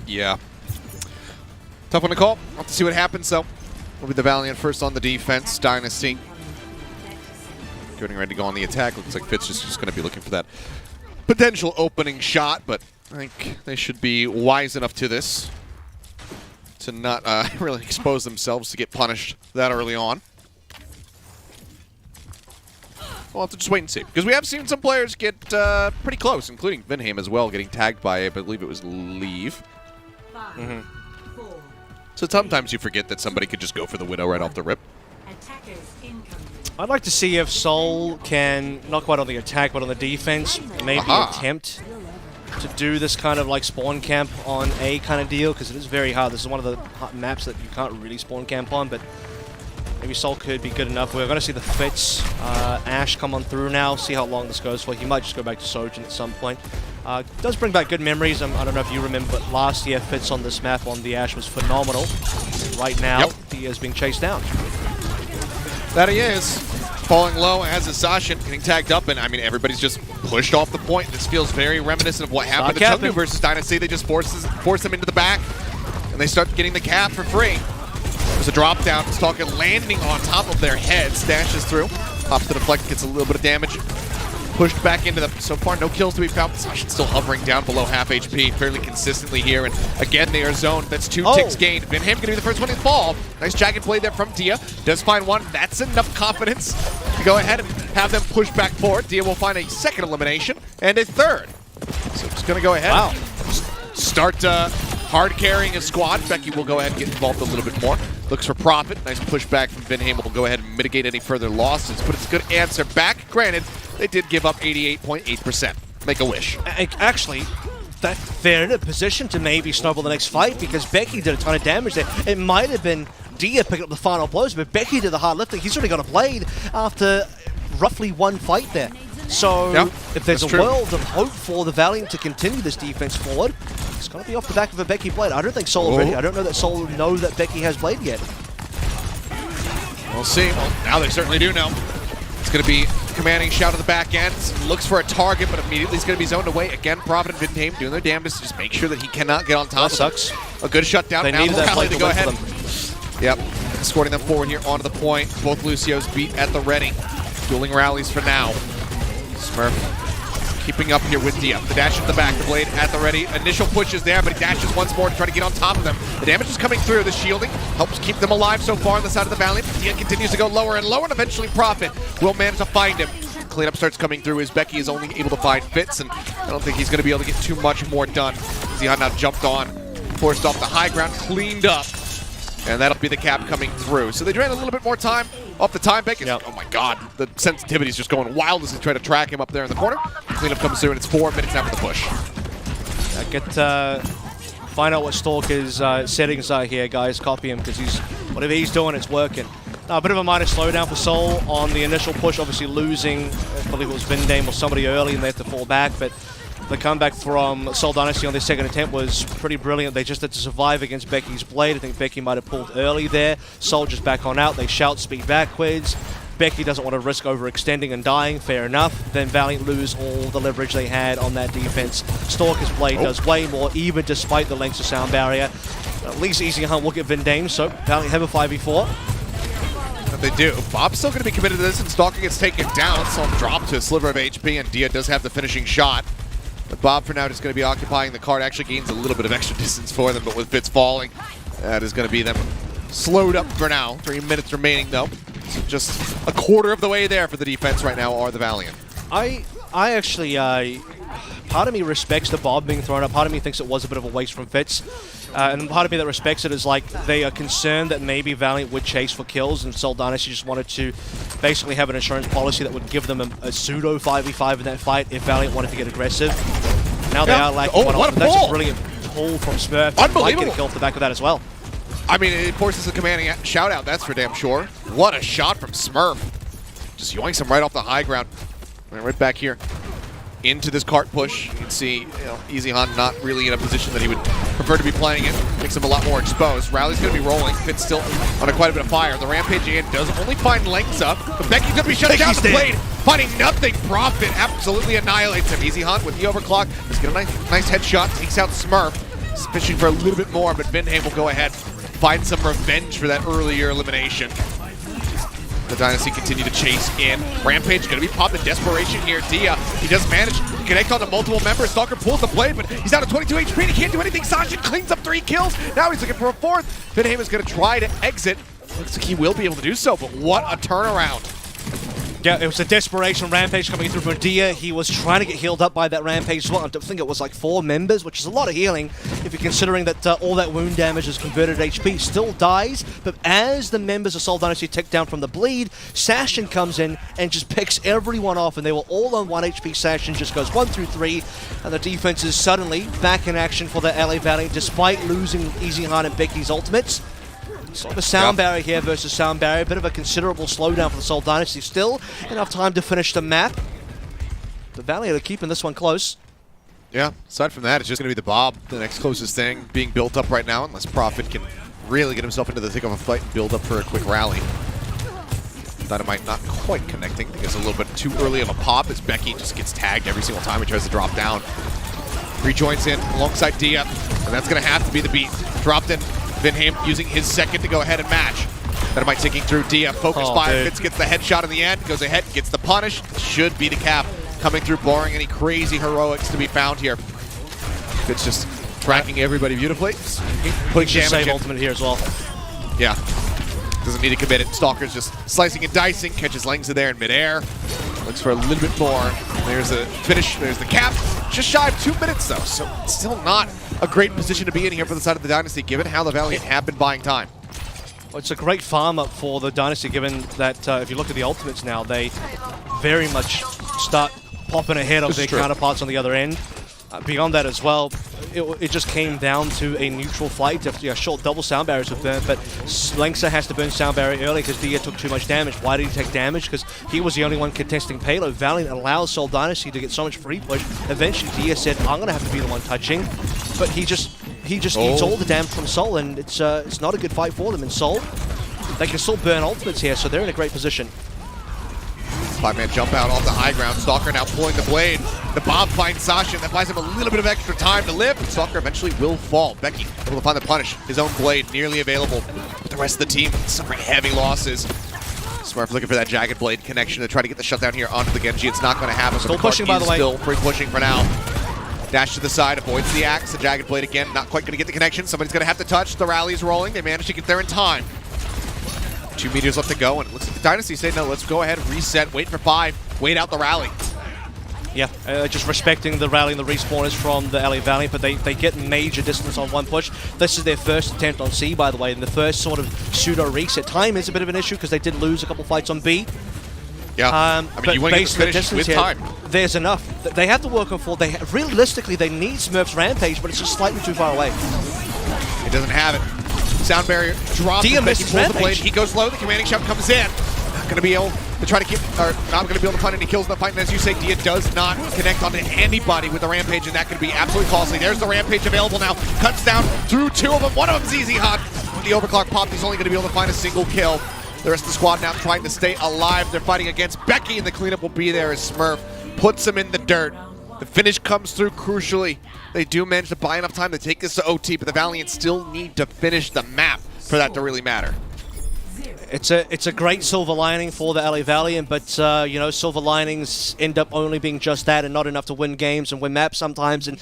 Yeah. Tough one to call. We'll have to see what happens, though. Will be the Valiant first on the defense. Dynasty getting ready to go on the attack. Looks like Fitz just going to be looking for that potential opening shot, but I think they should be wise enough to this to not really expose themselves to get punished that early on. We'll have to just wait and see, because we have seen some players get pretty close, including Vinham as well, getting tagged by, I believe it was Leave. So sometimes you forget that somebody could just go for the Widow right off the rip. I'd like to see if Seoul can, not quite on the attack, but on the defense, maybe attempt to do this kind of like spawn camp on A kind of deal, because it is very hard. This is one of the maps that you can't really spawn camp on, but maybe Seoul could be good enough. We're going to see the Fitz Ash come on through now, see how long this goes for. He might just go back to Sojin at some point. Does bring back good memories. I don't know if you remember, but last year Fitz on this map on the Ash was phenomenal. And right now, he is being chased down. That he is. Falling low as is Sashin, getting tagged up, and I mean, everybody's just pushed off the point. This feels very reminiscent of what happened to Chengdu versus Dynasty. They just force them into the back, and they start getting the cap for free. There's a drop down. Stalker landing on top of their heads, dashes through, hops to deflect, gets a little bit of damage. Pushed back into them. So far, no kills to be found. Sashin's still hovering down below half HP fairly consistently here. And again, they are zoned. That's 2 ticks gained. Vinham going to be the first one to fall. Nice jagged play there from Dia. Does find one. That's enough confidence to go ahead and have them push back forward. Dia will find a second elimination and a third. So just going to go ahead and start hard carrying a squad. Becky will go ahead and get involved a little bit more. Looks for profit. Nice pushback from Vinham. Will go ahead and mitigate any further losses. But it's a good answer back. Granted, they did give up 88.8%. Make a wish. Actually, they're in a position to maybe snowball the next fight, because Becky did a ton of damage there. It might have been Dia picking up the final blows, but Becky did the hard lifting. He's already got a blade after roughly one fight there. So if there's a world of hope for the Valiant to continue this defense forward, it's going to be off the back of a Becky blade. I don't think Seoul ready. I don't know that Seoul know that Becky has blade yet. We'll see. Well, now they certainly do know. It's going to be commanding shout to the back end. Looks for a target, but immediately he's going to be zoned away. Again, Profit and Vinham doing their damnedest to just make sure that he cannot get on top of sucks. them. A good shutdown. They now needed that blade to go ahead. Yep. Escorting them forward here onto the point. Both Lucios beat at the ready. Dueling rallies for now. Smurf keeping up here with Dia. The dash at the back, the blade at the ready. Initial push is there, but he dashes once more to try to get on top of them. The damage is coming through. The shielding helps keep them alive so far on the side of the Valiant. Dia continues to go lower and lower, and eventually Profit will manage to find him. Cleanup starts coming through as Becky is only able to find Fitz, and I don't think he's going to be able to get too much more done. Zihan now jumped on, forced off the high ground, cleaned up, and that'll be the cap coming through. So they drain a little bit more time off the time. Becky, oh my god, the sensitivity is just going wild as they try to track him up there in the corner. Cleanup comes through, and it's 4 minutes after the push. Find out what Stalker's settings are here, guys. Copy him, because whatever he's doing, it's working. A bit of a minor slowdown for Seoul on the initial push, obviously losing, I believe it was Vinham or somebody early, and they had to fall back, but the comeback from Seoul Dynasty on their second attempt was pretty brilliant. They just had to survive against Becky's blade. I think Becky might have pulled early there. Seoul just back on out. They shout speed backwards. Becky doesn't want to risk overextending and dying, fair enough. Then Valiant lose all the leverage they had on that defense. Stalker's blade does way more, even despite the lengths of sound barrier. At least Easy Hunt will get Vinham, so Valiant have a 5v4. what they do. Bob's still going to be committed to this, and Stalker gets taken down. Some drop to a sliver of HP, and Dia does have the finishing shot. But Bob, for now, just going to be occupying the card. Actually gains a little bit of extra distance for them, but with Fitz falling, that is going to be them slowed up for now. 3 minutes remaining, though. So just a quarter of the way there for the defense right now are the Valiant. I actually, part of me respects the Bob being thrown up. Part of me thinks it was a bit of a waste from Fitz. And part of me that respects it is like they are concerned that maybe Valiant would chase for kills, and Seoul Dynasty just wanted to basically have an insurance policy that would give them a pseudo 5v5 in that fight if Valiant wanted to get aggressive. Now they are lacking one off. That's a brilliant pull from Smurf. Unbelievable. Might get a kill off the back of that as well. I mean, it forces a commanding shout-out, that's for damn sure. What a shot from Smurf. Just yoinks him right off the high ground. Right back here into this cart push. You can see, Easy Han not really in a position that he would prefer to be playing it. Makes him a lot more exposed. Rally's going to be rolling. Fitz still on quite a bit of fire. The Rampage in does only find lengths up. But Becky's going to be shut down the blade. Finding nothing. Profit absolutely annihilates him. Easy Han with the overclock. Let's get a nice headshot. Takes out Smurf. He's fishing for a little bit more, but Vinheim will go ahead. Find some revenge for that earlier elimination. The Dynasty continue to chase in. Rampage going to be popped in desperation here. Dia, he does manage to connect onto multiple members. Stalker pulls the blade, but he's down to 22 HP and he can't do anything. Sasha cleans up 3 kills. Now he's looking for a 4th. Vinheim is going to try to exit. Looks like he will be able to do so, but what a turnaround. Yeah, it was a desperation Rampage coming through from Dia. He was trying to get healed up by that Rampage as well. I think it was like 4 members, which is a lot of healing if you're considering that all that wound damage is converted HP. Still dies, but as the members of Seoul Dynasty tick down from the bleed, Sashin comes in and just picks everyone off, and they were all on 1 HP. Sashin just goes 1 through 3, and the defense is suddenly back in action for the LA Valiant, despite losing Easy Han and Becky's ultimates. Sort of a sound barrier here versus sound barrier. Bit of a considerable slowdown for the Seoul Dynasty. Still enough time to finish the map. The Valiant are keeping this one close. Yeah, aside from that, it's just going to be the Bob, the next closest thing being built up right now, unless Prophet can really get himself into the thick of a fight and build up for a quick rally. Dynamite not quite connecting. I think it's a little bit too early of a pop as Becky just gets tagged every single time he tries to drop down. Rejoins in alongside Dia, and that's going to have to be the beat. Dropped in. Vinheim using his second to go ahead and match. Dynamite taking through Dia. Focus fire. Fitz gets the headshot in the end. Goes ahead, gets the punish. Should be the cap. Coming through, barring any crazy heroics to be found here. Fitz just tracking everybody beautifully. Putting damage save in. ultimate here as well. Yeah. Doesn't need to commit it. Stalker's just slicing and dicing. Catches Lengza there in midair. Looks for a little bit more. There's a finish. There's the cap. Just shy of 2 minutes, though. So still not a great position to be in here for the side of the Dynasty, given how the Valiant have been buying time. Well, it's a great farm up for the Dynasty, given that if you look at the ultimates now, they very much start popping ahead of their counterparts on the other end. Beyond that as well, it just came down to a neutral fight. Short double sound barriers were burnt, but Lengsa has to burn sound barrier early because Dia took too much damage. Why did he take damage? Because he was the only one contesting payload. Valiant allows Seoul Dynasty to get so much free push. Eventually, Dia said, "I'm going to have to be the one touching," but he just eats all the damage from Seoul, and it's not a good fight for them. In Seoul, they can still burn ultimates here, so they're in a great position. 5-man jump out off the high ground. Stalker now pulling the blade. The Bob finds Sasha, and that buys him a little bit of extra time to live. Stalker eventually will fall. Becky able to find the punish. His own blade nearly available. But the rest of the team suffering heavy losses. Smurf looking for that Jagged Blade connection to try to get the shutdown here onto the Genji. It's not going to happen. Still pushing, by the way. Still free pushing for now. Dash to the side, avoids the axe. The Jagged Blade again, not quite going to get the connection. Somebody's going to have to touch. The rally's rolling. They managed to get there in time. 2 meters left to go, and it looks like the Dynasty say, no, let's go ahead, reset, wait for 5, wait out the rally. Yeah, just respecting the rally and the respawners from the LA Valiant, but they get major distance on 1 push. This is their first attempt on C, by the way, and the first sort of pseudo reset. Time is a bit of an issue because they did lose a couple fights on B. Yeah, I mean, you want to get the finish with time. There's enough. They have to work on 4. Realistically, they need Smurf's Rampage, but it's just slightly too far away. It doesn't have it. Sound barrier drops. Dia misses the blade. He goes low. The commanding shot comes in. Not going to be able to try to get, or not going to be able to find any kills in the fight. And as you say, Dia does not connect onto anybody with the Rampage, and that could be absolutely costly. There's the Rampage available now. Cuts down through 2 of them. One of them's Easy Hot. When the overclock popped, he's only going to be able to find a single kill. The rest of the squad now trying to stay alive. They're fighting against Becky, and the cleanup will be there as Smurf puts him in the dirt. The finish comes through crucially. They do manage to buy enough time to take this to OT, but the Valiant still need to finish the map for that to really matter. It's a great silver lining for the LA Valiant, but you know, silver linings end up only being just that and not enough to win games and win maps sometimes, and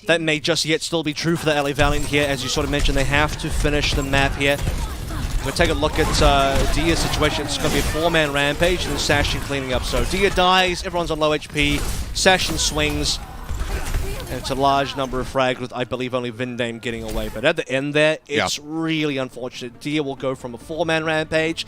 that may just yet still be true for the LA Valiant here. As you sort of mentioned, they have to finish the map here. We'll take a look at Dia's situation. It's going to be a 4-man rampage and then Sashin cleaning up. So Dia dies, everyone's on low HP, Sashin swings, and it's a large number of frags with, I believe, only Vindame getting away. But at the end there, it's really unfortunate. Dia will go from a 4-man rampage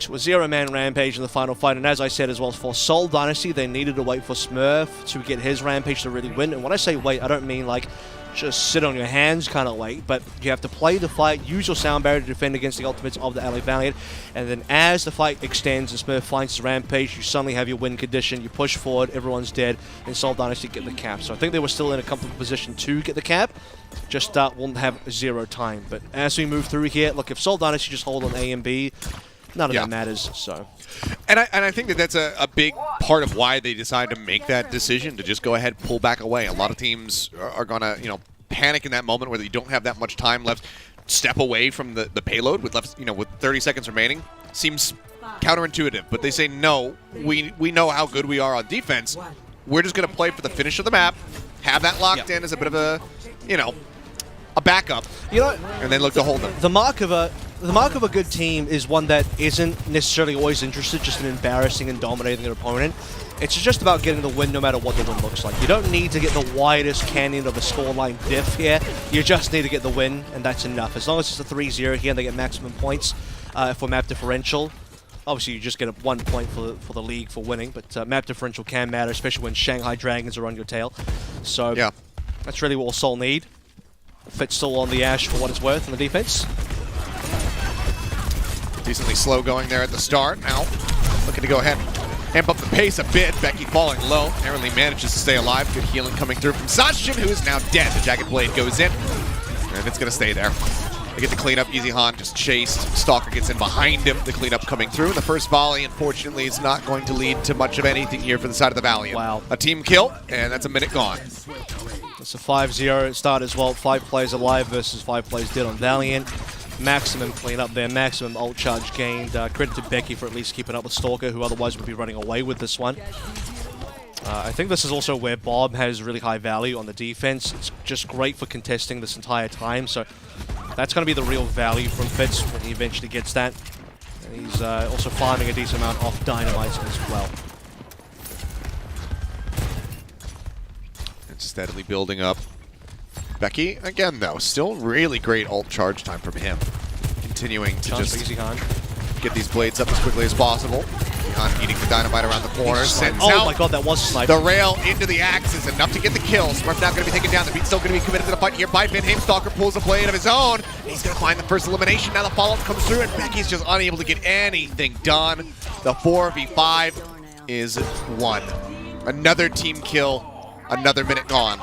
to a 0-man rampage in the final fight. And as I said as well, for Seoul Dynasty, they needed to wait for Smurf to get his rampage to really win. And when I say wait, I don't mean like just sit on your hands kind of wait, but you have to play the fight, use your sound barrier to defend against the ultimates of the LA Valiant, and then as the fight extends and Smurf finds his rampage, you suddenly have your win condition, you push forward, everyone's dead, and Seoul Dynasty get the cap. So I think they were still in a comfortable position to get the cap, just won't have 0 time. But as we move through here, look, if Seoul Dynasty just hold on A and B, none of that matters. So, and I think that that's a big part of why they decided to make that decision to just go ahead and pull back away. A lot of teams are going to, you know, panic in that moment where you don't have that much time left. Step away from the payload with left, you know, with 30 seconds remaining seems counterintuitive. But they say no. We know how good we are on defense. We're just going to play for the finish of the map, have that locked in as a bit of a, you know, a backup, you know, and then look to hold them. The mark of a good team is one that isn't necessarily always interested just in embarrassing and dominating their opponent. It's just about getting the win no matter what the win looks like. You don't need to get the widest canyon of a scoreline diff here. You just need to get the win, and that's enough. As long as it's a 3-0 here and they get maximum points for map differential. Obviously, you just get 1 point for the league for winning, but map differential can matter, especially when Shanghai Dragons are on your tail. So yeah, that's really what Seoul need. Fit's still on the Ash for what it's worth in the defense. Decently slow going there at the start. Now, looking to go ahead and amp up the pace a bit. Becky falling low. Narrowly manages to stay alive. Good healing coming through from Sashin, who is now dead. The Jagged Blade goes in, and it's going to stay there. They get the cleanup. Easy Han just chased. Stalker gets in behind him. The cleanup coming through. The first volley, unfortunately, is not going to lead to much of anything here for the side of the Valiant. Wow. A team kill, and that's a minute gone. It's a 5-0 start as well. 5 players alive versus 5 players dead on Valiant. Maximum cleanup there, maximum ult charge gained. Credit to Becky for at least keeping up with Stalker, who otherwise would be running away with this one. I think this is also where Bob has really high value on the defense. It's just great for contesting this entire time, so that's going to be the real value from Fitz when he eventually gets that. And he's also farming a decent amount off Dynamite as well. It's steadily building up. Becky, again though, still really great ult charge time from him. Continuing to just get these blades up as quickly as possible. Han eating the dynamite around the corner. Oh my god, that was a sniper. The rail into the axe is enough to get the kill. Smurf now going to be taken down. The beat's still going to be committed to the fight here by Vindame. Stalker pulls a blade of his own. He's going to find the first elimination. Now the follow-up comes through, and Becky's just unable to get anything done. The 4v5 is won. Another team kill. Another minute gone.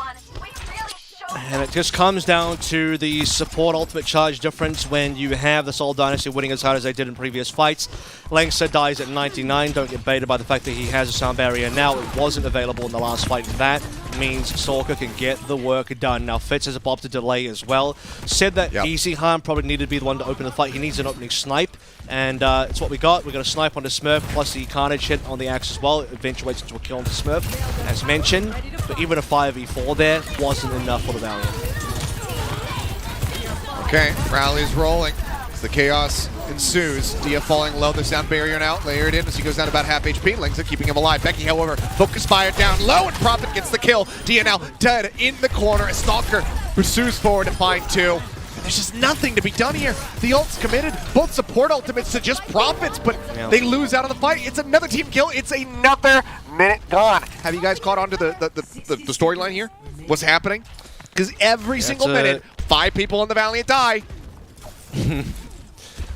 And it just comes down to the support ultimate charge difference when you have the Seoul Dynasty winning as hard as they did in previous fights. Langsa dies at 99. Don't get baited by the fact that he has a sound barrier now. It wasn't available in the last fight. That means Stalker can get the work done. Now Fitz has a bob to delay as well. Said that Easy Han probably needed to be the one to open the fight. He needs an opening snipe. And it's what we got. We got a snipe onto Smurf, plus the Carnage hit on the axe as well. It eventuates into a kill onto Smurf, as mentioned. But even a 5v4 there wasn't enough for the Valiant. Okay, rally's rolling as the chaos ensues. Dia falling low, the sound barrier now layered in as he goes down about half HP. Lingza keeping him alive. Becky, however, focus fire down low, and Prophet gets the kill. Dia now dead in the corner as Stalker pursues forward to find 2. There's just nothing to be done here. The ult's committed. Both support ultimates to just Prophets, but they lose out of the fight. It's another team kill. It's another minute gone. Have you guys caught on to the storyline here? What's happening? Because every single minute, 5 people on the Valiant die.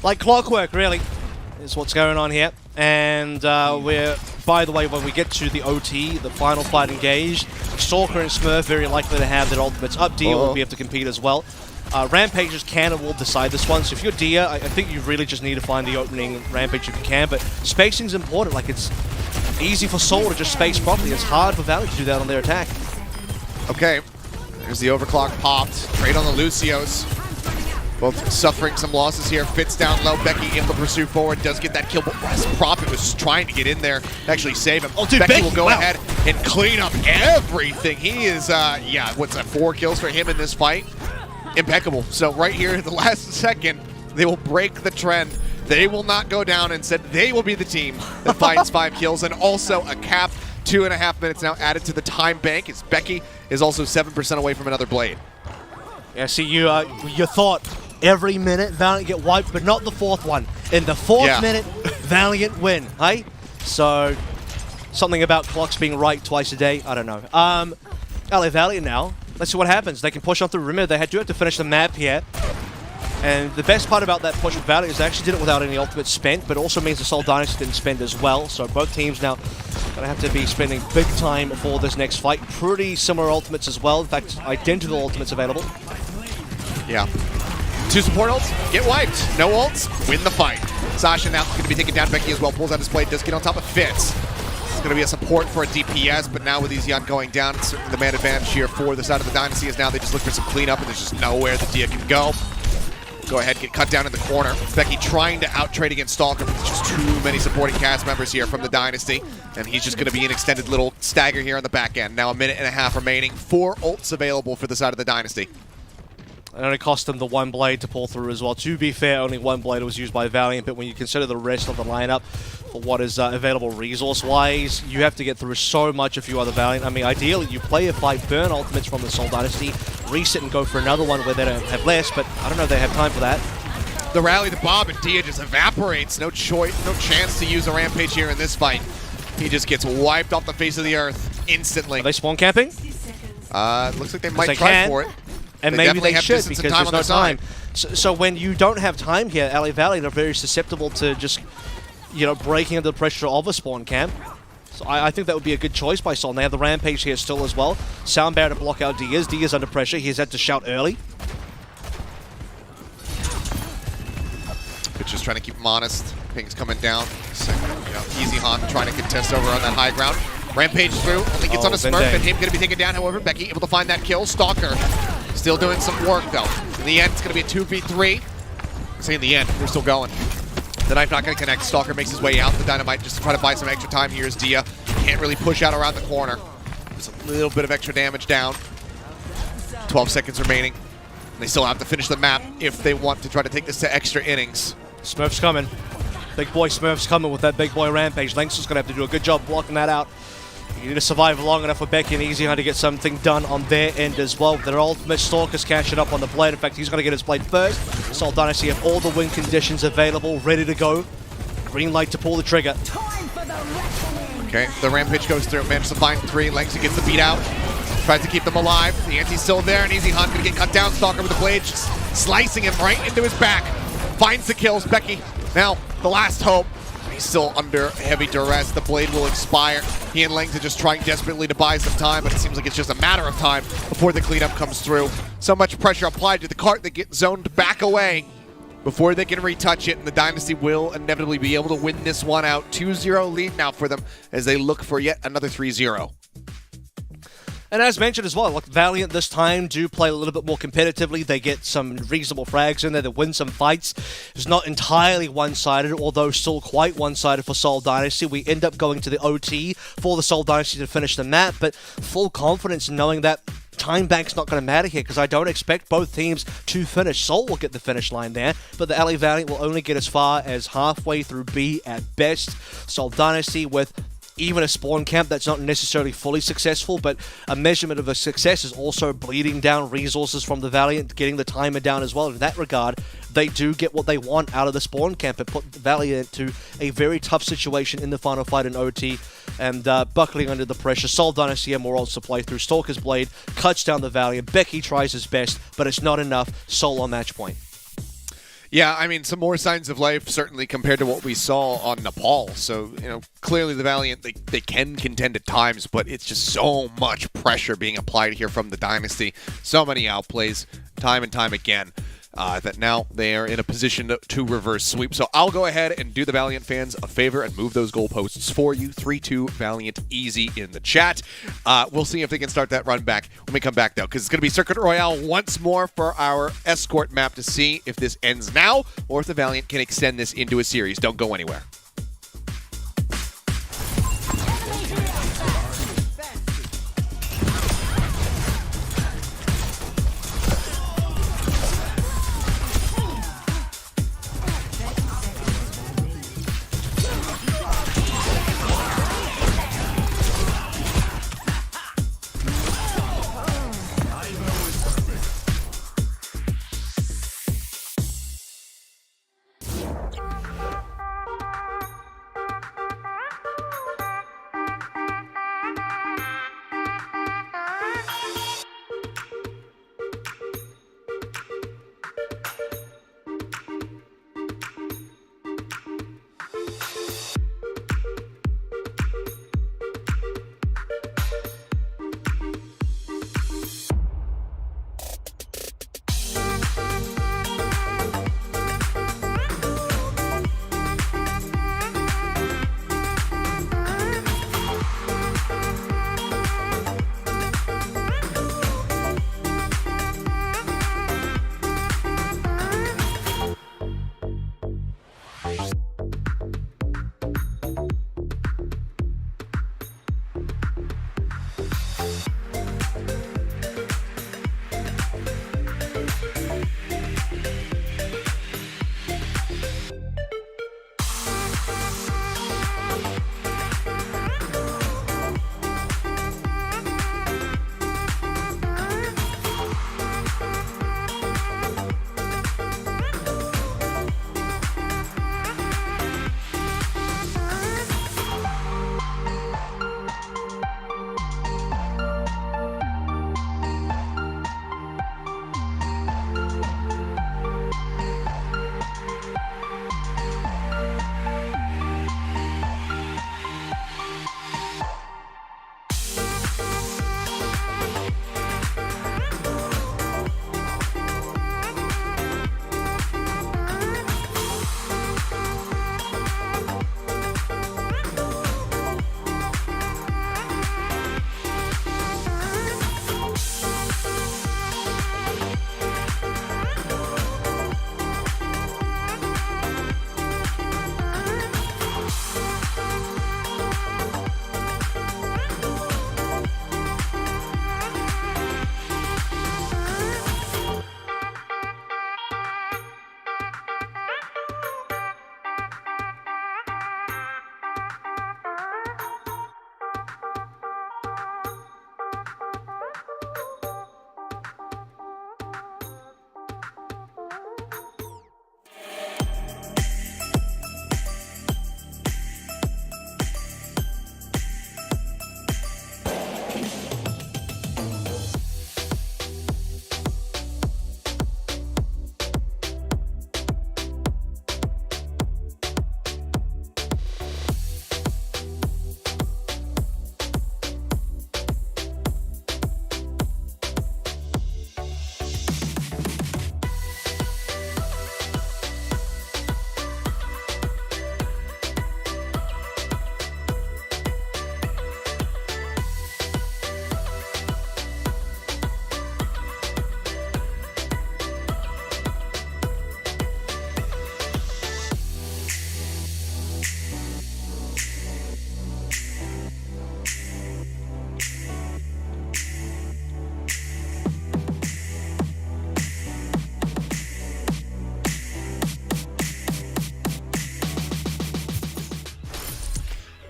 Like clockwork, really, is what's going on here. And we're, by the way, when we get to the OT, the final fight engaged, Stalker and Smurf very likely to have their ultimates up. Dia will be able to compete as well. Rampages can and will decide this one, so if you're Dia, I think you really just need to find the opening Rampage if you can, but spacing's important. Like, it's easy for Seoul to just space properly. It's hard for Valiant to do that on their attack. Okay, there's the overclock popped. Trade on the Lucios. Both suffering some losses here. Fitz down low. Becky able to pursue forward. Does get that kill, but Prophet was just trying to get in there to actually save him. Oh, dude, Becky will go wow. ahead and clean up everything. He is, yeah, what's that, 4 kills for him in this fight? Impeccable. So right here at the last second, they will break the trend. They will not go down. Instead, they will be the team that finds 5 kills and also a cap. 2.5 minutes now added to the time bank as Becky is also 7% away from another blade. Yeah, see, you thought every minute Valiant get wiped, but not the 4th one. In the 4th minute, Valiant win, hey? So, something about clocks being right twice a day, I don't know. LA Valiant now, let's see what happens. They can push on through. Remember, they do have to finish the map here. And the best part about that push with Valiant is they actually did it without any ultimates spent, but it also means the Seoul Dynasty didn't spend as well. So both teams now going to have to be spending big time for this next fight. Pretty similar ultimates as well. In fact, identical ultimates available. Yeah. 2 support ults, get wiped. No ults, win the fight. Sasha now going to be taking down Becky as well. Pulls out his blade, does get on top of Fitz. It's going to be a support for a DPS, but now with these Yun going down, it's certainly the man advantage here for the side of the Dynasty is now they just look for some cleanup and there's just nowhere the Dia can go. Go ahead, get cut down in the corner. Becky trying to out-trade against Stalker, but there's just too many supporting cast members here from the Dynasty. And he's just going to be an extended little stagger here on the back end. Now 1.5 minutes remaining. 4 ults available for the side of the Dynasty. It only cost them the 1 blade to pull through as well. To be fair, only 1 blade was used by Valiant, but when you consider the rest of the lineup for what is available resource-wise, you have to get through so much if you are the Valiant. I mean, ideally, you play a fight, burn ultimates from the Seoul Dynasty, reset and go for another one where they don't have less, but I don't know if they have time for that. The rally to Bob and Dia just evaporates. No choice, no chance to use a Rampage here in this fight. He just gets wiped off the face of the earth instantly. Are they spawn camping? Looks like they might try for it. And maybe they should because there's no time. So when you don't have time here, LA Valley are very susceptible to just, you know, breaking under the pressure of a spawn camp. So I think that would be a good choice by Sol. And they have the Rampage here still as well. Sound barrier to block out Diaz. Diaz under pressure. He's had to shout early. But just trying to keep him honest. Ping's coming down. So, you know, Easy Han trying to contest over on that high ground. Rampage through. Only gets on a Smurf and him going to be taken down. However, Becky able to find that kill. Stalker still doing some work though. In the end, it's going to be a 2v3. Say in the end, we're still going. The knife not going to connect. Stalker makes his way out. The Dynamite just to try to buy some extra time. Here's Dia. Can't really push out around the corner. There's a little bit of extra damage down. 12 seconds remaining. They still have to finish the map if they want to try to take this to extra innings. Smurf's coming. Big boy Smurf's coming with that big boy Rampage. Lynx is going to have to do a good job blocking that out. You need to survive long enough for Becky and Easy Hunt to get something done on their end as well. Their ultimate Stalker's cashing up on the blade. In fact, he's going to get his blade first. Seoul Dynasty have all the win conditions available, ready to go. Green light to pull the trigger. Okay, the Rampage goes through, manages to find 3. Lynx gets the beat out. Tries to keep them alive. The anti's still there, and Easy Hunt going to get cut down. Stalker with the blade, just slicing him right into his back. Finds the kills. Becky, now the last hope. He's still under heavy duress. The blade will expire. He and Length are just trying desperately to buy some time, but it seems like it's just a matter of time before the cleanup comes through. So much pressure applied to the cart, they get zoned back away before they can retouch it, and the Dynasty will inevitably be able to win this one out. 2-0 lead now for them as they look for yet another 3-0. And as mentioned as well, look, Valiant this time do play a little bit more competitively. They get some reasonable frags in there. They win some fights. It's not entirely one-sided, although still quite one-sided for Seoul Dynasty. We end up going to the OT for the Seoul Dynasty to finish the map, but full confidence in knowing that time bank's not going to matter here because I don't expect both teams to finish. Seoul will get the finish line there, but the LA Valiant will only get as far as halfway through B at best. Seoul Dynasty with even a spawn camp that's not necessarily fully successful, but a measurement of a success is also bleeding down resources from the Valiant, getting the timer down as well. In that regard, they do get what they want out of the spawn camp and put the Valiant into a very tough situation in the final fight in OT and buckling under the pressure. Seoul Dynasty have more ults to play through. Stalker's Blade cuts down the Valiant. Becky tries his best, but it's not enough. Seoul on match point. Yeah, I mean, some more signs of life, certainly, compared to what we saw on Nepal. So, you know, clearly the Valiant, they can contend at times, but it's just so much pressure being applied here from the Dynasty. So many outplays, time and time again. that now they are in a position to reverse sweep. So I'll go ahead and do the Valiant fans a favor and move those goalposts for you. 3-2 Valiant easy in the chat. We'll see if they can start that run back when we come back, though, because it's going to be Circuit Royale once more for our escort map to see if this ends now or if the Valiant can extend this into a series. Don't go anywhere.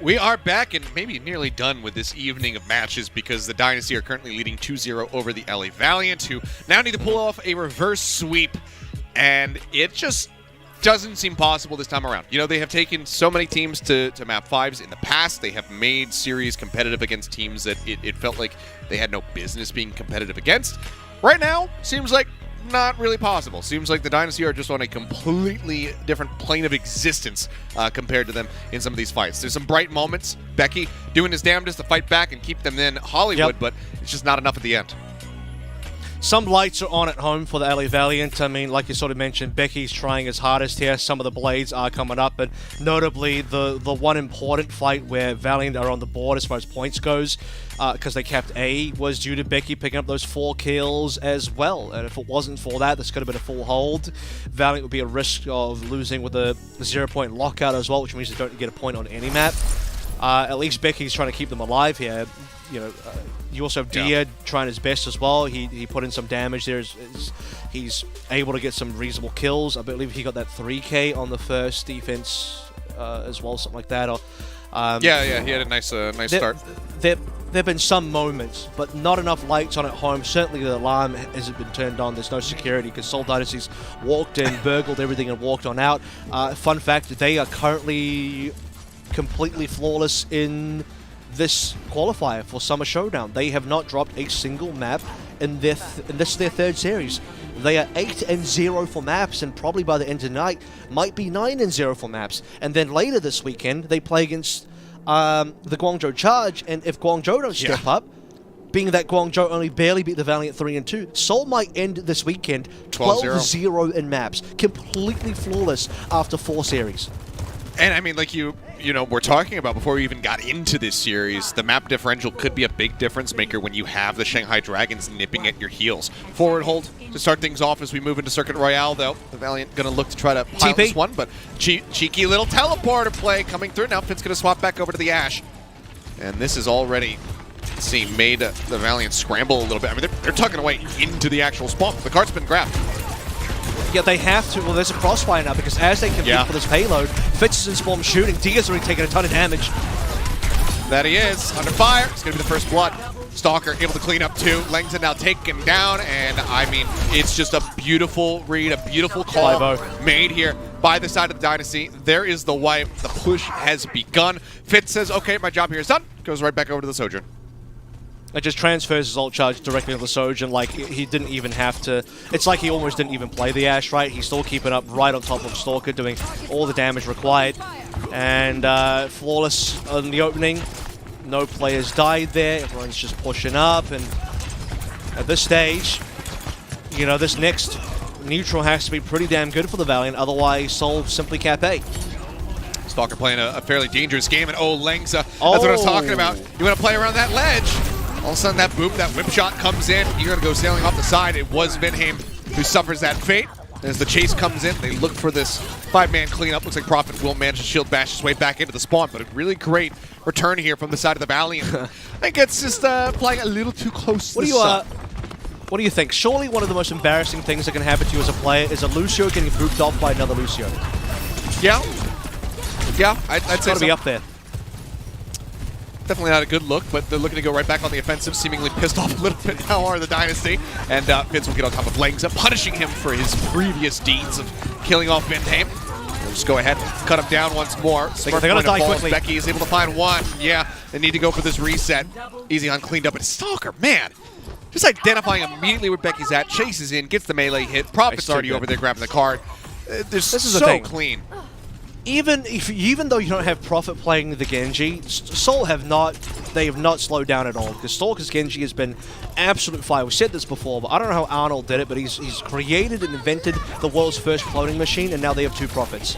We are back and maybe nearly done with this evening of matches because the Dynasty are currently leading 2-0 over the LA Valiant, who now need to pull off a reverse sweep, and it just doesn't seem possible this time around. You know, they have taken so many teams to map 5s in the past. They have made series competitive against teams that it felt like they had no business being competitive against. Right now, seems like not really possible. Seems like the Dynasty are just on a completely different plane of existence compared to them in some of these fights. There's some bright moments. Becky doing his damnedest to fight back and keep them in Hollywood, but it's just not enough at the end. Some lights are on at home for the LA Valiant. I mean, like you sort of mentioned, Becky's trying his hardest here. Some of the blades are coming up, but notably the one important fight where Valiant are on the board as far as points goes, because they kept A, was due to Becky picking up those 4 kills as well. And if it wasn't for that, this could have been a full hold. Valiant would be at risk of losing with a 0-point lockout as well, which means they don't get a point on any map. At least Becky's trying to keep them alive here. You know, you also have Dia trying his best as well. He put in some damage there. He's able to get some reasonable kills. I believe he got that 3K on the first defense as well, something like that. Or, yeah, he had a nice start. There have been some moments, but not enough lights on at home. Certainly the alarm hasn't been turned on. There's no security because Seoul Dynasty's walked in, burgled everything, and walked on out. Fun fact, they are currently completely flawless in this qualifier for Summer Showdown. They have not dropped a single map in this is their 3rd series. They are 8-0 for maps, and probably by the end of the night might be 9-0 for maps. And then later this weekend they play against the Guangzhou Charge, and if Guangzhou don't step up, being that Guangzhou only barely beat the Valiant 3-2, Seoul might end this weekend 12-0 in maps, completely flawless after 4 series. And I mean, like you know, we're talking about before we even got into this series, the map differential could be a big difference maker when you have the Shanghai Dragons nipping at your heels. Forward hold to start things off as we move into Circuit Royale, though. The Valiant going to look to try to pile this one, but cheeky little teleporter play coming through. Now Finn's going to swap back over to the Ash. And this is already, let's see, made the Valiant scramble a little bit. I mean, they're tucking away into the actual spawn. The card's been grabbed. Yeah, they have to. Well, there's a crossfire now because as they compete for this payload, Fitz is in spawn shooting. Dia's already taking a ton of damage. That he is. Under fire. It's going to be the first blood. Stalker able to clean up 2. Langton now taken down, and I mean, it's just a beautiful read, a beautiful call made here by the side of the Dynasty. There is the wipe. The push has begun. Fitz says, okay, my job here is done. Goes right back over to the Sojourn. It just transfers his ult charge directly to the Sojourn, like he didn't even have to. It's like he almost didn't even play the Ash, right? He's still keeping up right on top of Stalker, doing all the damage required. And flawless on the opening. No players died there. Everyone's just pushing up. And at this stage, you know, this next neutral has to be pretty damn good for the Valiant. Otherwise, Seoul simply cap A. Stalker playing a fairly dangerous game, and Lengsa, that's what I was talking about. You want to play around that ledge. All of a sudden, that boom, that whip shot comes in. You're going to go sailing off the side. It was Vinheim who suffers that fate. As the chase comes in, they look for this 5-man cleanup. Looks like Prophet will manage to shield bash his way back into the spawn, but a really great return here from the side of the Valiant. I think it's just playing a little too close to the sun. What do you think? Surely one of the most embarrassing things that can happen to you as a player is a Lucio getting booped off by another Lucio. Yeah. Yeah, I'd say got to be up there. Definitely not a good look, but they're looking to go right back on the offensive, seemingly pissed off a little bit now are the Dynasty. And Fitz will get on top of Langsa, punishing him for his previous deeds of killing off Vinheim. They'll just go ahead, cut him down once more. They're going to die quickly. Becky is able to find one. Yeah, they need to go for this reset. Easy on cleaned up, but Stalker, man. Just identifying immediately where Becky's at, chases in, gets the melee hit. Prophet's already over there grabbing the card. This is so clean. Even though you don't have Prophet playing the Genji, Seoul have not slowed down at all, because Stalker's Genji has been absolute fire. We've said this before, but I don't know how Arnold did it, but he's created and invented the world's first floating machine, and now they have 2 Prophets.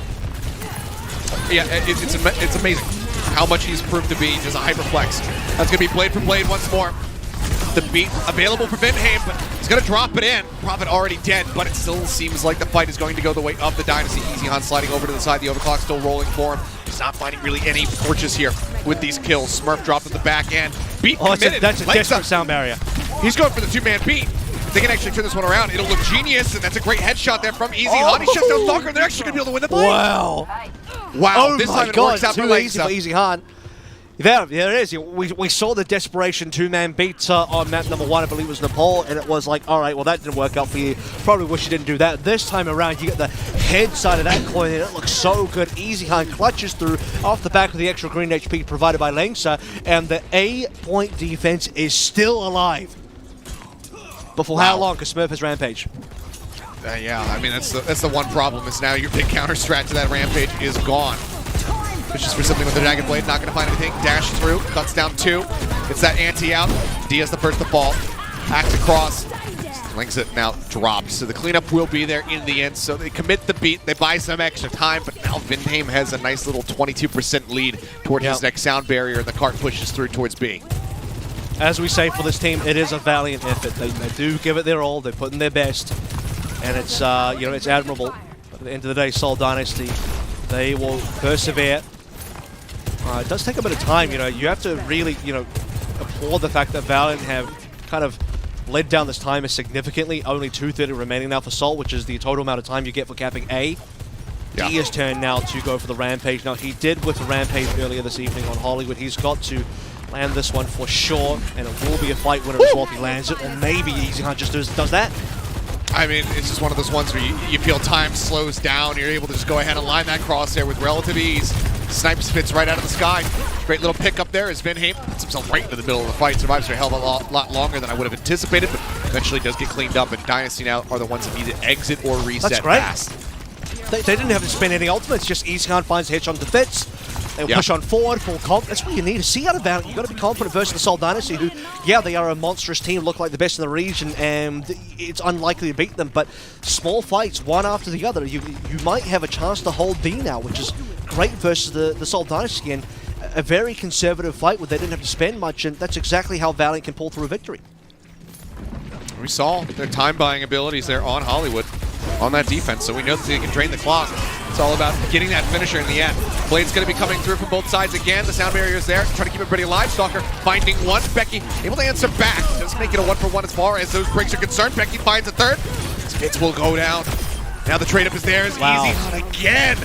Yeah, it's amazing how much he's proved to be just a hyperflex. That's going to be blade for blade once more. The beat available for Vinheim, but he's going to drop it in. Prophet already dead, but it still seems like the fight is going to go the way of the Dynasty. Easy on sliding over to the side. The overclock still rolling for him. He's not finding really any purchase here with these kills. Smurf dropped at the back end. Beat committed. That's a desperate sound barrier. He's going for the 2-man beat. They can actually turn this one around. It'll look genius, and that's a great headshot there from Easy Han. He shuts down Stalker, and they're actually going to be able to win the fight. Wow, this time it works out for Langsa. Easy Han. There it is. We saw the desperation 2-man beat on map number 1, I believe it was Nepal, and it was like, all right, well, that didn't work out for you. Probably wish you didn't do that. This time around, you get the head side of that coin, and it looks so good. Easy Han clutches through off the back of the extra green HP provided by Langsa, and the A-point defense is still alive. But for how long? Because Smurf has Rampage. Yeah, I mean, that's the one problem, is now your big counter strat to that Rampage is gone. Pushes for something with the Dragon Blade, not going to find anything. Dash through, cuts down 2. Gets that anti out. Dia's the first to fall. Hacks across. Langza now dropped, so the cleanup will be there in the end. So they commit the beat, they buy some extra time, but now Vindheim has a nice little 22% lead toward his next sound barrier, and the cart pushes through towards B. As we say for this team, it is a valiant effort. They do give it their all, they put in their best, and it's it's admirable. But at the end of the day, Seoul Dynasty, they will persevere. It does take a bit of time, you have to really, applaud the fact that Valiant have kind of led down this timer significantly. Only 2:30 remaining now for Seoul, which is the total amount of time you get for capping A. Yeah. Dia's turn now to go for the Rampage. Now, he did with the Rampage earlier this evening on Hollywood. He's got to land this one for sure, and it will be a fight winner as well if he lands it, or maybe Easy Hunt just does that. I mean, it's just one of those ones where you feel time slows down. You're able to just go ahead and line that crosshair with relative ease. Snipes fits right out of the sky. Great little pick up there as Vindheim puts himself right into the middle of the fight. Survives for a hell of a lot longer than I would have anticipated, but eventually does get cleaned up, and Dynasty now are the ones that need to exit or reset fast. They didn't have to spend any ultimates, just Easy Hunt finds a headshot to fits. They'll push on forward, full confidence. That's what you need to see out of Valiant. You've got to be confident versus the Seoul Dynasty, who, they are a monstrous team, look like the best in the region, and it's unlikely to beat them. But small fights, one after the other, you might have a chance to hold B now, which is great versus the Seoul Dynasty. And a very conservative fight where they didn't have to spend much, and that's exactly how Valiant can pull through a victory. We saw their time-buying abilities there on Hollywood on that defense, so we know that they can drain the clock. It's all about getting that finisher in the end. Blade's going to be coming through from both sides again. The sound barrier's there, trying to keep everybody alive. Stalker finding one. Becky able to answer back. Doesn't make it a 1-for-1 as far as those breaks are concerned. Becky finds a third. Skits will go down. Now the trade-up is there. Easy Hunt again.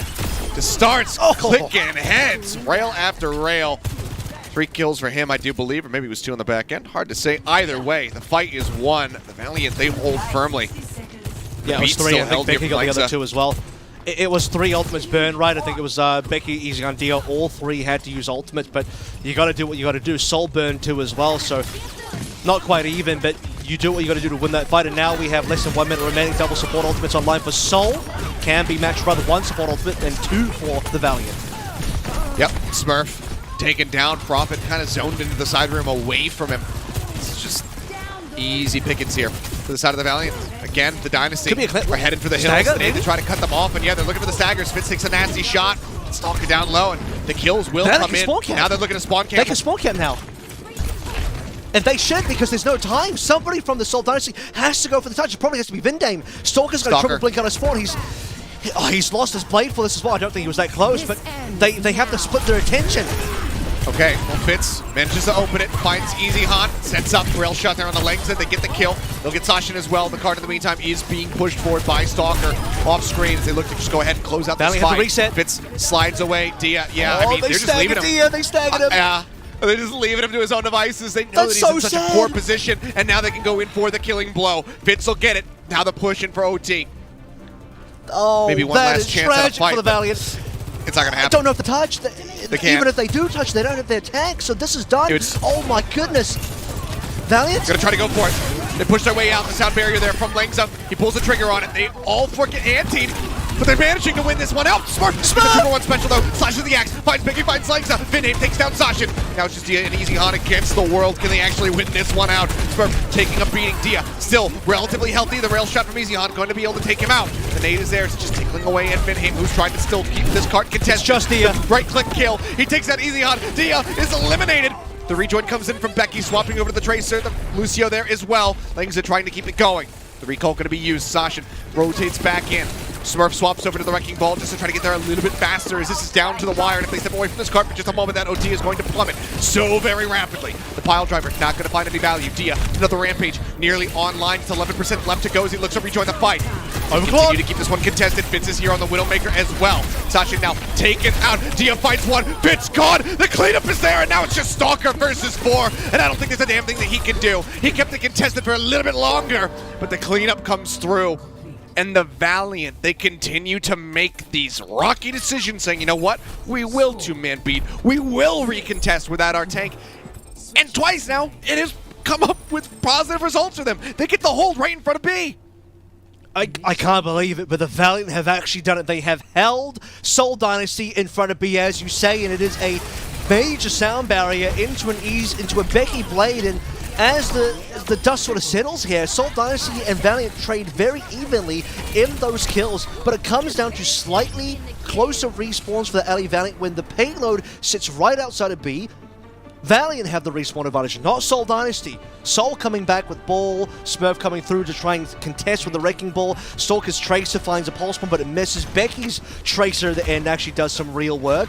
Just starts clicking heads, rail after rail. 3 kills for him, I do believe, or maybe it was 2 on the back end. Hard to say. Either way, the fight is won. The Valiant, they hold firmly. Yeah, it was 3. I think Becky got the other 2 as well. It was 3 ultimates burned, right? I think it was Becky, Easy Hunt, Dia. All 3 had to use ultimates, but you got to do what you got to do. Soul burned 2 as well, so not quite even, but you do what you got to do to win that fight. And now we have less than 1 minute remaining. Double support ultimates online for Soul. Can be matched rather 1 support ultimate and 2 for the Valiant. Yep, Smurf taken down. Prophet kind of zoned into the side room away from him. It's just easy pickings here to the side of the Valiant. Again, the Dynasty are headed for the hills. They need to try to cut them off, and they're looking for the stagger. Spitz takes a nasty shot. Stalker down low, and the kills will come in. Now they're looking to spawn camp. They can spawn camp now. And they should, because there's no time. Somebody from the Seoul Dynasty has to go for the touch. It probably has to be Vindheim. Stalker's got a triple blink on his spawn. He's lost his blade for this as well. I don't think he was that close, but they have to split their attention. Okay, well, Fitz manages to open it, finds Easy Hunt, sets up rail shot there on the legs, they get the kill. They'll get Sashin as well. The card in the meantime is being pushed forward by Stalker. Off screens, they look to just go ahead and close out this fight. Reset. Fitz slides away. Dia, they're just leaving him. Dia, they staggered him. Yeah. They're just leaving him to his own devices. They know that he's in such a poor position, and now they can go in for the killing blow. Fitz will get it. Now they're pushing for OT. Oh, maybe one last chance at a fight for the Valiant. It's not going to happen. I don't know if the touch. Even if they do touch, they don't have their tank, so this is done. Oh my goodness. Valiant? Gonna try to go for it. They push their way out. The sound barrier there from Langza. He pulls the trigger on it. They all freaking anteed, but they're managing to win this one out. Smart! The number 1 special though. Slashes the axe. Finds Biggie, finds Langza. Vindheim takes down Sashin. Now it's just Dia and Easy Hunt against the world. Can they actually win this one out? Smurf taking a beating. Dia still relatively healthy. The rail shot from Easy Hunt going to be able to take him out. The nade is there. It's just tickling away at Vindheim, who's trying to still keep this cart contested. It's just Dia. Right click kill. He takes out Easy Hunt. Dia is eliminated. The rejoin comes in from Becky, swapping over to the Tracer. The Lucio there as well. Langza trying to keep it going. The recall going to be used. Sashin rotates back in. Smurf swaps over to the Wrecking Ball just to try to get there a little bit faster as this is down to the wire. And if they step away from this cart for just a moment, that OT is going to plummet so very rapidly. The pile driver not going to find any value. Dia, another Rampage, nearly online. It's 11% left to go as he looks to rejoin the fight. Continue to keep this one contested. Fitz is here on the Widowmaker as well. Sasha now taken out. Dia fights one. Fitz gone. The cleanup is there, and now it's just Stalker versus 4. And I don't think there's a damn thing that he can do. He kept it contested for a little bit longer, but the cleanup comes through. And the Valiant, they continue to make these rocky decisions, saying, you know what? We will 2-man beat. We will recontest without our tank. And twice now, it has come up with positive results for them. They get the hold right in front of B. I can't believe it, but the Valiant have actually done it. They have held Seoul Dynasty in front of B, as you say, and it is a major sound barrier into a Becky Blade, and as the dust sort of settles here, Seoul Dynasty and Valiant trade very evenly in those kills, but it comes down to slightly closer respawns for the LA Valiant when the payload sits right outside of B. Valiant have the respawn advantage, not Seoul Dynasty. Seoul coming back with Ball, Smurf coming through to try and contest with the Wrecking Ball. Stalker's Tracer finds a pulse bomb, but it misses. Becky's Tracer at the end actually does some real work.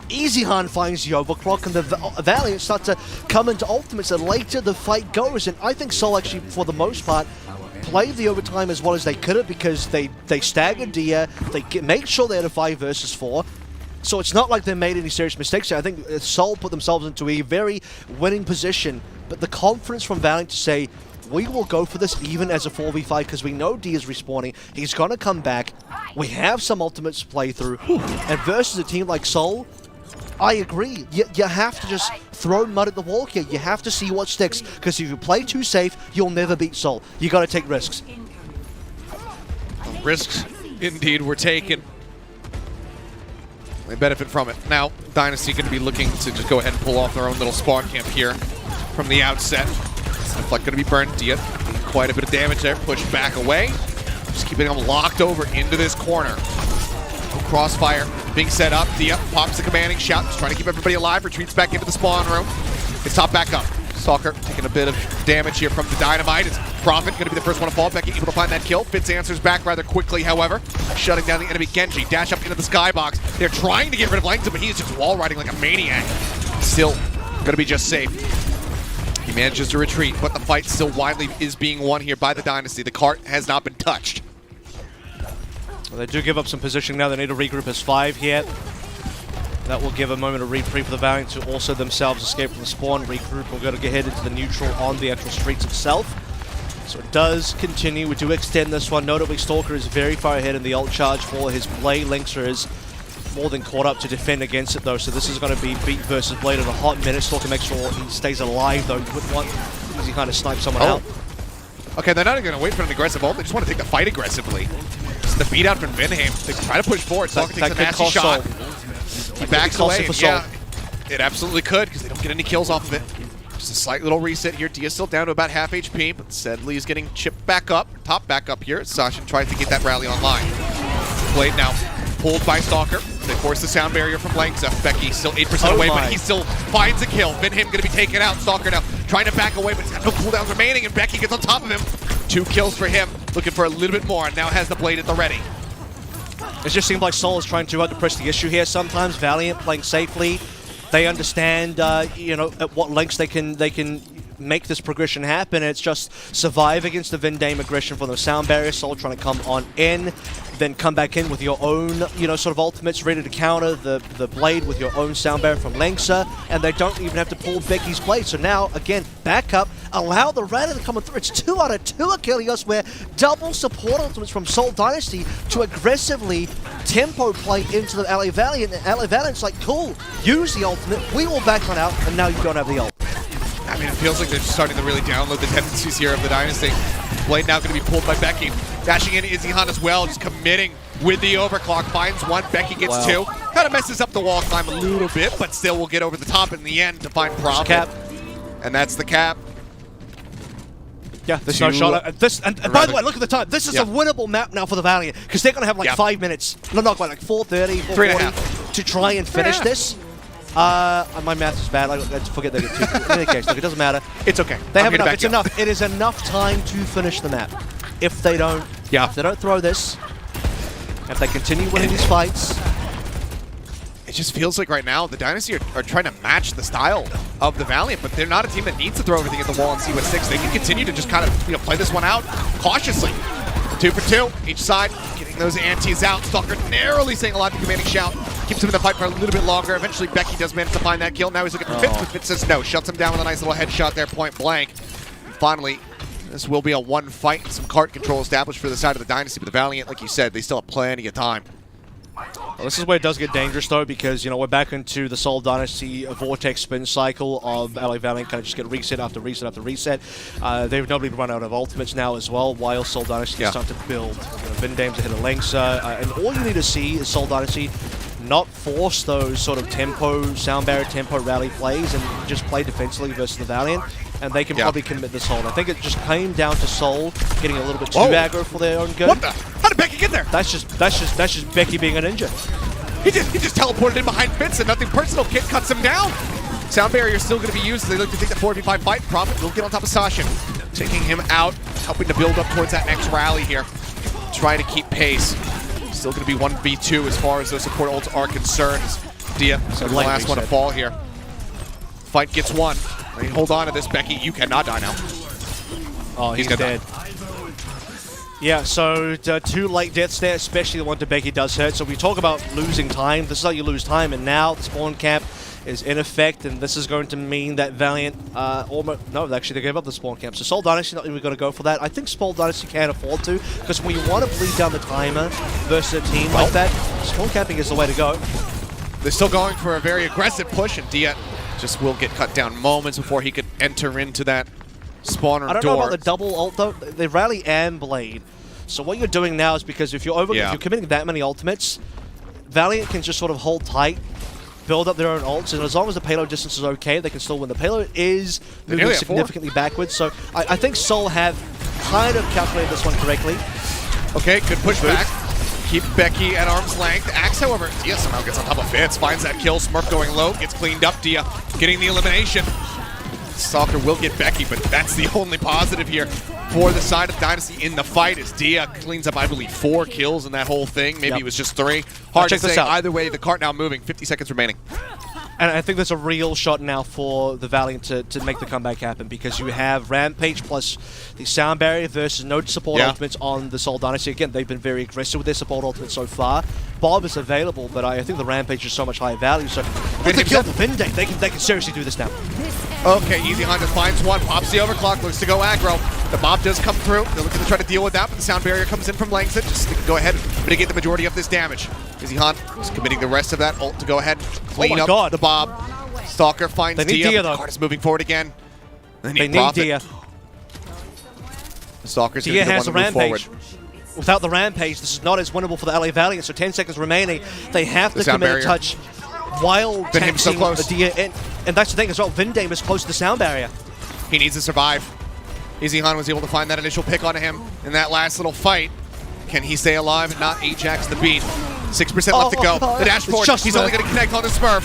EasyHan finds the overclock, and the Valiant start to come into ultimates, and later the fight goes. And I think Seoul actually, for the most part, played the overtime as well as they could have, because they staggered Dia, they made sure they had a 5 versus 4. So it's not like they made any serious mistakes here. I think Seoul put themselves into a very winning position, but the confidence from Valiant to say, we will go for this even as a 4v5 because we know D is respawning. He's going to come back. We have some ultimates to play through. And versus a team like Seoul, I agree. You have to just throw mud at the wall here. You have to see what sticks, because if you play too safe, you'll never beat Seoul. You got to take risks. Risks, indeed, were taken. They benefit from it. Now, Dynasty going to be looking to just go ahead and pull off their own little spawn camp here from the outset. Deflect going to be burned. Dia, quite a bit of damage there. Pushed back away. Just keeping them locked over into this corner. Crossfire being set up. Dia pops the commanding shout. Just trying to keep everybody alive. Retreats back into the spawn room. It's top back up. Stalker taking a bit of damage here from the Dynamite. It's Prophet going to be the first one to fall. Becky able to find that kill. Fitz answers back rather quickly, however. Shutting down the enemy Genji. Dash up into the skybox. They're trying to get rid of Langton, but he is just wall riding like a maniac. Still going to be just safe. He manages to retreat, but the fight still widely is being won here by the Dynasty. The cart has not been touched. Well, they do give up some positioning now. They need to regroup as 5 here. That will give a moment of reprieve for the Valiant to also themselves escape from the spawn, regroup. We're going to get head into the neutral on the actual streets itself. So it does continue. We do extend this one. Notably, Stalker is very far ahead in the ult charge for his Blade. Linkser is more than caught up to defend against it, though. So this is going to be Beat versus Blade in a hot minute. Stalker makes sure he stays alive, though. You wouldn't want, because he kind of snipes someone out. Okay, they're not even going to wait for an aggressive ult. They just want to take the fight aggressively. It's the beat out from Vinham. They try to push forward. Stalker takes a nasty shot. He backs away. Yeah, it absolutely could, because they don't get any kills off of it. Just a slight little reset here. Dia's still down to about half HP, but Sedley is getting chipped back up, top back up here. Sasha tries to get that rally online. Blade now pulled by Stalker. They force the sound barrier from Langza. Becky still 8% away, but he still finds a kill. Vinham going to be taken out. Stalker now trying to back away, but he's got no cooldowns remaining, and Becky gets on top of him. 2 kills for him, looking for a little bit more, and now has the Blade at the ready. It just seems like Seoul is trying too hard to press the issue here. Sometimes Valiant playing safely. They understand, you know, at what lengths they can make this progression happen. It's just survive against the Vinham aggression from the sound barrier. Seoul trying to come on in, then come back in with your own, you know, sort of ultimates ready to counter the Blade with your own sound barrier from Langsa, and they don't even have to pull Becky's Blade. So now, again, back up, allow the Rana to come through. It's 2 out of 2 Achilles, where double support ultimates from Seoul Dynasty to aggressively tempo play into the LA Valiant. And LA Valiant's like, cool, use the ultimate, we will back on out, and now you don't have the ult. I mean, it feels like they're starting to really download the tendencies here of the Dynasty. Blade now going to be pulled by Becky. Dashing in EasyHan as well, just committing with the overclock. Finds 1, Becky gets 2. Kind of messes up the wall climb a little bit, but still will get over the top in the end to find Prophet. Cap. And that's the cap. Yeah, there's no shot. And by the way, look at the time. This is a winnable map now for the Valiant, because they're going to have like 5 minutes. No, not quite, like 4:30, 4:40 to try and finish this. My math is bad. I forget they get 2. In any case, look, it doesn't matter. It's okay. They have enough. It's enough. It is enough time to finish the map. If they don't, if they don't throw this, if they continue winning these fights, it just feels like right now the Dynasty are trying to match the style of the Valiant, but they're not a team that needs to throw everything at the wall and see what sticks. They can continue to just kind of, you know, play this one out cautiously. 2 for 2, each side getting those antis out. Stalker narrowly staying alive to commanding shout. Keeps him in the fight for a little bit longer. Eventually Becky does manage to find that kill. Now he's looking for Fitz, but Fitz says no. Shuts him down with a nice little headshot there, point blank. And finally, this will be a 1 fight. Some cart control established for the side of the Dynasty, but the Valiant, like you said, they still have plenty of time. Well, this is where it does get dangerous, though, because, you know, we're back into the Seoul Dynasty vortex spin cycle of LA Valiant kind of just get reset after reset after reset. They've nobly run out of ultimates now as well, while Seoul Dynasty is starting to build. You know, Vindame's ahead of Langsa, and all you need to see is Seoul Dynasty not force those sort of tempo, sound barrier tempo rally plays and just play defensively versus the Valiant. and they can Yeah. probably commit this hold. I think it just came down to Soul getting a little bit too Whoa. aggro for their own good. What the? How did Becky get there? That's just Becky being a ninja. He just teleported in behind Fitz and nothing personal. Kid cuts him down. Sound barrier is still going to be used as they look to take the 4v5 fight. Prophet will get on top of Sasha, taking him out, helping to build up towards that next rally here. Try to keep pace. Still going to be 1v2 as far as those support ults are concerned. Dia, so the last one to fall here. Fight gets one. I mean, hold on to this, Becky. You cannot die now. Oh, he's gonna dead. Yeah, so 2 late deaths there, especially the one to Becky does hurt. So we talk about losing time. This is how you lose time, and now the spawn camp is in effect, and this is going to mean that Valiant actually they gave up the spawn camp. So Seoul Dynasty not even going to go for that. I think Seoul Dynasty can't afford to, because when you want to bleed down the timer versus a team like that, spawn camping is the way to go. They're still going for a very aggressive push, and Dia just will get cut down moments before he could enter into that spawner door. I don't know about the double ult though. They rally and blade. So what you're doing now is, because if you're committing that many ultimates, Valiant can just sort of hold tight, build up their own ults, and as long as the payload distance is okay, they can still win. The payload is moving significantly backwards, so I think Seoul have kind of calculated this one correctly. Okay, good pushback. Keep Becky at arm's length. Axe, however, Dia somehow gets on top of Fitz, finds that kill. Smurf going low, gets cleaned up. Dia getting the elimination. Stalker will get Becky, but that's the only positive here for the side of Dynasty in the fight, as Dia cleans up, I believe, 4 kills in that whole thing. Maybe it was just 3. Hard to say. Either way, the cart now moving. 50 seconds remaining. And I think there's a real shot now for the Valiant to make the comeback happen, because you have Rampage plus the Sound Barrier versus no support ultimates on the Seoul Dynasty. Again, they've been very aggressive with their support ultimates so far. Bob is available, but I think the Rampage is so much higher value. So with the kill for Vindate, they can seriously do this now. Okay, Easy Hunter finds one, pops the overclock, looks to go aggro. The mob does come through. They're looking to try to deal with that, but the Sound Barrier comes in from Langston. Just to go ahead and mitigate the majority of this damage. Easy Hunt is committing the rest of that ult to go ahead and clean up the Bob. Stalker finds Dia. The card is moving forward again. They need Dia. The Stalker's Dia has a move rampage. Forward. Without the rampage, this is not as winnable for the LA Valiant. So 10 seconds remaining. They have to commit a touch while taxing the Dia. And that's the thing as well. Vindame is close to the Sound Barrier. He needs to survive. Easy Han was able to find that initial pick on him in that last little fight. Can he stay alive and not Ajax the beat? 6% left to go. The dash forward. He's only going to connect on the Smurf.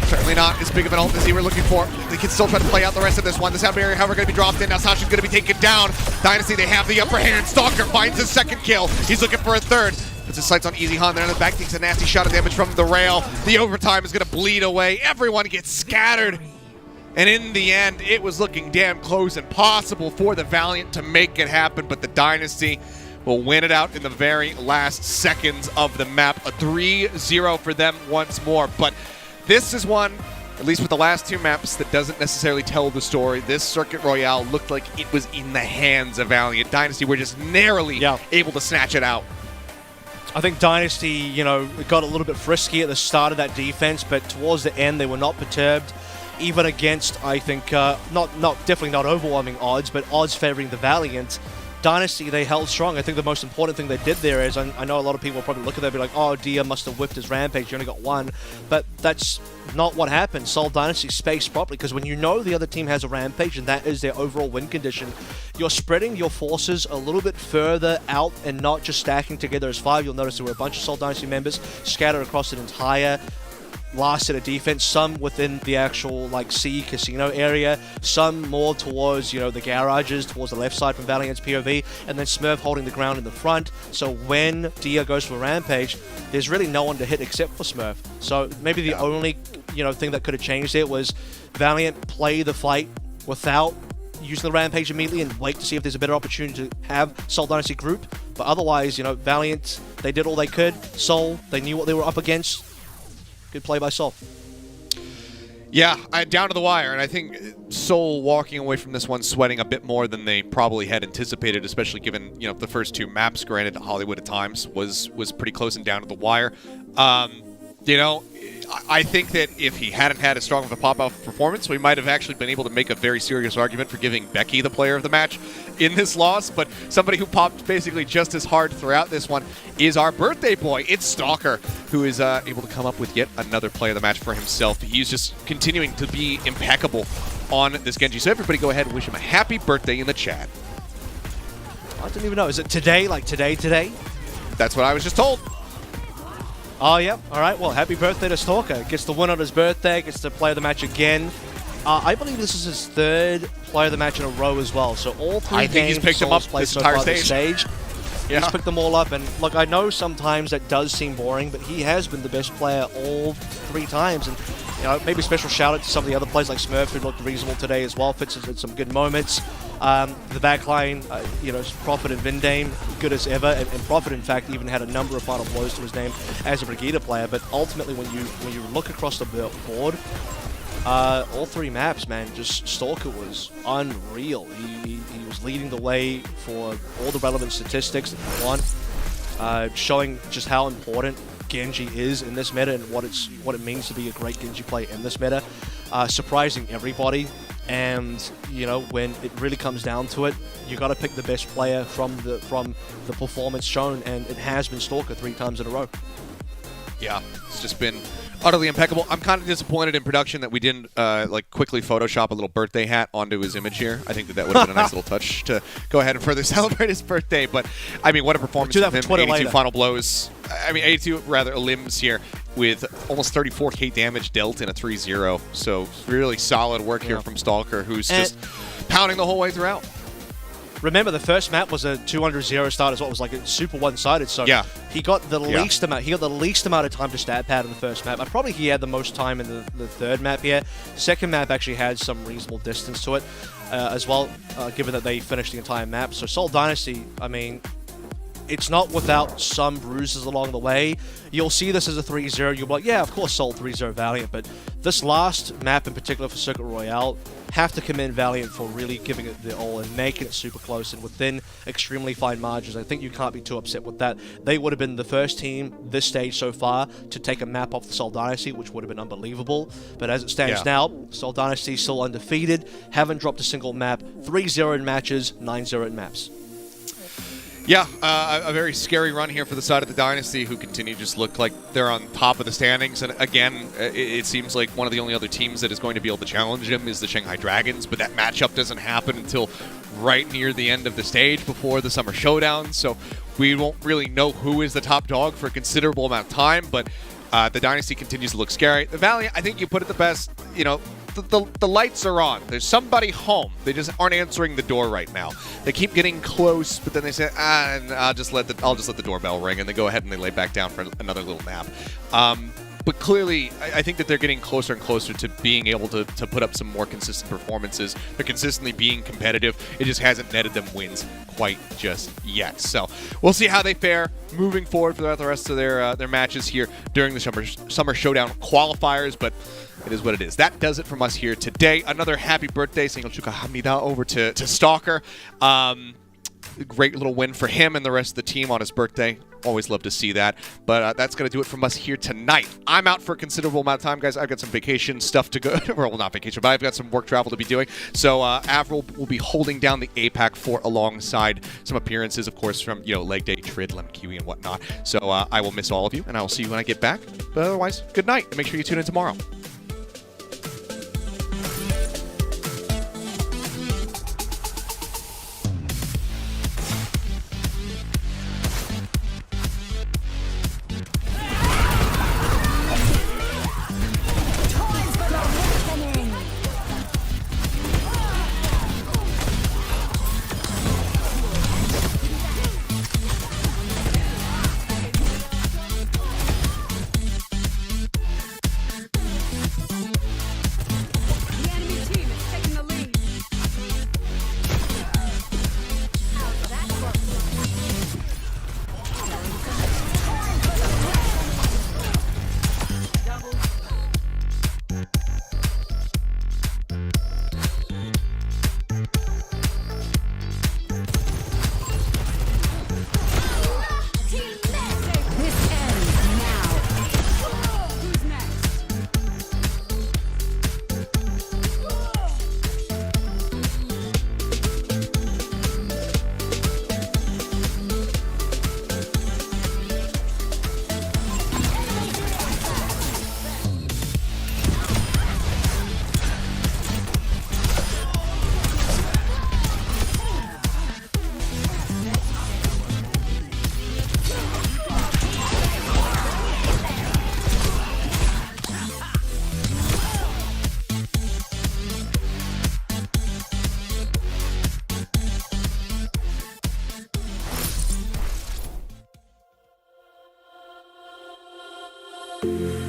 Certainly not as big of an ult as he were looking for. They can still try to play out the rest of this one. The Sound Barrier, however, going to be dropped in. Now Sasha's going to be taken down. Dynasty, they have the upper hand. Stalker finds his 2nd kill. He's looking for a 3rd. Puts his sights on Easy Han there in the back. Takes a nasty shot of damage from the rail. The overtime is going to bleed away. Everyone gets scattered. And in the end, it was looking damn close and possible for the Valiant to make it happen, but the Dynasty will win it out in the very last seconds of the map. A 3-0 for them once more. But this is one, at least with the last 2 maps, that doesn't necessarily tell the story. This Circuit Royale looked like it was in the hands of Valiant. Dynasty were just narrowly able to snatch it out. I think Dynasty, got a little bit frisky at the start of that defense, but towards the end, they were not perturbed. Even against, I think, definitely not overwhelming odds, but odds favoring the Valiant. Dynasty, they held strong. I think the most important thing they did there is, I know a lot of people will probably look at that and be like, oh, Dia must have whipped his Rampage, you only got 1. But that's not what happened. Seoul Dynasty spaced properly, because when you know the other team has a Rampage and that is their overall win condition, you're spreading your forces a little bit further out and not just stacking together as 5. You'll notice there were a bunch of Seoul Dynasty members scattered across an entire last set of defense, some within the actual C casino area, some more towards the garages towards the left side from Valiant's POV, and then Smurf holding the ground in the front. So when Dia goes for a Rampage, there's really no one to hit except for Smurf. So maybe the only thing that could have changed it was Valiant play the fight without using the Rampage immediately and wait to see if there's a better opportunity to have Seoul Dynasty group. But otherwise, Valiant, they did all they could. Seoul, they knew what they were up against. Good play by Seoul. Yeah, down to the wire, and I think Seoul walking away from this one sweating a bit more than they probably had anticipated, especially given the first 2 maps. Granted, Hollywood at times was pretty close and down to the wire. I think that if he hadn't had as strong of a pop-off performance, we might have actually been able to make a very serious argument for giving Becky the player of the match in this loss. But somebody who popped basically just as hard throughout this one is our birthday boy. It's Stalker, who is able to come up with yet another player of the match for himself. He's just continuing to be impeccable on this Genji. So everybody go ahead and wish him a happy birthday in the chat. I don't even know. Is it today? Like today? That's what I was just told. Oh, yep. All right. Well, happy birthday to Stalker. Gets the win on his birthday. Gets to play of the match again. I believe this is his third player of the match in a row as well. So all three I think games he's picked him up Sol's played this so entire far this stage. Yeah. He's picked them all up. And look, I know sometimes that does seem boring, but he has been the best player all 3 times. And you know, maybe a special shout out to some of the other players like Smurf, who looked reasonable today as well. Fitz has had some good moments. The backline, you know, Prophet and Vindame, good as ever, and Prophet, in fact, even had a number of final blows to his name as a Brigitte player. But ultimately, when you look across the board, all 3 maps, man, just Stalker was unreal. He was leading the way for all the relevant statistics that he won, showing just how important Genji is in this meta and what it means to be a great Genji player in this meta, surprising everybody. And you know, when it really comes down to it, you got to pick the best player from the performance shown, and it has been Stalker 3 times in a row. Yeah, it's just been utterly impeccable. I'm kind of disappointed in production that we didn't like quickly Photoshop a little birthday hat onto his image here. I think that would have been a nice little touch to go ahead and further celebrate his birthday. But I mean, what a performance from him! 82 later. final blows. I mean, 82 rather limbs here with almost 34k damage dealt in a 3-0. So really solid work here from Stalker, who's just pounding the whole way throughout. Remember, the first map was a 200-0 start as well. It was like a super one-sided. So yeah. he got the least amount. He got the least amount of time to stat pad in the first map. Probably he had the most time in the third map here. Second map actually had some reasonable distance to it as well, given that they finished the entire map. So Seoul Dynasty, I mean, it's not without some bruises along the way. You'll see this as a 3-0. You'll be like, yeah, of course, Seoul 3-0 Valiant. But this last map in particular for Circuit Royale, have to commend Valiant for really giving it the all and making it super close and within extremely fine margins. I think you can't be too upset with that. They would have been the first team this stage so far to take a map off the Seoul Dynasty, which would have been unbelievable. But as it stands now, Seoul Dynasty is still undefeated, haven't dropped a single map, 3-0 in matches, 9-0 in maps. Yeah, a very scary run here for the side of the Dynasty, who continue to just look like they're on top of the standings. And again, it seems like one of the only other teams that is going to be able to challenge them is the Shanghai Dragons, but that matchup doesn't happen until right near the end of the stage before the Summer Showdown. So we won't really know who is the top dog for a considerable amount of time, but the Dynasty continues to look scary. The Valiant, I think you put it the best, you know, the lights are on. There's somebody home. They just aren't answering the door right now. They keep getting close, but then they say, and I'll just let the doorbell ring, and they go ahead and they lay back down for another little nap. But clearly, I think that they're getting closer and closer to being able to put up some more consistent performances. They're consistently being competitive. It just hasn't netted them wins quite just yet. So we'll see how they fare moving forward throughout the rest of their matches here during the Summer Showdown qualifiers. But it is what it is. That does it from us here today. Another happy birthday, Sengal Chukahamnida, over to Stalker. Great little win for him and the rest of the team on his birthday. Always love to see that. But that's going to do it from us here tonight. I'm out for a considerable amount of time, guys. I've got some vacation stuff to go. Well, not vacation, but I've got some work travel to be doing. So Avril will be holding down the APAC fort alongside some appearances, of course, from Leg Day, Trid, Lemon Kiwi, and whatnot. So I will miss all of you, and I will see you when I get back. But otherwise, good night, and make sure you tune in tomorrow. you.